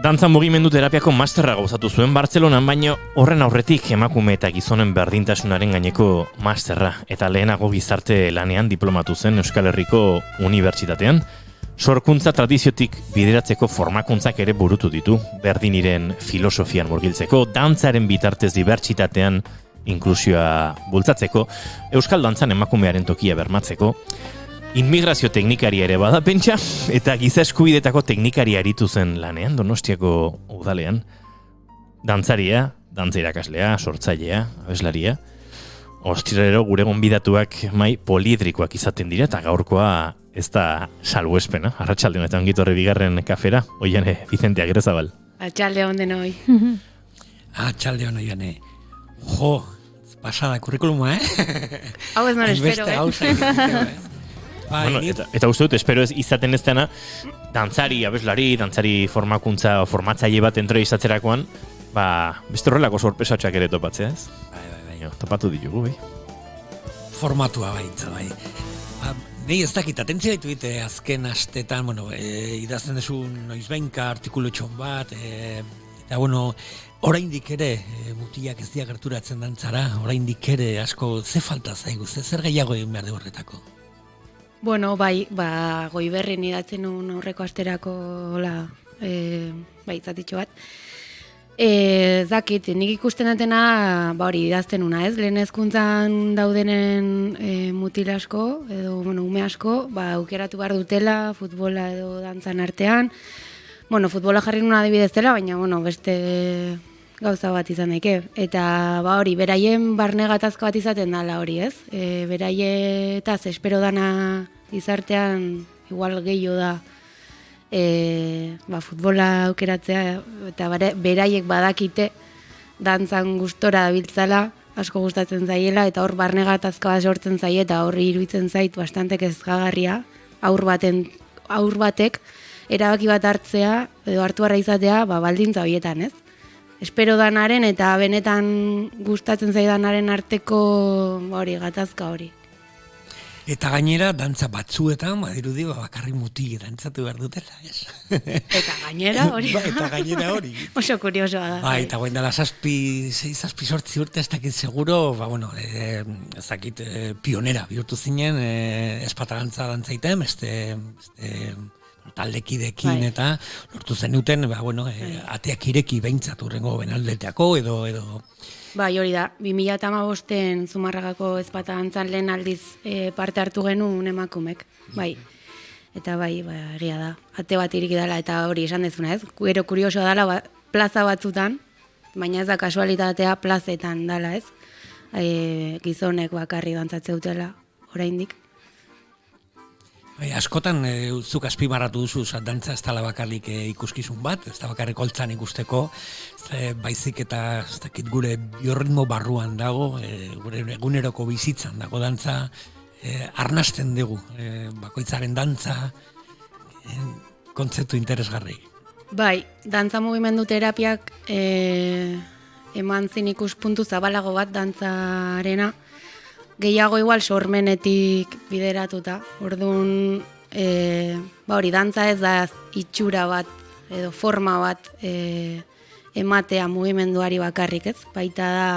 Dantza mugimendu terapiako masterra gauzatu zuen Bartzelonan, baino horren aurretik emakume eta gizonen berdintasunaren gaineko masterra, eta lehenago gizarte lanean diplomatu zen Euskal Herriko Unibertsitatean. Sorkuntza tradiziotik bideratzeko formakuntzak ere burutu ditu, berdiniren filosofian murgiltzeko, dantzaren bitartez dibertsitatean inklusioa bultzatzeko, euskal dantzan emakumearen tokia bermatzeko, inmigrazio teknikaria ere bada pentsa, eta giza eskubidetako teknikaria aritu zen lanean, Donostiako udalean, dantzaria, dantza irakaslea, sortzailea, abeslaria, ostiralero gure gonbidatuak mai poliedrikoak izaten dira, eta gaurkoa ez da salbuespena, arratsalde honetan gitorre bigarren kafera, Oiane Vicente Agirrezabal. Arratsalde on denoi. Arratsalde on Oiane. Jo, pasada kurrikuluma, Hau ez nore espero, Bueno, eta uste dut, espero ez izaten ez dena, dantzari, abeslari, dantzari formakuntza o formatzaile bat entrevistatzerakoan, beste horrelako sorpresatxak ere topatzea, ez? Bai. Topatu ditugu, bai. Formatua baitza, bai. Nei ez dakit, atentzia ditu dite azken astetan, idazten dezu noizbenka artikulu txon bat, eta oraindik ere, mutilak ez dia gerturatzen dantzara, oraindik ere asko ze falta zaigu, zer gehiago egin behar de horretako? Bueno, bai, Goiberrin idatzen un aurreko asterako zatitxo bat. Zakit, nik ikusten datena, hori idazten una, ez? Lehen hezkuntzan daudenen mutil asko, edo ume asko, aukeratu behar dutela, futbola edo dantzan artean. Futbola jarri nuna adibidez dela, baina, beste gauza bat izan daike. Eta, hori, beraien barne gatazka bat izaten dala hori, ez? Beraietaz, espero dana izartean, igual gehiago da, futbola aukeratzea, eta beraiek badakite dantzan gustora dabiltzala, asko gustatzen zaiela, eta hor barne gatazka bat sortzen zaie, eta horri iruditzen zait bastante kezkagarria, aur batek erabaki bat hartzea, edo hartu harra izatea, baldintza horietan, ez? Espero danaren eta benetan gustatzen zaidanaren arteko gatazka hori. Eta gainera, dantza batzuetan, badirudi, bakarri mutil dantzatu behar dutela, ez? Eta gainera hori. Eta gainera hori. Oso kuriosoa da. Eta guen dela 6-7 urte ez dakit seguro, ez dakit pionera bihurtu zinen, espatarantza dantzaiten, taldekidekin eta lortu zenuten, ateak ireki behintzat urrengo benaldeteako edo... Bai, hori da, 2015 Zumarragako ezpata dantzan lehen aldiz parte hartu genuen emakumek, bai. Eta bai, egia da, ate bat iriki dela eta hori esan dezuna, ez? Gero kuriosoa dela plaza batzutan, baina ez da kasualitatea plazetan dela, ez? Gizonek bakarri dantzatze dutela, oraindik. Askotan, zuk azpimarratu duzu, dantza ez dela bakarrik ikuskizun bat, ez da bakarrik holtzan ikusteko, baizik eta ez dakit gure biorritmo barruan dago, gure eguneroko bizitzan dago dantza, arnasten dugu, bakoitzaren dantza, kontzeptu interesgarri. Bai, dantza mugimendu terapiak eman zin ikuspuntu zabalago bat dantzarena, gehiago igual sormenetik bideratuta. Orduan, hori, dantza ez da itxura bat edo forma bat ematea mugimenduari bakarrik, ez? Baita da,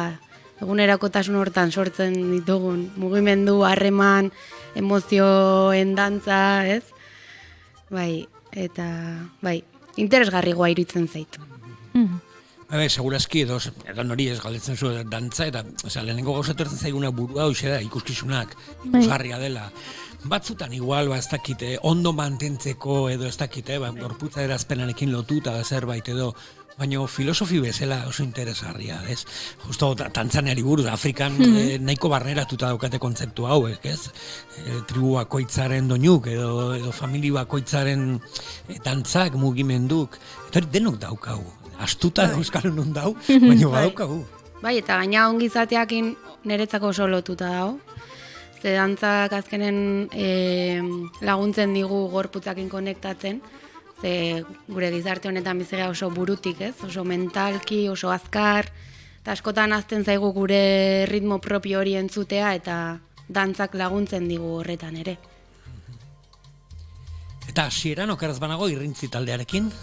egunerakotasun hortan sortzen ditugun mugimendu, harreman, emozioen dantza, ez? Bai, eta, interesgarrigoa iruditzen zaitu. Segurazki edo nori ez galdetzen zuen dantza, eta lehenengo gauzatu ertzen zaiguna burua hoxe da, ikuskizunak, ikusgarria dela. Batzutan igual, ez dakit, ondo mantentzeko edo ez dakit, gorputza erazpenarekin lotuta zerbait edo, baina filosofi bezala oso interesgarria, ez? Justo Tantzaniari buruz, Afrikan nahiko barneratuta daukate kontzeptu hauek, ez? Tribu bakoitzaren doinuk edo famili bakoitzaren dantzak, mugimenduk, eta denok daukagu. Astuta euskalun non dau, baina badaukagu. Bai, eta gaina ongizateakin niretzako oso lotuta dago. Ze dantzak azkenen laguntzen digu gorputzakin konektatzen, ze gure gizarte honetan bizera oso burutik, ez? Oso mentalki, oso azkar, eta askotan azten zaigu gure ritmo propio hori entzutea, eta dantzak laguntzen digu horretan ere. Eta hasieran okeraz banago irrintzi taldearekin?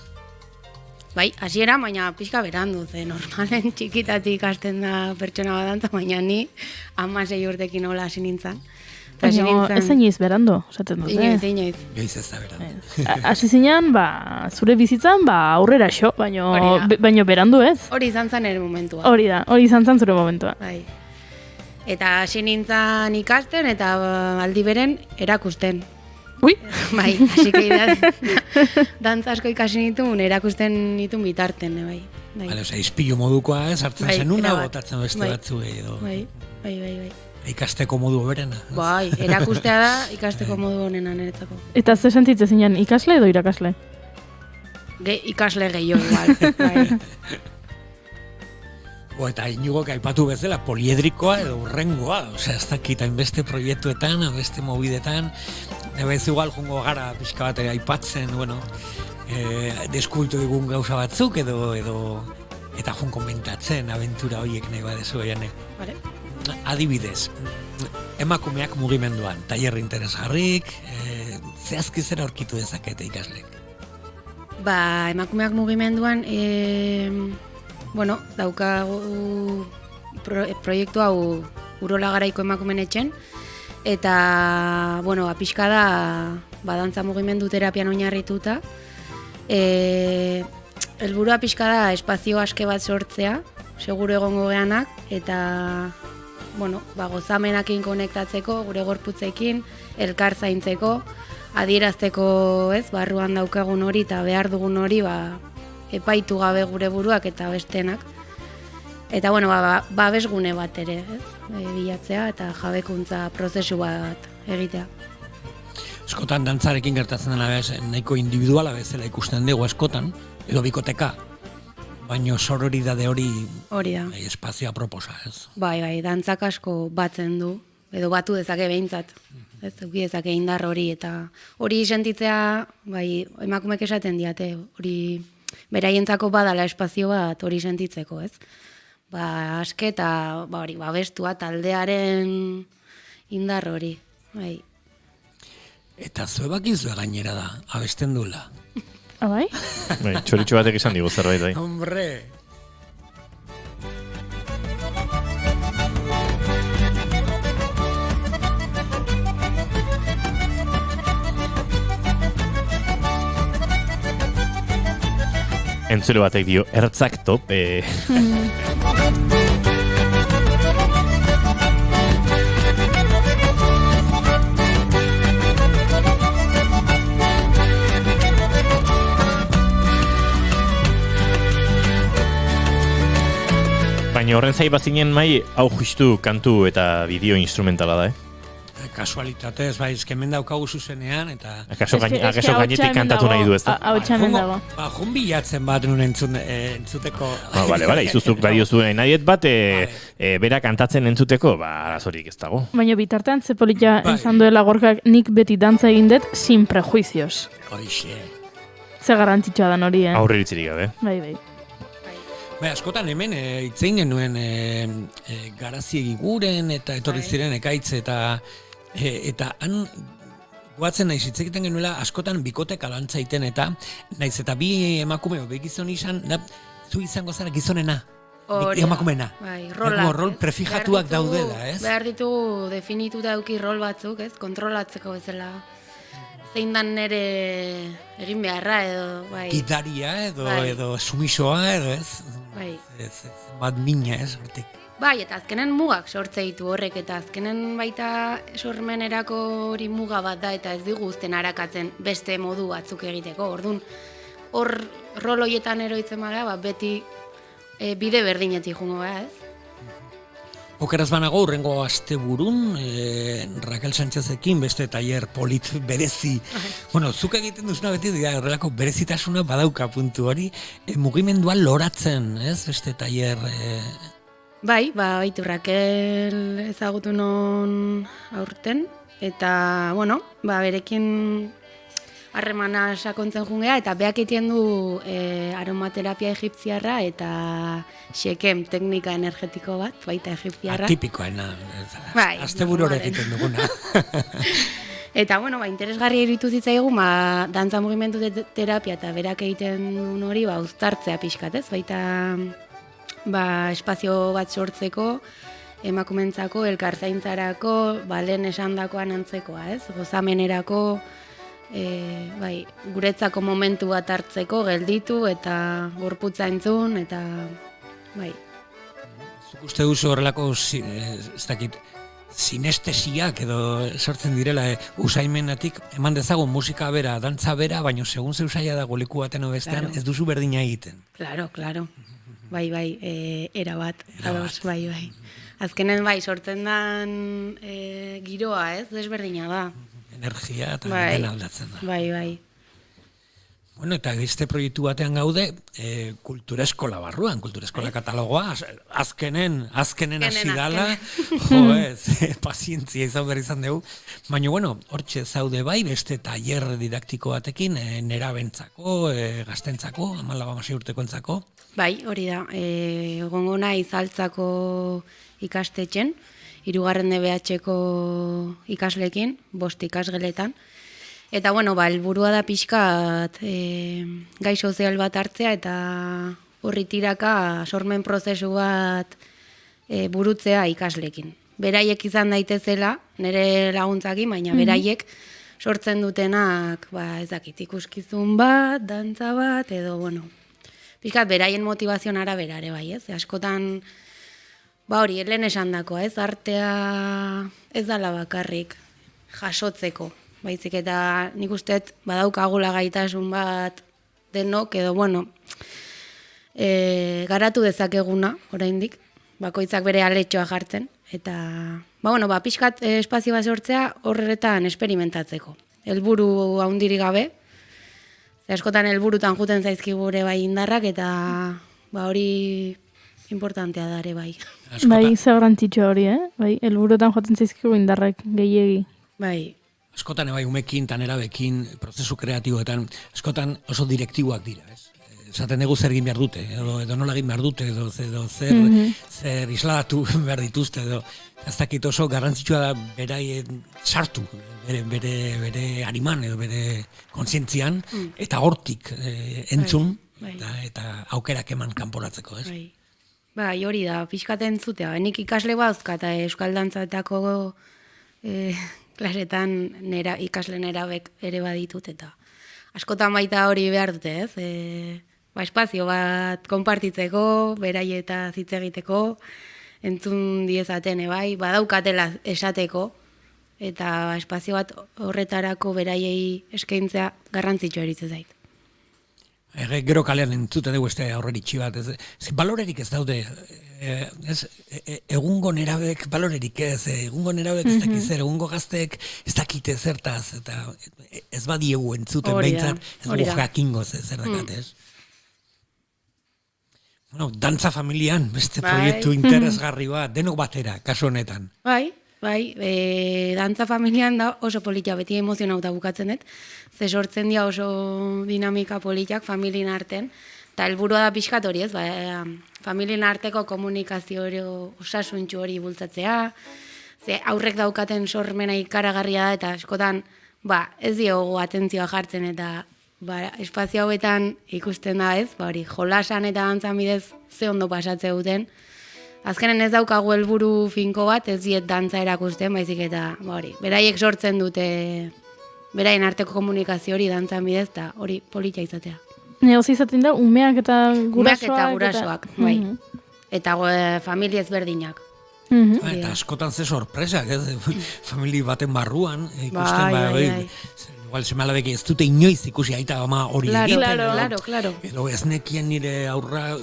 Bai, hasiera, baina pixka berandu, ze normalen txikitatik hasten da pertsona bat dantza, baina ni 16 urtekin hola hasi nintzen. Baina ez inoiz berando, esaten dut, Inoiz. Joiz ez da beran. Hasi zinean, zure bizitzan, aurrera xo, baino berandu ez. Hori izan zen ere momentua. Hori izan zen zure momentua. Bai. Eta hasi nintzen ikasten eta aldi beren erakusten. Ui! Bai, hasi dantza asko ikasi nituen, erakusten nituen bitarten, bai. Bale, izpilu modukoa, sartzen zen una, botatzen beste batzuei edo. Bai. Ikasteko modu berena. Bai, erakustea da ikasteko modu honena niretzako. Eta ze sentitzen zinen, ikasle edo irakasle? Ikasle gehiago igual, bai. Eta Iñigok aipatu bezala, poliedrikoa edo urrengoa, ez dakit, hainbeste proiektuetan, hainbeste mobidetan, nebez igual jungo gara pixka bat aipatzen, deskubritu digun gauza batzuk edo eta jun komentatzen abentura horiek nahi badezu jane. Vale. Adibidez, emakumeak mugimenduan, tailer interesgarrik, zehazki zer aurkitu dezakete ikaslek? Emakumeak mugimenduan, daukagu proiektu hau Urola Garaiko emakumen etxen, eta, pixka da, dantza mugimendu terapian oinarrituta, helburua pixka da espazio aske bat sortzea, seguru egongo geanak, eta gozamenakin konektatzeko, gure gorputzekin, elkar zaintzeko, adierazteko, barruan daukagun hori eta behar dugun hori, epaitu gabe gure buruak eta bestenak. Eta, babesgune bat ere, bilatzea eta jabekuntza prozesu bat egitea. Eskotan dantzarekin gertatzen dena nahiko individuala bezala ikusten dugu eskotan, edo bikoteka, baino sororidade hori da. Espazioa proposa, ez? Bai, dantzak asko batzen du, edo batu dezake behintzat, ez duki dezake indar hori, eta hori sentitzea, emakumek esaten diate, hori beraientzako badala espazio bat hori sentitzeko, ez? Aske eta babestua taldearen indar hori, bai. Eta zuebakizue gainera da, abesten dula. Bai? Txoritxo batek izan digu zerbait, bai. Hombre! Entzule batek dio, ertzak top. Baina horren zai bazinen hau justu kantu eta bideo instrumentala da, Kasualitatez, eskemen daukagu zuzenean, eta... Akaso gainetik kantatu nahi du, ez da? Hau txamen dago. Jun bilatzen bat nun entzuteko... Bale, izuzuk badiozu nahiet bat, bera kantatzen entzuteko, arazorik ez dago. Baina bitartean, ze polita esan duela Gorkak, nik beti dantza egin dut sin prejuicios. Hoixe. Ze garrantzitsua dan hori, Aurreritzirik gabe. Bai. Askotan hemen itzein genuen garaziegi guren eta etorri ziren ekaitz eta han guatzen naiz hitz egiten genuela askotan bikotek alantzaiten eta naiz eta bi emakume bi gizon izan zu izango zara gizonena. Emakumena. Rol prefijatuak daudela, ez? Behar ditugu definituta eduki rol batzuk, ez? Kontrolatzeko bezala. Zein dan nere egin beharra edo, Gitaria edo sumisoa edo, ez? Bat mina, ez? Hortik. Eta azkenen mugak sortze ditu horrek, eta azkenen baita sormenerako hori muga bat da, eta ez digu uzten arakatzen beste modu batzuk egiteko. Orduan, hor rol hoietan eroitzen bada, beti bide berdinetik jungo gara, ez? Okeraz banago, urrengo asteburun, Raquel Sánchezekin beste tailer polit berezi. Zuk egiten duzuna beti, horrelako berezitasuna badauka puntu hori, mugimenduan loratzen, ez? Beste tailer... Baitu Raquel ezagutu non aurten, eta, berekin harremana sakontzen jungea, eta beak egiten du aromaterapia egipziarra eta xekem teknika energetiko bat, baita egipziarra. Atipikoena, asteburu hori egiten duguna. Eta, interesgarri iritu zitzaigu, dantza mugimendu terapia eta berak egiten duen hori, uztartzea pixkat, ez? Baita, espazio bat sortzeko, emakumentzako, elkarzaintzarako, lehen esandakoan antzekoa, ez? Gozamenerako, bai, guretzako momentu bat hartzeko, gelditu eta gorputza entzun, eta bai. Zuk uste duzu horrelako, ez dakit, sinestesiak edo sortzen direla usaimenatik, eman dezagun musika bera, dantza bera, baina segun ze usaia dago leku baten bestean, ez duzu berdina egiten. Claro. Bai, erabat, ados, bai. Azkenen bai, sortzen dan giroa, ez, desberdina da. Energia eta dena aldatzen da. Bai. Bueno, eta beste proiektu batean gaude, kultura eskola barruan, kultura eskola katalogoa, azkenen hasi dala, pazientzia izan behar izan dugu, baina, bueno, hortxe zaude bai, beste taller didaktiko batekin, nerabentzako, gaztentzako, 14-16 urtekoentzako. Bai, hori da, egongo nahi Zaltzako ikastetxen, 3. DBH-ko ikaslekin, 5 ikasgeletan. Eta, bueno, helburua da pixkat gai sozial bat hartzea eta horri tiraka sormen prozesu bat burutzea ikaslekin. Beraiek izan daitezela, nire laguntzakin, baina beraiek sortzen dutenak, ez dakit, ikuskizun bat, dantza bat, edo, bueno, pixkat beraien motivazioan arabera ere bai, ez? Askotan, hori, lehen esan dako, ez? Artea ez dala bakarrik jasotzeko. Baizik eta nik usteet badaukagula gaitasun bat denok, edo, bueno, garatu dezakeguna, oraindik, bakoitzak bere aletxoa jartzen, eta, pixkat espazio bat sortzea horretan esperimentatzeko. Helburu handirik gabe, askotan helburutan juten zaizkigure bai indarrak, eta hori importantea dare bai. Bai, ze garrantzitsua hori, bai, helburutan joten zaizkigu indarrak gehiegi. Bai. Askotan bai umekin, tanerabekin, prozesu kreatiboetan, askotan oso direktiboak dira, ez? Esaten dugu zer egin behar dute, edo nola egin behar dute, edo zer isladatu behar dituzte, edo ez dakit oso garrantzitsua da beraien sartu, bere ariman, edo bere kontzientzian, eta hortik entzun, eta aukerak eman kanporatzeko, ez? Bai, hori da, pixkat entzutea, nik ikasle bauzka eta euskal dantzaetako klasetan ikasle nerabek ere baditut, eta askotan baita hori behar dute, ez? Espazio bat konpartitzeko, beraieta hitz egiteko, entzun diezaten, bai, badaukatela esateko, eta espazio bat horretarako beraiei eskaintzea garrantzitsua eritzen zait. Gero kalean entzuten dugu este aurreritxi bat, balorerik ez daude, egungo nerabek balorerik ez, egungo nerabek ez dakiz zer, egungo gazteek ez dakite zertaz, eta ez badiegu entzuten behintzat, ez dugu jakingo zer dakat, ez? Bueno, dantza familian, beste proiektu interesgarri bat, denok batera, kasu honetan. Bai, dantza familian da oso politia, beti emozionauta bukatzen dut, ze sortzen dira oso dinamika politiak familien artean, eta helburua da pixkat hori, ez? Familien arteko komunikazio osasuntxu hori bultzatzea, ze aurrek daukaten sormena ikaragarria da, eta askotan ez diogu atentzioa jartzen, eta espazio hauetan ikusten da, ez? Jolasan eta dantzan bidez ze ondo pasatze duten. Azkenen ez daukagu helburu finko bat, ez diet dantza erakusten, baizik eta beraiek sortzen dute beraien arteko komunikazio hori dantzan bidez, eta hori politia izatea. Neoz izaten da, umeak eta gurasoak. Umeak eta gurasoak, bai. Eta familia ezberdinak. Eta askotan ze sorpresak, ez? Famili baten barruan, ikusten, igual semalabek ez dute inoiz ikusi aita ama hori egiten. Claro. Edo ez nekien nire aurra...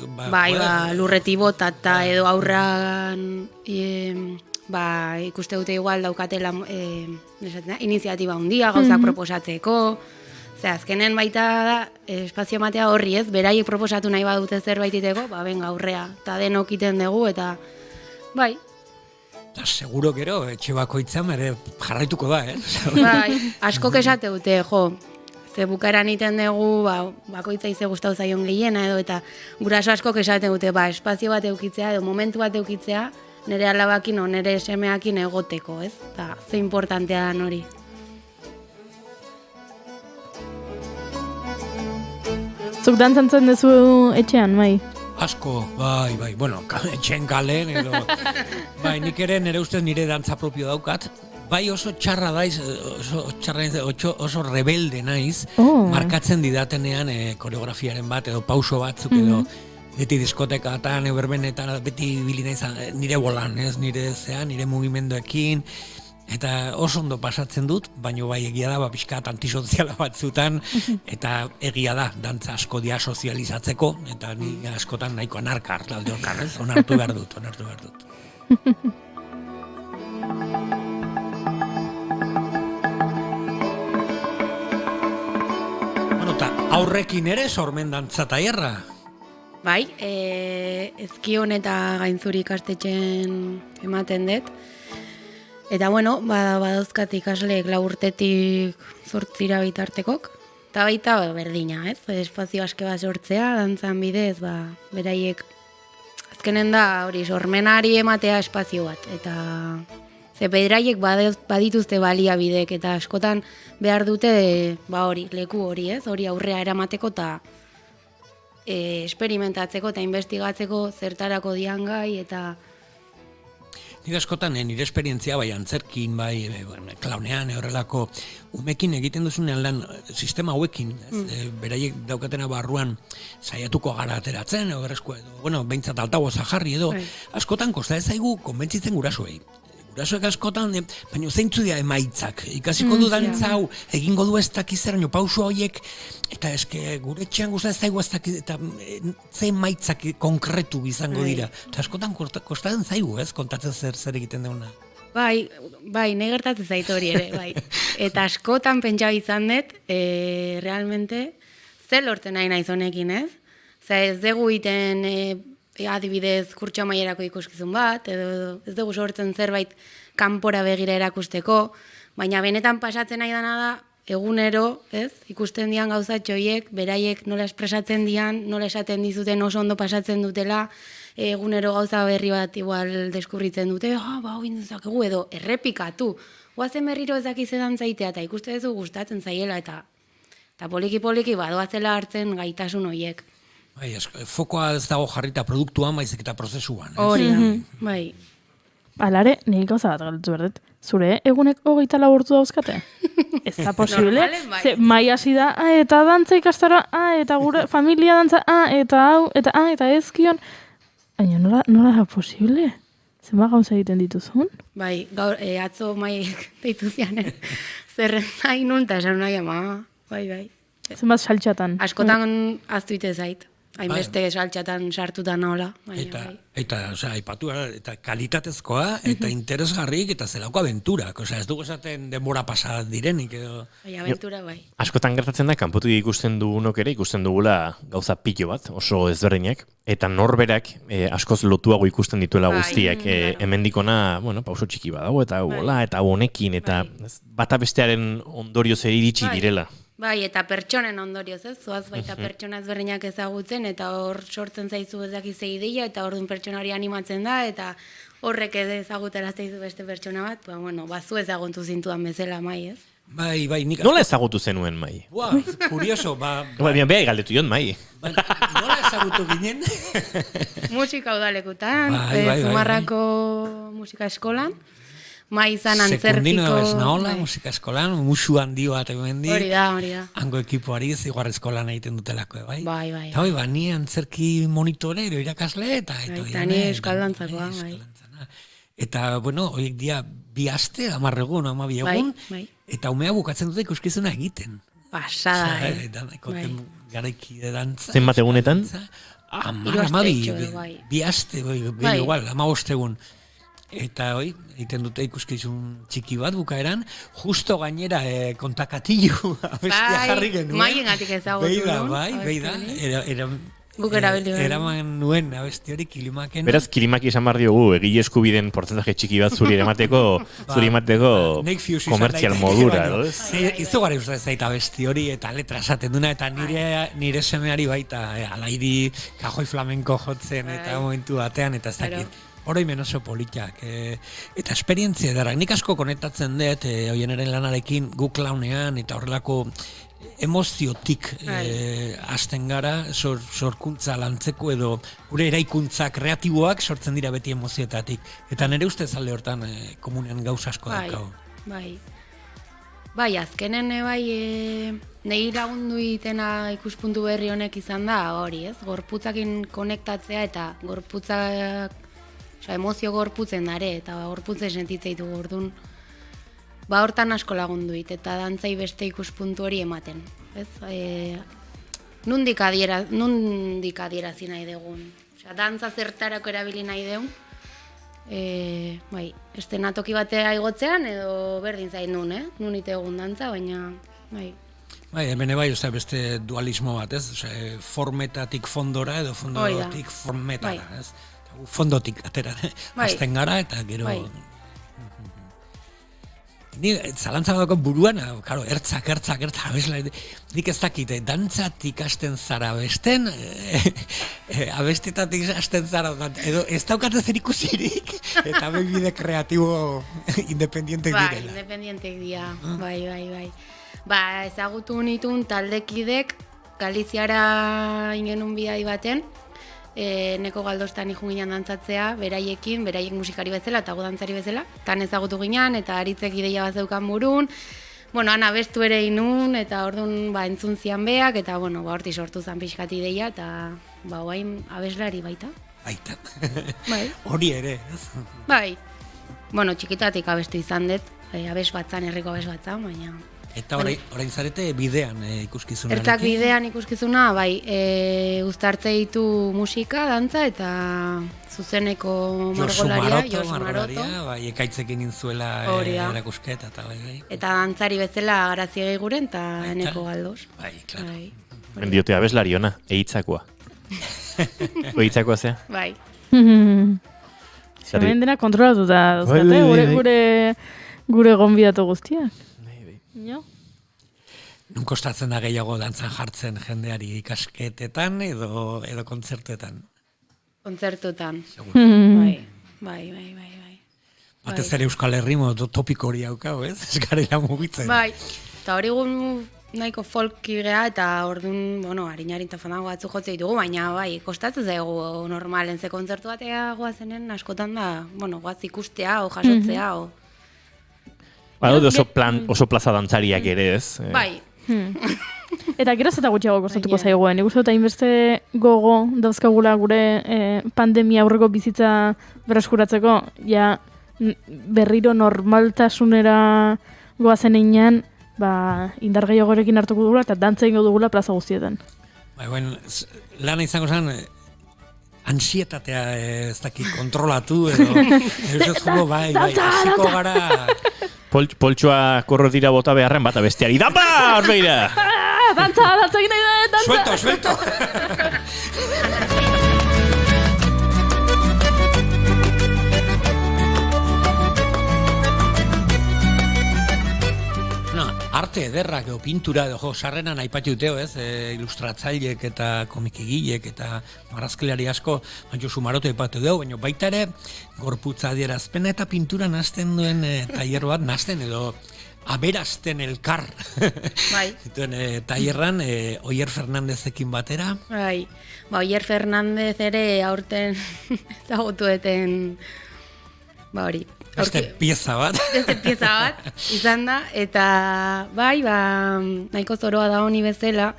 lurreti botata edo aurran ikuste dute igual daukatela iniziatiba handia gauzak proposatzeko. Azkenen baita da, espazio matea horri ez, beraiek proposatu nahi badute zerbait iteko, benga aurrea, eta denok iten dugu, eta bai. Eta seguro gero, etxe bakoitzan ere jarraituko da, Bai, asko esate dute, ze bukaeran iten dugu, bakoitza ize gustau zaion gehiena edo, eta guraso asko esate dute, espazio bat eukitzea edo momentu bat eukitzea, nire alabakin o nire semeakin egoteko, ez? Eta ze importantea da hori. Zuk dantzantzen duzu etxean, bai? Asko, bai, bueno, etxen kalen, edo, bai, nik ere nire ustez nire dantza propio daukat, bai oso txarra daiz, oso rebelde naiz, markatzen didatenean koreografiaren bat, edo pauso batzuk, edo beti diskotekatan, berbenetan, beti bili naiz nire bolan, nire mugimenduekin, eta oso ondo pasatzen dut, baina bai egia da, pixkat antisoziala batzutan, eta egia da, dantza asko dia sozializatzeko, eta ni askotan nahiko anarkar, alde horkarrez, onartu behar dut. Bueno, eta aurrekin ere sormen dantza tailerra. Bai, ezkion eta gainzuri ikastetxen ematen dut. Eta bueno, badauzkat ikasleek 4 urtetik 8 bitartekok. Eta baita berdina, ez? Espazio aske bat sortzea, dantzan bidez, beraiek azkenen da hori sormenari ematea espazio bat. Eta ze beraiek badituzte baliabidek eta askotan behar dute hori, leku hori, ez? Hori aurrea eramateko eta esperimentatzeko eta investigatzeko zertarako dian gai eta Nire askotan, nire esperientzia, bai antzerkin, bai klaunean, horrelako, umekin egiten duzunean lan sistema hauekin, beraiek daukatena barruan saiatuko gara ateratzen, edo, bueno, behintzat altagoza jarri edo, askotan kosta ez zaigu konbentzitzen gurasoei. Gurasoek askotan, baina zeintzu dira emaitzak, ikasiko du dantza hau, egingo du ez dakiz zeraino pauso horiek, eta eske gure etxean guztia ez zaigu ez dakiz, eta zein maitzak konkretu izango dira. Eta askotan kostatzen zaigu, ez, kontatzen zer egiten deuna. Bai, nahi gertatzen zaitu hori ere, bai. Eta askotan pentsa izan dut, realmente, zer lortzen nahi naiz honekin, ez? Ez dugu iten adibidez kurtso amaierako ikuskizun bat, edo ez dugu sortzen zerbait kanpora begira erakusteko, baina benetan pasatzen nahi dana da, egunero, ez, ikusten dian gauzatxo horiek, beraiek nola espresatzen dian, nola esaten dizuten oso ondo pasatzen dutela, egunero gauza berri bat igual deskubritzen dute, hau induzakegu edo errepikatu, guazen berriro ezakizetan zaitea, eta ikuste duzu gustatzen zaiela, eta poliki-poliki badoatzela hartzen gaitasun horiek. Bai, fokoa ez dago jarrita produktuan, baizik eta prozesuan. Hori da, bai. Alare, nik gauza bat galtu berdet. Zure egunek 24 ordu dauzkate? Ez da posible? Ze mai hasi da, eta dantza ikastara, eta gure familia dantza, eta hau, eta ezkion. Baina nola da posible? Zenba gauza egiten dituzun? Bai, gaur, atzo maiek deitu zianen. Zerren nahi nun, eta esan nahi ama. Bai. Zenbat saltxatan? Askotan aztuite zait. Hainbeste saltxatan sartutan nola. Eta aipatu, eta kalitatezkoa, eta interesgarrik, eta zelako abenturak. Ez dugu esaten denbora pasa direnik edo. Abentura bai. Askotan gertatzen da, kanpotik ikusten dugunok ere, ikusten dugula gauza pilo bat, oso ezberdinak, eta norberak askoz lotuago ikusten dituela guztiak. Hemendikona, pauso txiki badago, eta hola, eta honekin, eta bata bestearen ondorioz iritsi direla. Bai, eta pertsonen ondorioz, ez? Zoaz baita pertsona ezberdinak ezagutzen, eta hor sortzen zaizu ezakizei ideia, eta orduan pertsona hori animatzen da, eta horrek ezagutera zaizu beste pertsona bat, zu ezaguntu zintuan bezala mai, ez? Bai, nik... Nola ezagutu zenuen mai? Kurioso, Beha galdetu jon mai. Nola ezagutu ginen? Musika udalekutan, Zumarrako musika eskolan, maizan antzerkiko... Sekundino ez nahola, musika eskolan, musu handi bat hemen di. Hori da. Hango ekipoari ziguar eskolan egiten dutelako, bai? Bai. Eta hoi, ni antzerki monitorero irakasle, eta ni euskaldantzakoa, bai. Eta, horiek dia 2 aste, 10 egun, 12 egun, eta umea bukatzen dute ikuskizuna egiten. Pasada, Garaiki de dantza. Zenbat egunetan? 2 aste, igual, 15 egun. Eta egiten dute ikuskizun txiki bat bukaeran, justo gainera kontakatillu abestia jarri genuen. Maiengatik ezagutu, no? Beida, eraman nuen abesti hori Kilimaken. Beraz, Kilimaki esan behar diogu, egile eskubiden portzentaje txiki bat zuri emateko komertzial modura, edo ez? Izugarri uste zaita abesti hori, eta letra esaten duna, eta nire semeari baita, alairi kajoi flamenko jotzen, eta momentu batean, eta ez dakit. Oroimen oso politak, eta esperientzia edarak. Nik asko konektatzen dut, oienaren lanarekin, gu klaunean, eta horrelako emoziotik hasten gara, sorkuntza lantzeko edo gure eraikuntza kreatiboak sortzen dira beti emozioetatik. Eta nire ustez alde hortan komunean gauza asko daukago. Bai, azkenen nehi lagundu itena ikuspuntu berri honek izan da, hori ez, gorputzakin konektatzea eta gorputzak, emozio gorputzen dare, eta gorputzen sentitzeitu gordun. Hortan asko lagundu it, eta dantzai beste ikuspuntu hori ematen. Ez? Nundik adierazi nahi dugun. Dantza zertarako erabili nahi dugun. Estenatoki batea igotzean edo berdin zain nun, nun ite egun dantza, baina... Hemen beste dualismo bat, ez? Formetatik fondora edo fondotik formetara, ez? Fondotik atera, hasten gara eta gero... Ni zalantza dago buruan, claro, ertzak, abesla, nik ez dakit, dantzatik hasten zara abesten, abestetatik hasten zara, edo ez daukate zer ikusirik, eta bide kreatibo independientek direla. Independientek dira, bai. Ezagutu nitun taldekidek Galiziara ingenun bidai baten, Neko Galdostan ikun ginen dantzatzea, beraiek musikari bezala eta gu dantzari bezala. Tan ezagutu ginen eta aritzek ideia bat zeukan burun. Han abestu ere inun eta orduan entzun zian beak eta horti sortu zan pixkat ideia eta oain abeslari baita. Baita. Hori ere, ez? Bai. Txikitatik abestu izan dut, abes batzan, herriko abes batzan, baina... Eta orain zarete bidean ikuskizunarekin? Ertak bidean ikuskizuna, uztartze ditu musika, dantza eta zuzeneko margolaria, Josu Maroto. Ekaitzekin intzuela erakusketa eta bai. Eta dantzari bezala Garaziegi guren eta Eneko Galdos. Bai, klaro. Mendiote abeslari ona, eitzakoa. Eitzakoa zea? Bai. Hemen dena kontrolatuta dauzkate, gure gonbidatu guztiak. Nun kostatzen da gehiago dantzan jartzen jendeari ikasketetan edo kontzertuetan? Kontzertuetan. Bai. Batez ere Euskal Herrimo topiko hori haukau, ez? Ez garela mugitzen. Bai, eta hori nahiko folki geha eta orduan, harinarin eta fandango batzu jotze ditugu, baina kostatzen zaigu normalen ze kontzertu batea goazenen askotan da, goaz ikustea o jasotzea o... Oso plaza dantzariak ere, ez? Bai. Eta geroz eta gutxiago kostatuko zaiguen. Nik uste dut hainbeste gogo dauzkagula gure pandemia aurreko bizitza berreskuratzeko, berriro normaltasunera goazen einean, indar gehiagorekin hartuko dugula eta dantza ingo dugula plaza guztietan. Lana izango zen, ansietatea ez dakit kontrolatu edo hasiko gara... Poltsoa korro dira bota beharren bata besteari. Dapa! Horbeira! Dantza egin nahi da, dantza! Suelto! Arte ederrak edo pintura edo sarrenan aipatu duteo, ez? Ilustratzaileek eta komikigilek eta marrazkilari asko Josu Maroto aipatu deu, baina baita ere gorputza adierazpena eta pintura nahasten duen tailer bat nahasten edo aberasten elkar. Bai. Tailerran Oier Fernandezekin batera. Bai. Oier Fernandez ere aurten ezagutu eten hori. Beste pieza bat izan da, eta nahiko zoroa da honi bezala,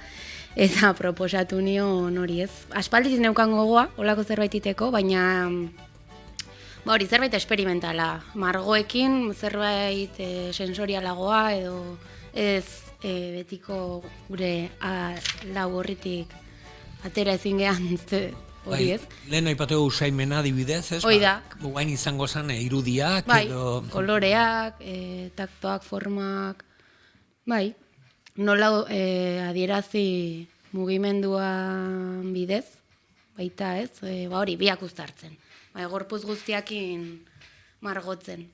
eta proposatu nion hori ez. Aspaldiz neukan gogoa, holako zerbaititeko, baina hori zerbait esperimentala. Margoekin zerbait sensorialagoa edo ez betiko gure lau horritik atera ezin gehan hori ez. Lehen aipatu usaimena adibidez, ez? Hoi da. Guain izango zen irudiak edo... Koloreak, taktoak, formak, nola adierazi mugimenduan bidez, baita ez, hori biak uztartzen. Gorpuz guztiakin margotzen.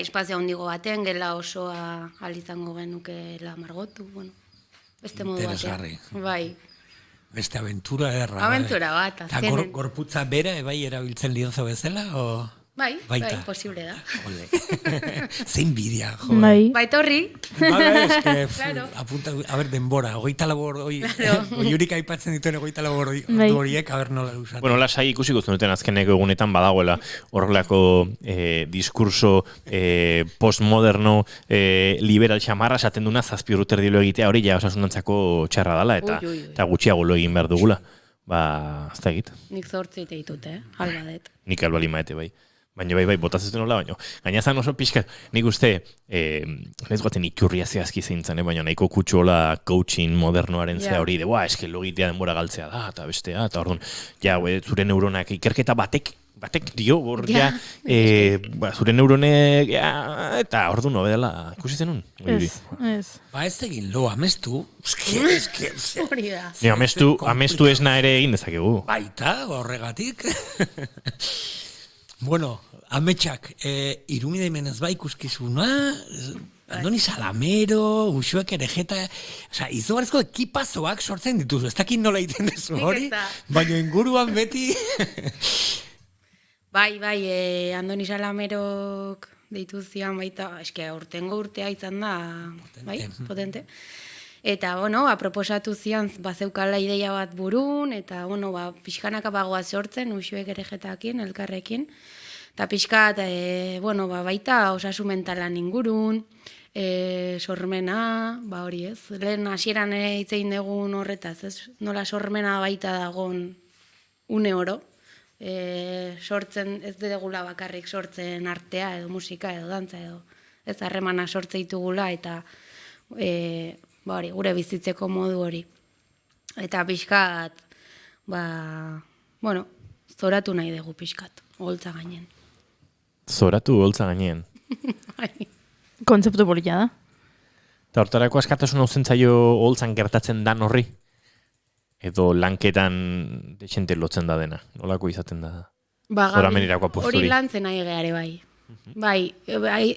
Espazio handigo baten, gela osoa alizango genukela margotu, beste modu batean. Interesgarri. Beste aventura erra. Aventura bat, azkenen. Eta gorputza bera, erabiltzen lienzo bezala, o... Bai, posible da. Zein bidea, jo. Bai. Baitorri. Claro. Apunta, a ber, denbora, 24 Oiurik aipatzen dituen 24 Bai. horiek, a ber nola usatzen. Bueno, lasai ikusiko zenuten azkeneko egunetan badagoela horrelako diskurso postmoderno liberal xamarra esaten duna 7 urte erdilo egitea hori ja osasunantzako txarra dala eta gutxiago lo egin behar dugula. Ba, ez da egit. Nik 8 ditut, albadet. Nik albali maete bai. Baina bai, botatzen hola, baina gainazan oso pixka, nik uste, ez guaten iturria zehazki zeintzen, baina nahiko kutxola coaching modernoaren zea hori, de, eske logitea denbora galtzea da, eta bestea, eta orduan, zure neuronak ikerketa batek dio, zure neuronek, eta orduan nobedela, ikusi zenun? Ez. Ba ez egin lo, amestu, hori da. Amestu esna ere egin dezakegu. Baita, horregatik. Bueno, ametxak, irumide menez bai ikuskizuna, Andoni Salamero, Uxuek Erejeta, oza, izugarrizko ekipazoak sortzen dituzu, ez dakit nola egiten dezu hori, baina inguruan beti... Bai, Andoni Salamerok deitu zian baita, eske urtengo urtea izan da, bai, potente. Eta, proposatu zian, bazeukala ideia bat burun, eta, pixkanaka bagoa sortzen, Uxuek Erejetakin, elkarrekin. Eta pixkat, baita osasun mentalan ingurun, sormena, hori ez. Lehen hasieran hitzein dugun horretaz, ez? Nola sormena baita dagon une oro. Sortzen, ez degula bakarrik sortzen artea, edo musika, edo dantza, edo ez harremana sortze ditugula, eta gure bizitzeko modu hori. Eta pixkat, zoratu nahi dugu pixkat, holtza gainen. Zoratu holtza gainen. Kontzeptu polita da. Eta hortarako askatasun hau zentzaio holtzan gertatzen dan horri? Edo lanketan dexente lotzen da dena? Nolako izaten da? Zoramenirako aposturi? Hori lantzen nahi geare bai. Bai,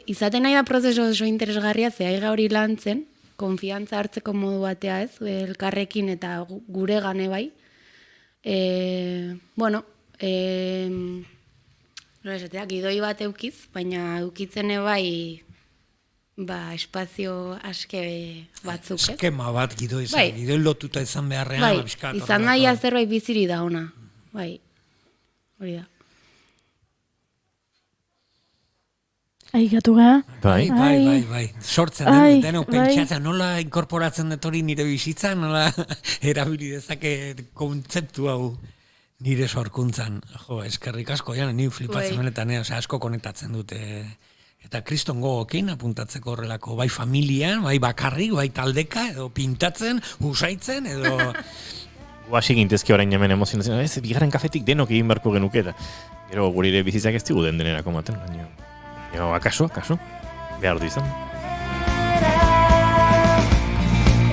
izaten nahi da prozeso oso interesgarria, zehaiga hori lantzen, konfiantza hartzeko modu batea ez, elkarrekin eta gure gane bai. Gidoi bat eukiz, baina eukitzen bai espazio aske batzuk, ez? Eskema bat gidoi lotuta izan beharrean. Bai, izan nahi zerbait biziri da ona. Bai, hori da. Aigatu gara? Bai. Sortzen denok pentsatzen, nola inkorporatzen dut hori nire bizitza, nola erabili dezake kontzeptu hau nire sorkuntzan. Jo, eskerrik asko, ni flipatzen benetan, asko konektatzen dute. Eta kriston gogokin apuntatzeko horrelako, bai familian, bai bakarrik, bai taldeka, edo pintatzen, usaitzen, edo... Guasi gintezki orain hemen emozionatzen, ez, bigarren kafetik denok egin beharko genuke eta gero gurire bizitzak ez digu den denerako maten, baina... Akaso, behar du izan.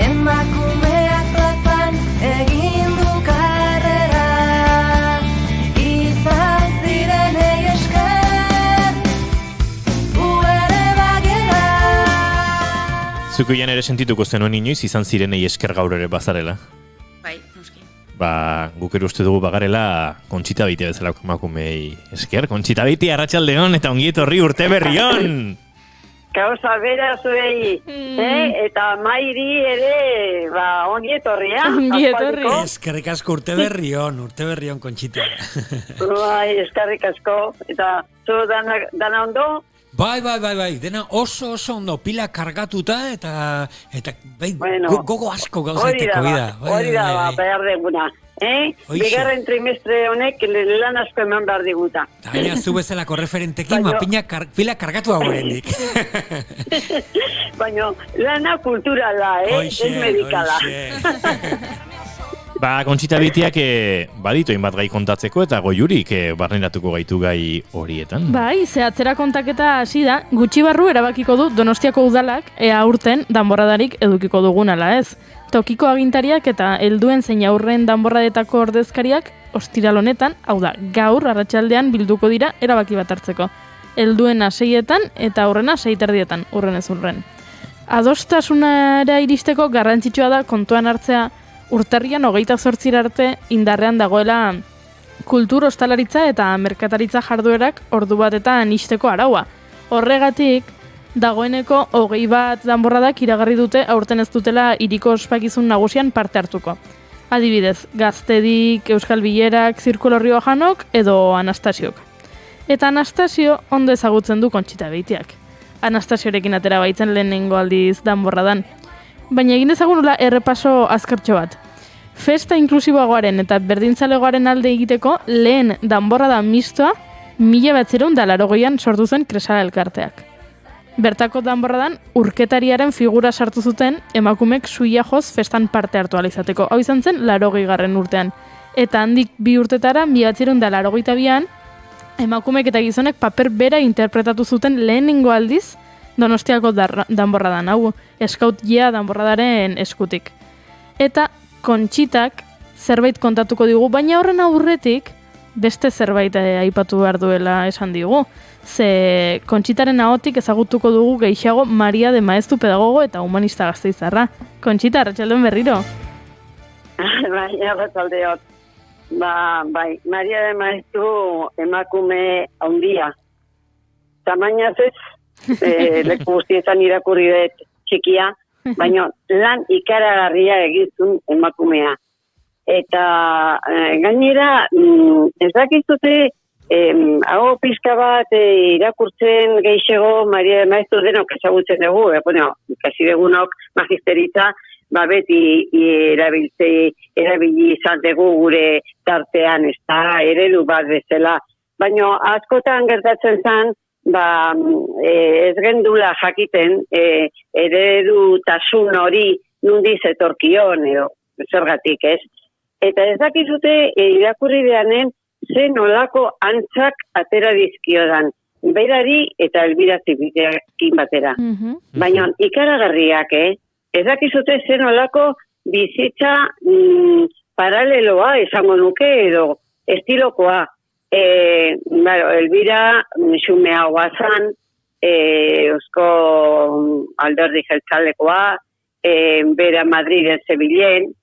Emakumeak plazan egin du karrera, izan zirenei esker, gu ere bagera. Zuko ere sentituko zenuen inoiz izan zirenei esker gaur ere bazarela? Bai, noski. Guk ere uste dugu bagarela Kontxita Beitia bezala emakumei esker. Kontxita Beitia, arratsaldeon eta ongi etorri urte berrion! Kausa bera zuei, eta mairi ere, ongi etorria. Ongi etorri. Eskerrik asko urte berrion Kontxita. Bai, eskerrik asko, eta zu dana ondo? Bai, dena oso ondo, pila kargatuta eta gogo asko gauzateko bida. Hori da, behar deguna. Bigarren trimestre honek lan asko eman behar diguta. Gaina zu bezalako referentekin, pila kargatu hau horrendik. Baina lana kulturala, ez medikala. Kontxita Beitiak baditu bat gai kontatzeko eta goiurik barneratuko gaitu gai horietan. Bai, zehatzera kontaketa hasi da, gutxi barru erabakiko du Donostiako udalak ea aurten danborradarik edukiko dugunala ez. Tokiko agintariak eta helduen zein aurren danborradetako ordezkariak ostiral honetan, hau da, gaur arratsaldean bilduko dira erabaki bat hartzeko. Helduena 6etan eta aurrena 6:30 urrenez urren. Adostasunara iristeko garrantzitsua da kontuan hartzea urtarrian 28 arte indarrean dagoela kultur ostalaritza eta merkataritza jarduerak ordu batetan ixteko araua. Horregatik, Dagoeneko 21 danborradak iragarri dute aurten ez dutela hiriko ospakizun nagusian parte hartuko. Adibidez, Gaztedik, Euskal Bilerak, Zirkulo Riojanok edo Anastasiok. Eta Anastasio ondo ezagutzen du Kontxita Beitiak. Anastasiorekin atera baitzen lehenengo aldiz danborradan. Baina egin dezagunula errepaso azkartxo bat. Festa inklusiboagoaren eta berdintzalegoaren alde egiteko lehen danborrada mistoa 1980an sortu zen Kresala elkarteak. Bertako danborradan urketariaren figura sartu zuten emakumek suia joz festan parte hartu ahal izateko. Hau izan zen 80. urtean. Eta handik 2 urtetara 1982an emakumek eta gizonek paper bera interpretatu zuten lehenengo aldiz Donostiako danborradan, hau Scout Jea danborradaren eskutik. Eta Kontxitak zerbait kontatuko digu, baina horren aurretik beste zerbait aipatu behar duela esan digu. Ze Kontxitaren ahotik ezagutuko dugu gehiago Maria de Maeztu pedagogo eta humanista gasteiztarra. Kontxita, arratsaldeon berriro. Bai, arratsaldeon. Bai, Maria de Maeztu emakume handia. Tamainaz ez, leku guztietan irakurri dut txikia, baina lan ikaragarria egizun emakumea. Eta gainera, ez dakizute, hau pizka bat irakurtzen gehiago Maria de Maeztu denok ezagutzen dugu, kasi dugunok magisteritza, beti erabili izan dugu gure tartean, ez da, eredu bat bezala. Baina askotan gertatzen zen, ez gendula jakiten, eredutasun hori nundiz etorkion, edo zergatik, ez? Eta ez dakizute irakurri deanen, ze nolako antzak atera dizkiodan, berari eta Elbira Zibitekin batera. Baina ikaragarriak, ez dakizute ze nolako bizitza paraleloa esango nuke edo estilokoa. Elbira xumeagoa zan, eusko alderdi jeltzalekoa, bera Madriden zebilen,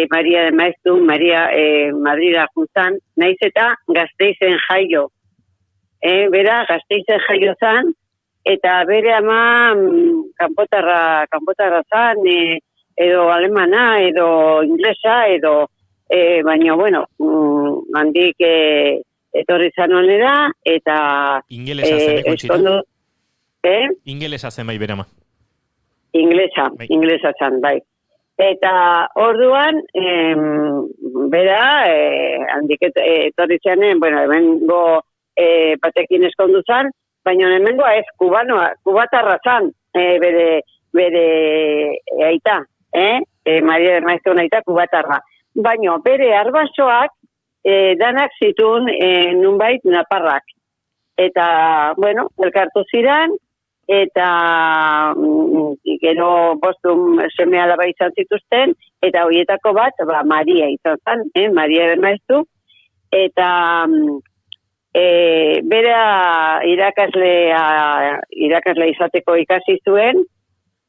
Maria de Maeztu, Madrida juntzan, naiz eta Gasteizen jaio. Bera Gasteizen jaio zan, eta bere ama kanpotarra zan, edo alemana, edo inglesa, edo, baina, bueno, handik etorri zan honera, eta... Ingelesa zen, Kontxita? Ingelesa zen bai bere ama. Inglesa zan, bai. Eta orduan, bera, handik etorri zanen, hemengo batekin eskondu zan, baina hemengoa ez, kubatarra zan, bere aita, Maria de Maeztu aita kubatarra. Baina bere arbasoak danak zituen nunbait naparrak. Eta, elkartu ziren, eta gero bostun seme alaba izan zituzten, eta horietako bat, Maria izan zen, Maria de Maeztu, eta bera irakasle izateko ikasi zuen,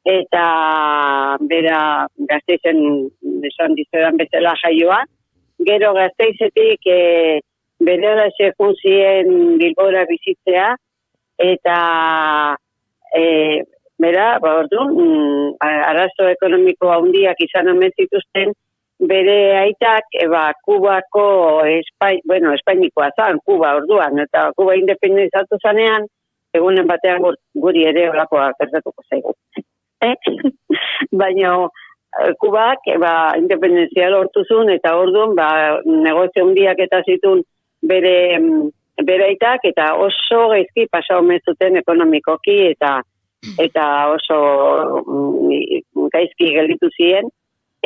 eta bera Gasteizen esan dizudan bezala jaioa, gero Gasteizetik bere alaxe juntzien Bilbora bizitzea, eta bera, orduan, arazo ekonomiko handiak izan omen zituzten, bere aitak, Kubako, Espainikoa zan, Kuba orduan, eta Kuba independizatu zanean, egunen batean guri ere olakoa gertatuko zaigu. Baina, Kubak, independenzia lortu zuen, eta orduan, negozio handiak eta zituen bere aitak, eta oso gaizki pasa omen zuten ekonomikoki, eta oso gaizki gelditu ziren.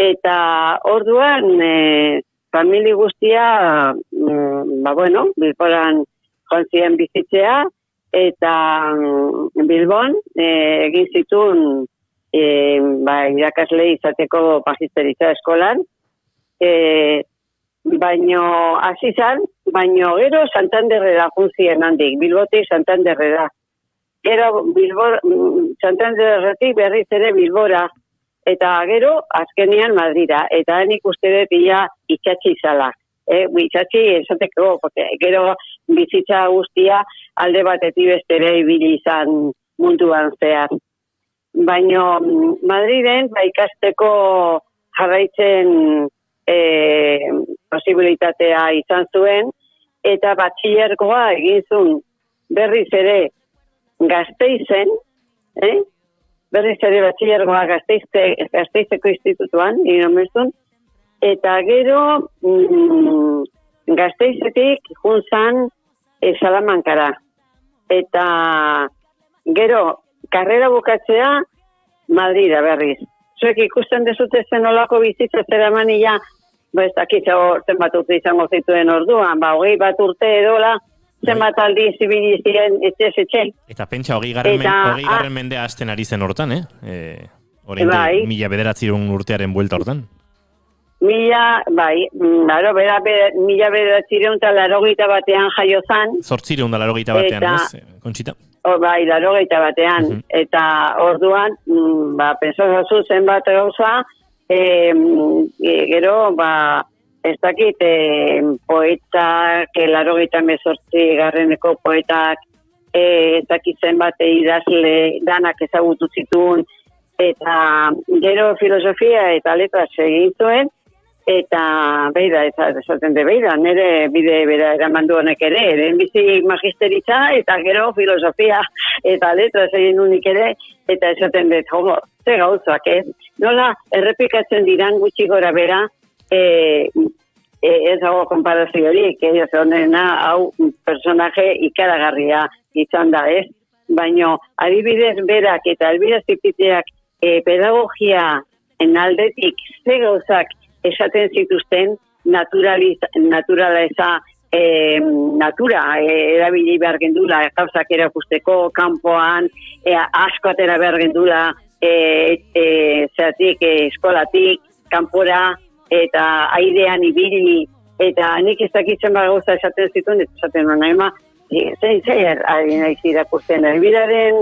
Eta orduan, famili guztia, Bilboran joan ziren bizitzea, eta Bilbon egin zituen irakasle izateko magisteritza eskolan, baino hasi zan, baino gero Santanderrera juntzien handik, Bilbotik Santanderrera. Gero Santanderretik berriz ere Bilbora, eta gero azkenean Madrida, eta nik uste dut itxatxi zala. Itxatxi esateko, gero bizitza guztia alde batetik bestere ibili izan munduan zehar. Baina Madriden ikasteko jarraitzen posibilitatea izan zuen, eta batxillergoa egin zuen berriz ere Gasteizen, berriz ere batxillergoa Gasteizeko institutuan, inomezun, eta gero Gasteizetik juntzan Salamankara. Eta gero karrera bukatzea Madrida berriz. Zuek ikusten dezute zen olako bizitza zeramania, ez dakitza zenbat urte izango zituen orduan, 21 urte edola, zenbat aldi zibili ziren etxe. Eta pentsa, 20. mendea hasten ari zen hortan, Orain bai. 1900 urtearen buelta hortan. Mila bederatzireun batean jaio zan. 881 batean, ez, Kontxita? Bai, 81 batean. Eta orduan, pensatzen zenbat gauza, gero, ez dakit, poetak, 88 garreneko poetak, ez dakit zenbat idazle danak ezagutu zituen, eta gero filosofia eta letras egin zuen, eta beida, esaten de beida, nire bide bera eramandu honek ere, lehenbizi magisteritza, eta gero filosofia eta letras egin unik ere, eta esaten dut, ze gauzak, nola errepikatzen diran gutxi gora bera, ez dago konparaziorik, honena, hau personaje ikaragarria izan da, baina adibidez berak eta Elbira Zipiteak pedagogia aldetik ze gauzak esaten zituzten natura erabili behar gendula, gauzak erakusteko, kanpoan, asko atera behar gendula, eskolatik, kanpora, eta airean ibili, eta nik ez dakitzen gauza esaten zituen, ez esaten nona, zein ari naiz irakurtzen, Elbiraren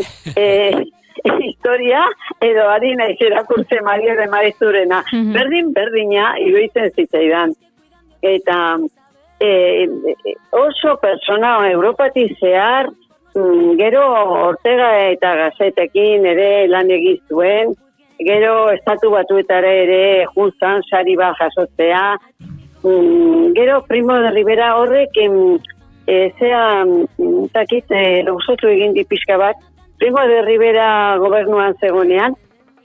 historia, edo ari naiz irakurtzen Maria de Maizurena. Berdina, iruditzen zitzaidan. Eta oso persona Europatik zehar, gero Ortega eta Gazetekin ere lan egin zuen, gero Estatu Batuetara ere juntzan sari bat jasotzea, gero Primo de Rivera horrek lausotu egin dipizka bat, Primo de Rivera gobernuan zegonean,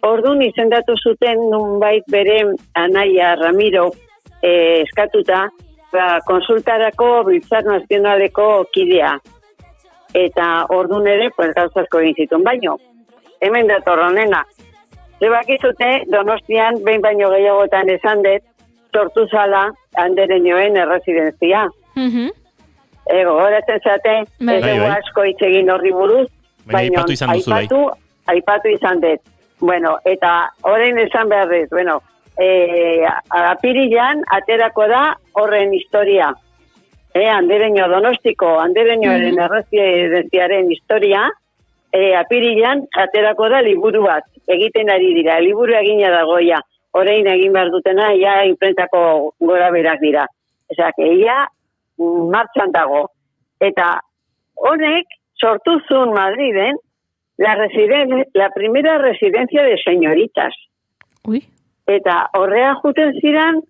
ordun izendatu zuten nunbait bere anaia Ramiro eskatuta, konsultarako Biltzar Nazionaleko kidea. Eta ordun ere, gauzazko egin zituen. Baino, hemen dator honena. Zebakizute, Donostian, behin baino gehiagotan esan dut, sortu zala andereñoen erresidenzia. Gogoratzen zate, ez dugu asko hitz egin horri buruz, baina aipatu izan dut. Bueno, eta orain esan beharrez, apirilan aterako da horren historia. Andereño Donostiko, andereñoaren erresidentziaren historia, apirilan aterako da liburu bat, egiten ari dira, liburu egina dagoia, orain egin behar dutena, ia imprentako gora berak dira. Ezak, ia martxan dago. Eta honek sortu zuen Madriden la primera residencia de señoritas. Eta horrea juten ziren,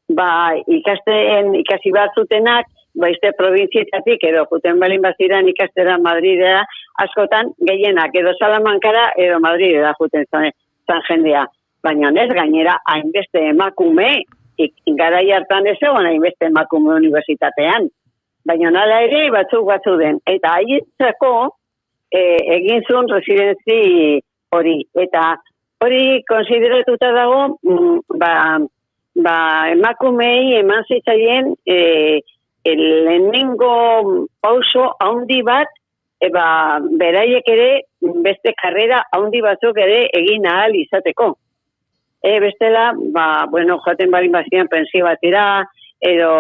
ikasi bat zutenak, baizte provinzietatik edo juten balin baziran ikastera Madridera, askotan gehienak edo Salamankara edo Madridera juten zan jendea. Baina ez gainera hainbeste emakume, garai hartan ez egon hainbeste emakume unibertsitatean. Baina nala ere batzuk den. Eta haietzako egin zuen residentzi hori. Eta hori konsideratuta dago, emakumei eman zitzaien lehenengo pauso haundi bat, beraiek ere beste karrera haundi batzuk ere egin ahal izateko. Bestela, joaten balin bazian pensio batera, edo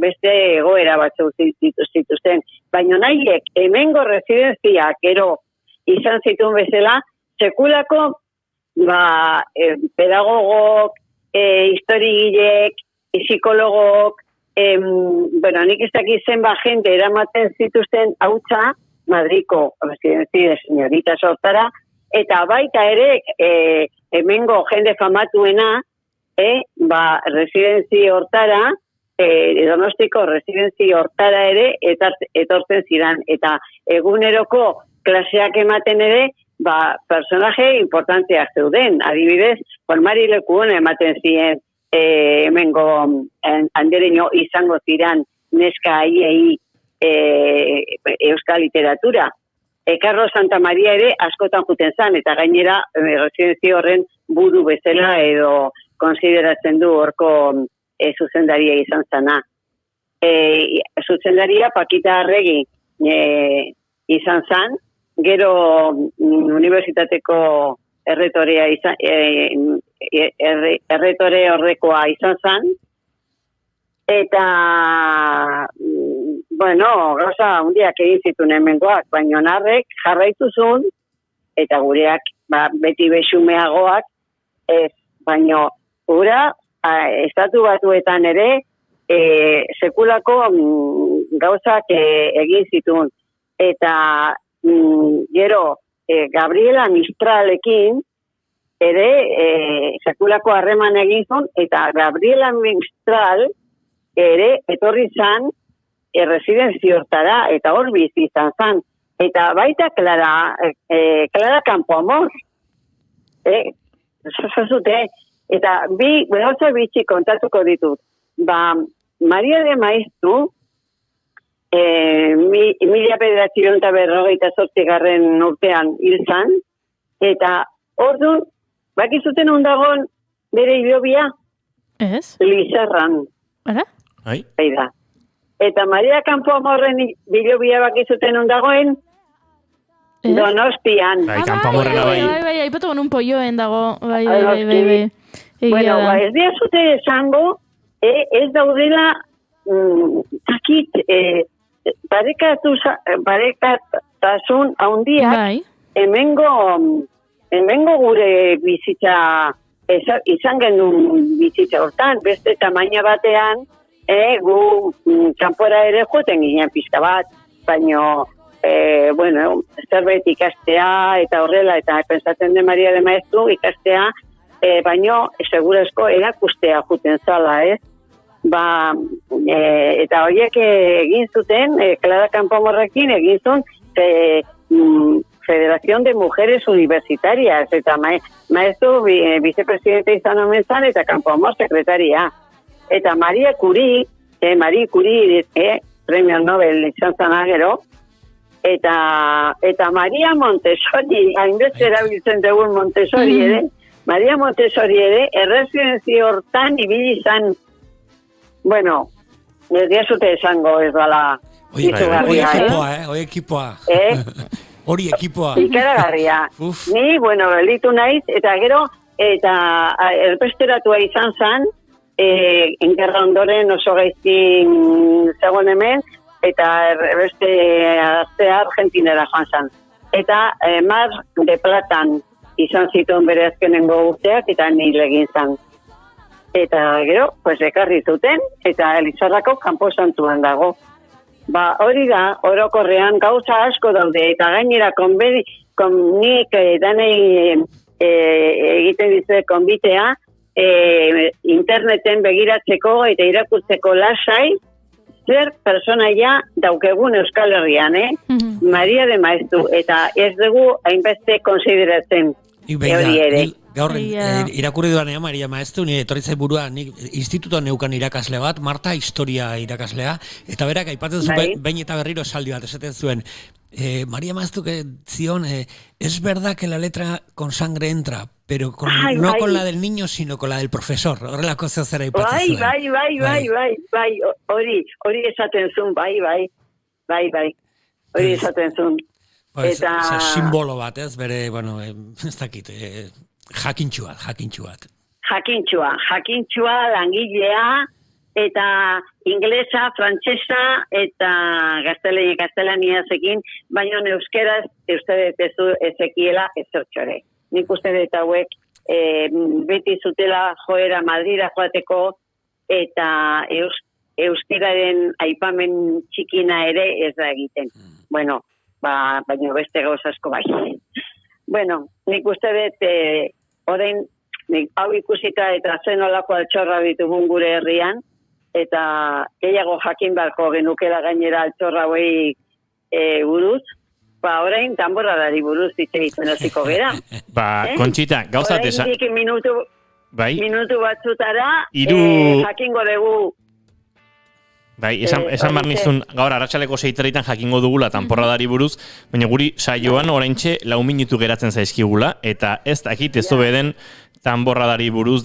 beste egoera batzuk zituzten. Baina nahiek, hemengo residentziak ero izan zituen bezala, sekulako pedagogok, historigilek, psikologok, nik ez dakit zenba jende eramaten zituzten hautza, Madriko residenzi de señorita sortara, eta baita ere, hemengo jende famatuena, residenzi hortara, Donostiko residenzi hortara ere etortzen zidan, eta eguneroko klaseak ematen ere, personaje importanteak zeuden. Adibidez, Mari Lekuona ematen ziren hemengo andereño izango ziran neska haiei euskal literatura. Carlos Santa Maria ere askotan juten zan, eta gainera residenzi horren buru bezala edo konsideratzen du horko zuzendaria izan zana. Zuzendaria Pakita Arregi izan zan, gero unibertsitateko erretorea erretore horrekoa izan zan, eta gauza hundiak egin zituen hemengoak, baina narrek jarraitu zuen, eta gureak beti bexumeagoak, baina gura estatu batuetan ere sekulako gauzak egin zituen. Eta gero Gabriela Mistralekin ere sekulako harreman egin zuen, eta Gabriela Mistral ere etorri zan residenzi hortara, eta hor bizi izan zan. Eta baita Clara Campoamor. Zazute, eta gauza bitxi kontatuko ditut. Maria de Maeztu, 1948 urtean hil zan, eta ordu, bakizuten ondagon bere hilobia? Ez? Lizarran. Ara? Da. Eta Maria Campoamorren hilobia bakizuten ondagoen? Donostian. Campoamorrena Bai, aipatu un polloen dago. Bai. Bueno, ez diazute esango, ez daudela takit parekatasun haundiak hemengo gure bizitza izan genuen bizitza hortan, beste tamaina batean gu kanpora ere joten ginen pizka bat, baino zerbait ikastea eta horrela, eta pensatzen de Maria de Maeztu ikastea, baino segurezko erakustea juten zala, eta horiek egin zuten, Clara Campoamorrekin egin zuen Federación de Mujeres Universitarias, eta Maeztu vicepresidente izan omen zan, eta Campoamor sekretaria. Eta Marie Curie, premio Nobel izan zan agero, eta Maria Montessori, hainbeste erabiltzen dugun Montessori ere, Maria Montessori ere, erresidenzi hortan ibili izan, bueno, ez diazute esango ez bala Hori ekipoa. Hori ekipoa. Ikaragarria. Ni, gelditu naiz, eta gero, eta erpesteratua izan zan, ingerra ondoren oso gaizkin zegoen hemen, eta beste aztea Argentinera joan zan. Eta Mar de Platan izan zituen bere azkenengo urteak, eta nil egin zan. Eta gero, ekarri zuten, eta Elizarrako kanposantuan dago. Hori da, orokorrean gauza asko daude, eta gainera nik danei egiten dizuet konbitea, interneten begiratzeko eta irakurtzeko lasai, zer personaia daukegun Euskal Herrian, Maria de Maeztu, eta ez dugu hainbeste konsideratzen hori ere. Gaur irakurri duanean Maria Maeztu, nire etorritzai burua, nik institutoan neukan irakasle bat, Marta historia irakaslea, eta berak aipatzen zuen, bain eta berriro esaldi bat esaten zuen, Maria Maeztu zion, es verdad que la letra con sangre entra, pero no con la del niño, sino con la del profesor. Horrelako zera aipatzen zuen. Bai, hori esaten zuen, bai. Hori esaten zuen. Eta simbolo bat, ez bere, ez dakit, jakintxua. Jakintxua, langilea, eta inglesa, frantsesa, eta gaztelaniazekin, baina euskeraz uste dut ezekiela ezertxore. Nik uste dut hauek beti zutela joera Madrida joateko, eta euskeraren aipamen txikina ere ez da egiten. Bueno, baina beste gauz asko bai. Bueno, nik uste dut, orain, nik hau ikusita eta zen olako altxorra ditugun gure herrian, eta gehiago jakin beharko genukela gainera altxorra hauei buruz, orain danborradari buruz hitz egiten hasiko gera. Kontxita, gauzat esan. Orain minutu batzutara, Hiru- jakingo dugu. Bai, esan behar nizun, gaur arratsaleko 6:30 jakingo dugula danborradari buruz, baina guri saioan oraintxe 4 minutu geratzen zaizkigula, eta ez dakit ez den danborradari buruz,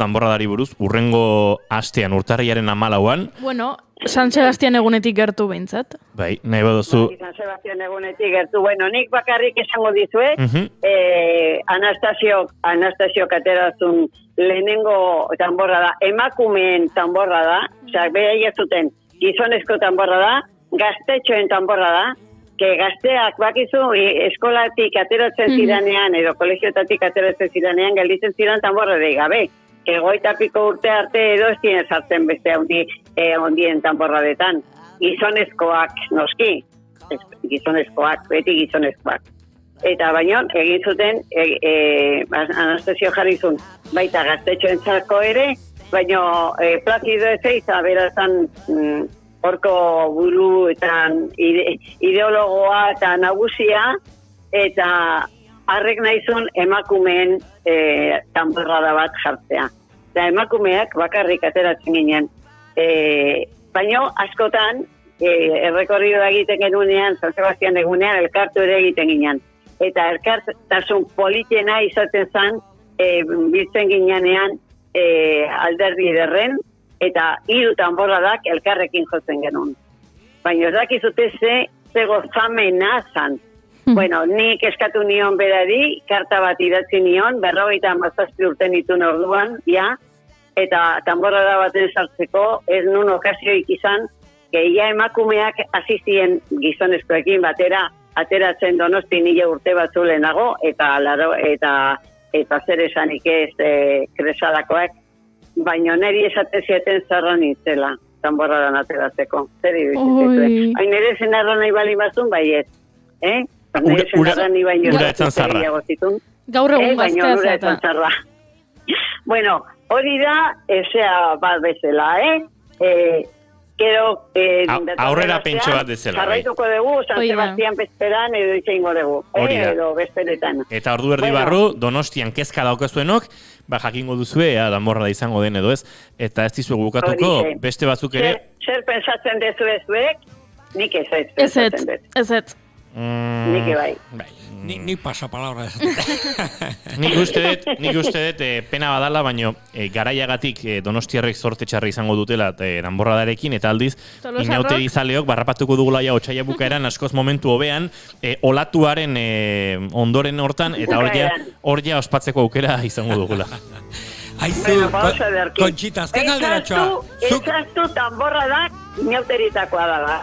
urrengo astean, urtarriaren 14an. Bueno, San Sebastian egunetik gertu behintzat. Bai, nahi baduzu. San Sebastian egunetik gertu. Bueno, nik bakarrik esango dizuet, Anastasio katerazun lehenengo danborra da, emakumeen danborra da, osea, beha zuten gizonezko danborra da, gaztetxoen danborra da, gazteak bakizu eskolatik ateratzen ziranean, edo kolegiotatik ateratzen ziranean, gelditzen ziran danborrari gabe. Egoitapiko urte arte edo ez dien sartzen beste ondien danborradetan. Gizonezkoak noski, gizonezkoak, beti gizonezkoak. Eta baino, egin zuten, Anastasio jarrizun, baita gaztetxoentzako ere, baino Plazido Ezeiza berazan horko buru eta ideologoa eta nagusia, eta harrek nahizun emakumeen danborrada bat jartzea. Eta emakumeak bakarrik ateratzen ginen. Baino, askotan, errekorrido egiten genunean, San Sebastian egunean, elkartu ere egiten ginen. Eta elkartasun politena izaten zen, biltzen ginean alderdi ederren, eta 3 danborradak elkarrekin jotzen genuen. Baina ez dakizute ze gozamena zan. Bueno, nik eskatu nion berari, karta bat idatzi nion, 57 urte nituen orduan, eta danborrada baten sartzeko, ez nun okazioik izan, gehia emakumeak asistien gizonezkoekin batera, ateratzen Donosti nile urte batzu lehenago, eta zer esanik ez kresalakoak, baina niri esaten zieten zarra nintzela, danborradan ateratzeko. Zer iruditzen. Hain ere zenarra nahi bali bazun, bai ez. Ura etzan zarra. Gaur egun gaztea zata. Bueno, hori da, ezea bat bezala, Gero, aurrera pentso bat dezela. Jarraituko dugu, San Sebastian bezperan edo itxeingo dugu. Edo bezperetan. Eta ordu erdi barru, Donostian kezka daukazuenok, jakingo duzue, danborrada izango den edo ez. Eta ez dizuegu bukatuko, beste batzuk ere. Zer pensatzen dezuek, nik ez pensatzen dut. Ez. Nik bai. Nik pasapalabra ez. Nik uste dut pena badala, baino garaiagatik Donostiarrek zorte txarra izango dutela danborradarekin, eta aldiz inautegi zaleok barrapatuko dugula ja otsaila bukaeran askoz momentu hobean, olatuaren ondoren hortan, eta hor ja ospatzeko aukera izango dugula. Aizu, Kontxita, azken alderatxoa. Ezaztu danborradak inauteritakoa dala.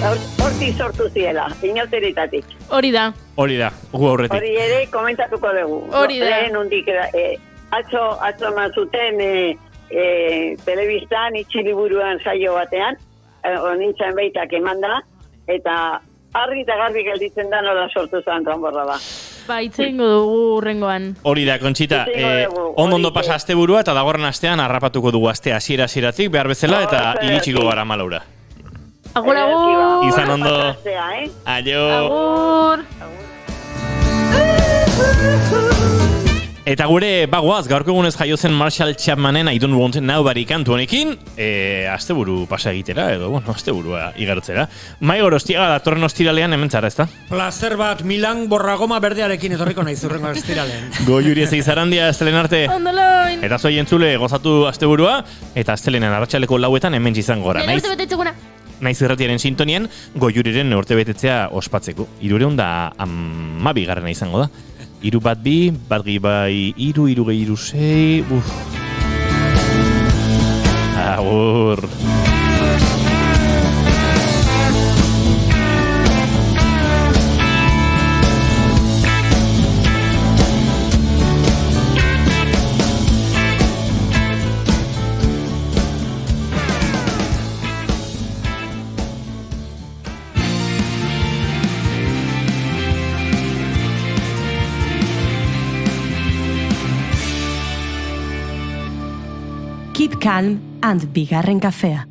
Horti sortu ziela, inauteritatik. Hori da, gu aurretik. Hori ere komentatuko dugu. Hori da. Lehen hundik, atzo mazuten telebistan itxiliburuan saio batean, nintzen beitak emanda, eta argi eta garbi gelditzen da nola sortu zen danborrada. Ba, itzeingo dugu urrengoan. Hori da, Kontxita, ondo pasa asteburua eta dagoren astean harrapatuko dugu astea hasieratik behar bezala eta iritsiko gara Malaura. Agur, agur! Izan ondo! Aio! Agur! Eta gure bagoaz, gaurko egunez jaio zen Marshall Chapmanen I Don't Want Nobody kantu honekin, asteburu pasa egitera, edo, asteburua igartzera. Maigor Ostiaga datorren ostiralean hemen txara, ezta? Plazer bat, Milan borragoma berdearekin etorriko nahi zurrengo ostiralean. Goiuri ez eizarandia, astelen arte. Ondoloin! Eta zoi entzule, gozatu asteburua, eta astelenan arratsaleko 4etan hemen izan gora. Naiz irratiaren sintonian, Goiuriren urtebetetzea ospatzeko. 312 izango da. 3 bat 2, bat gehi bai 3, 3 gehi 6, Agur! Keep calm and bigarren kafea.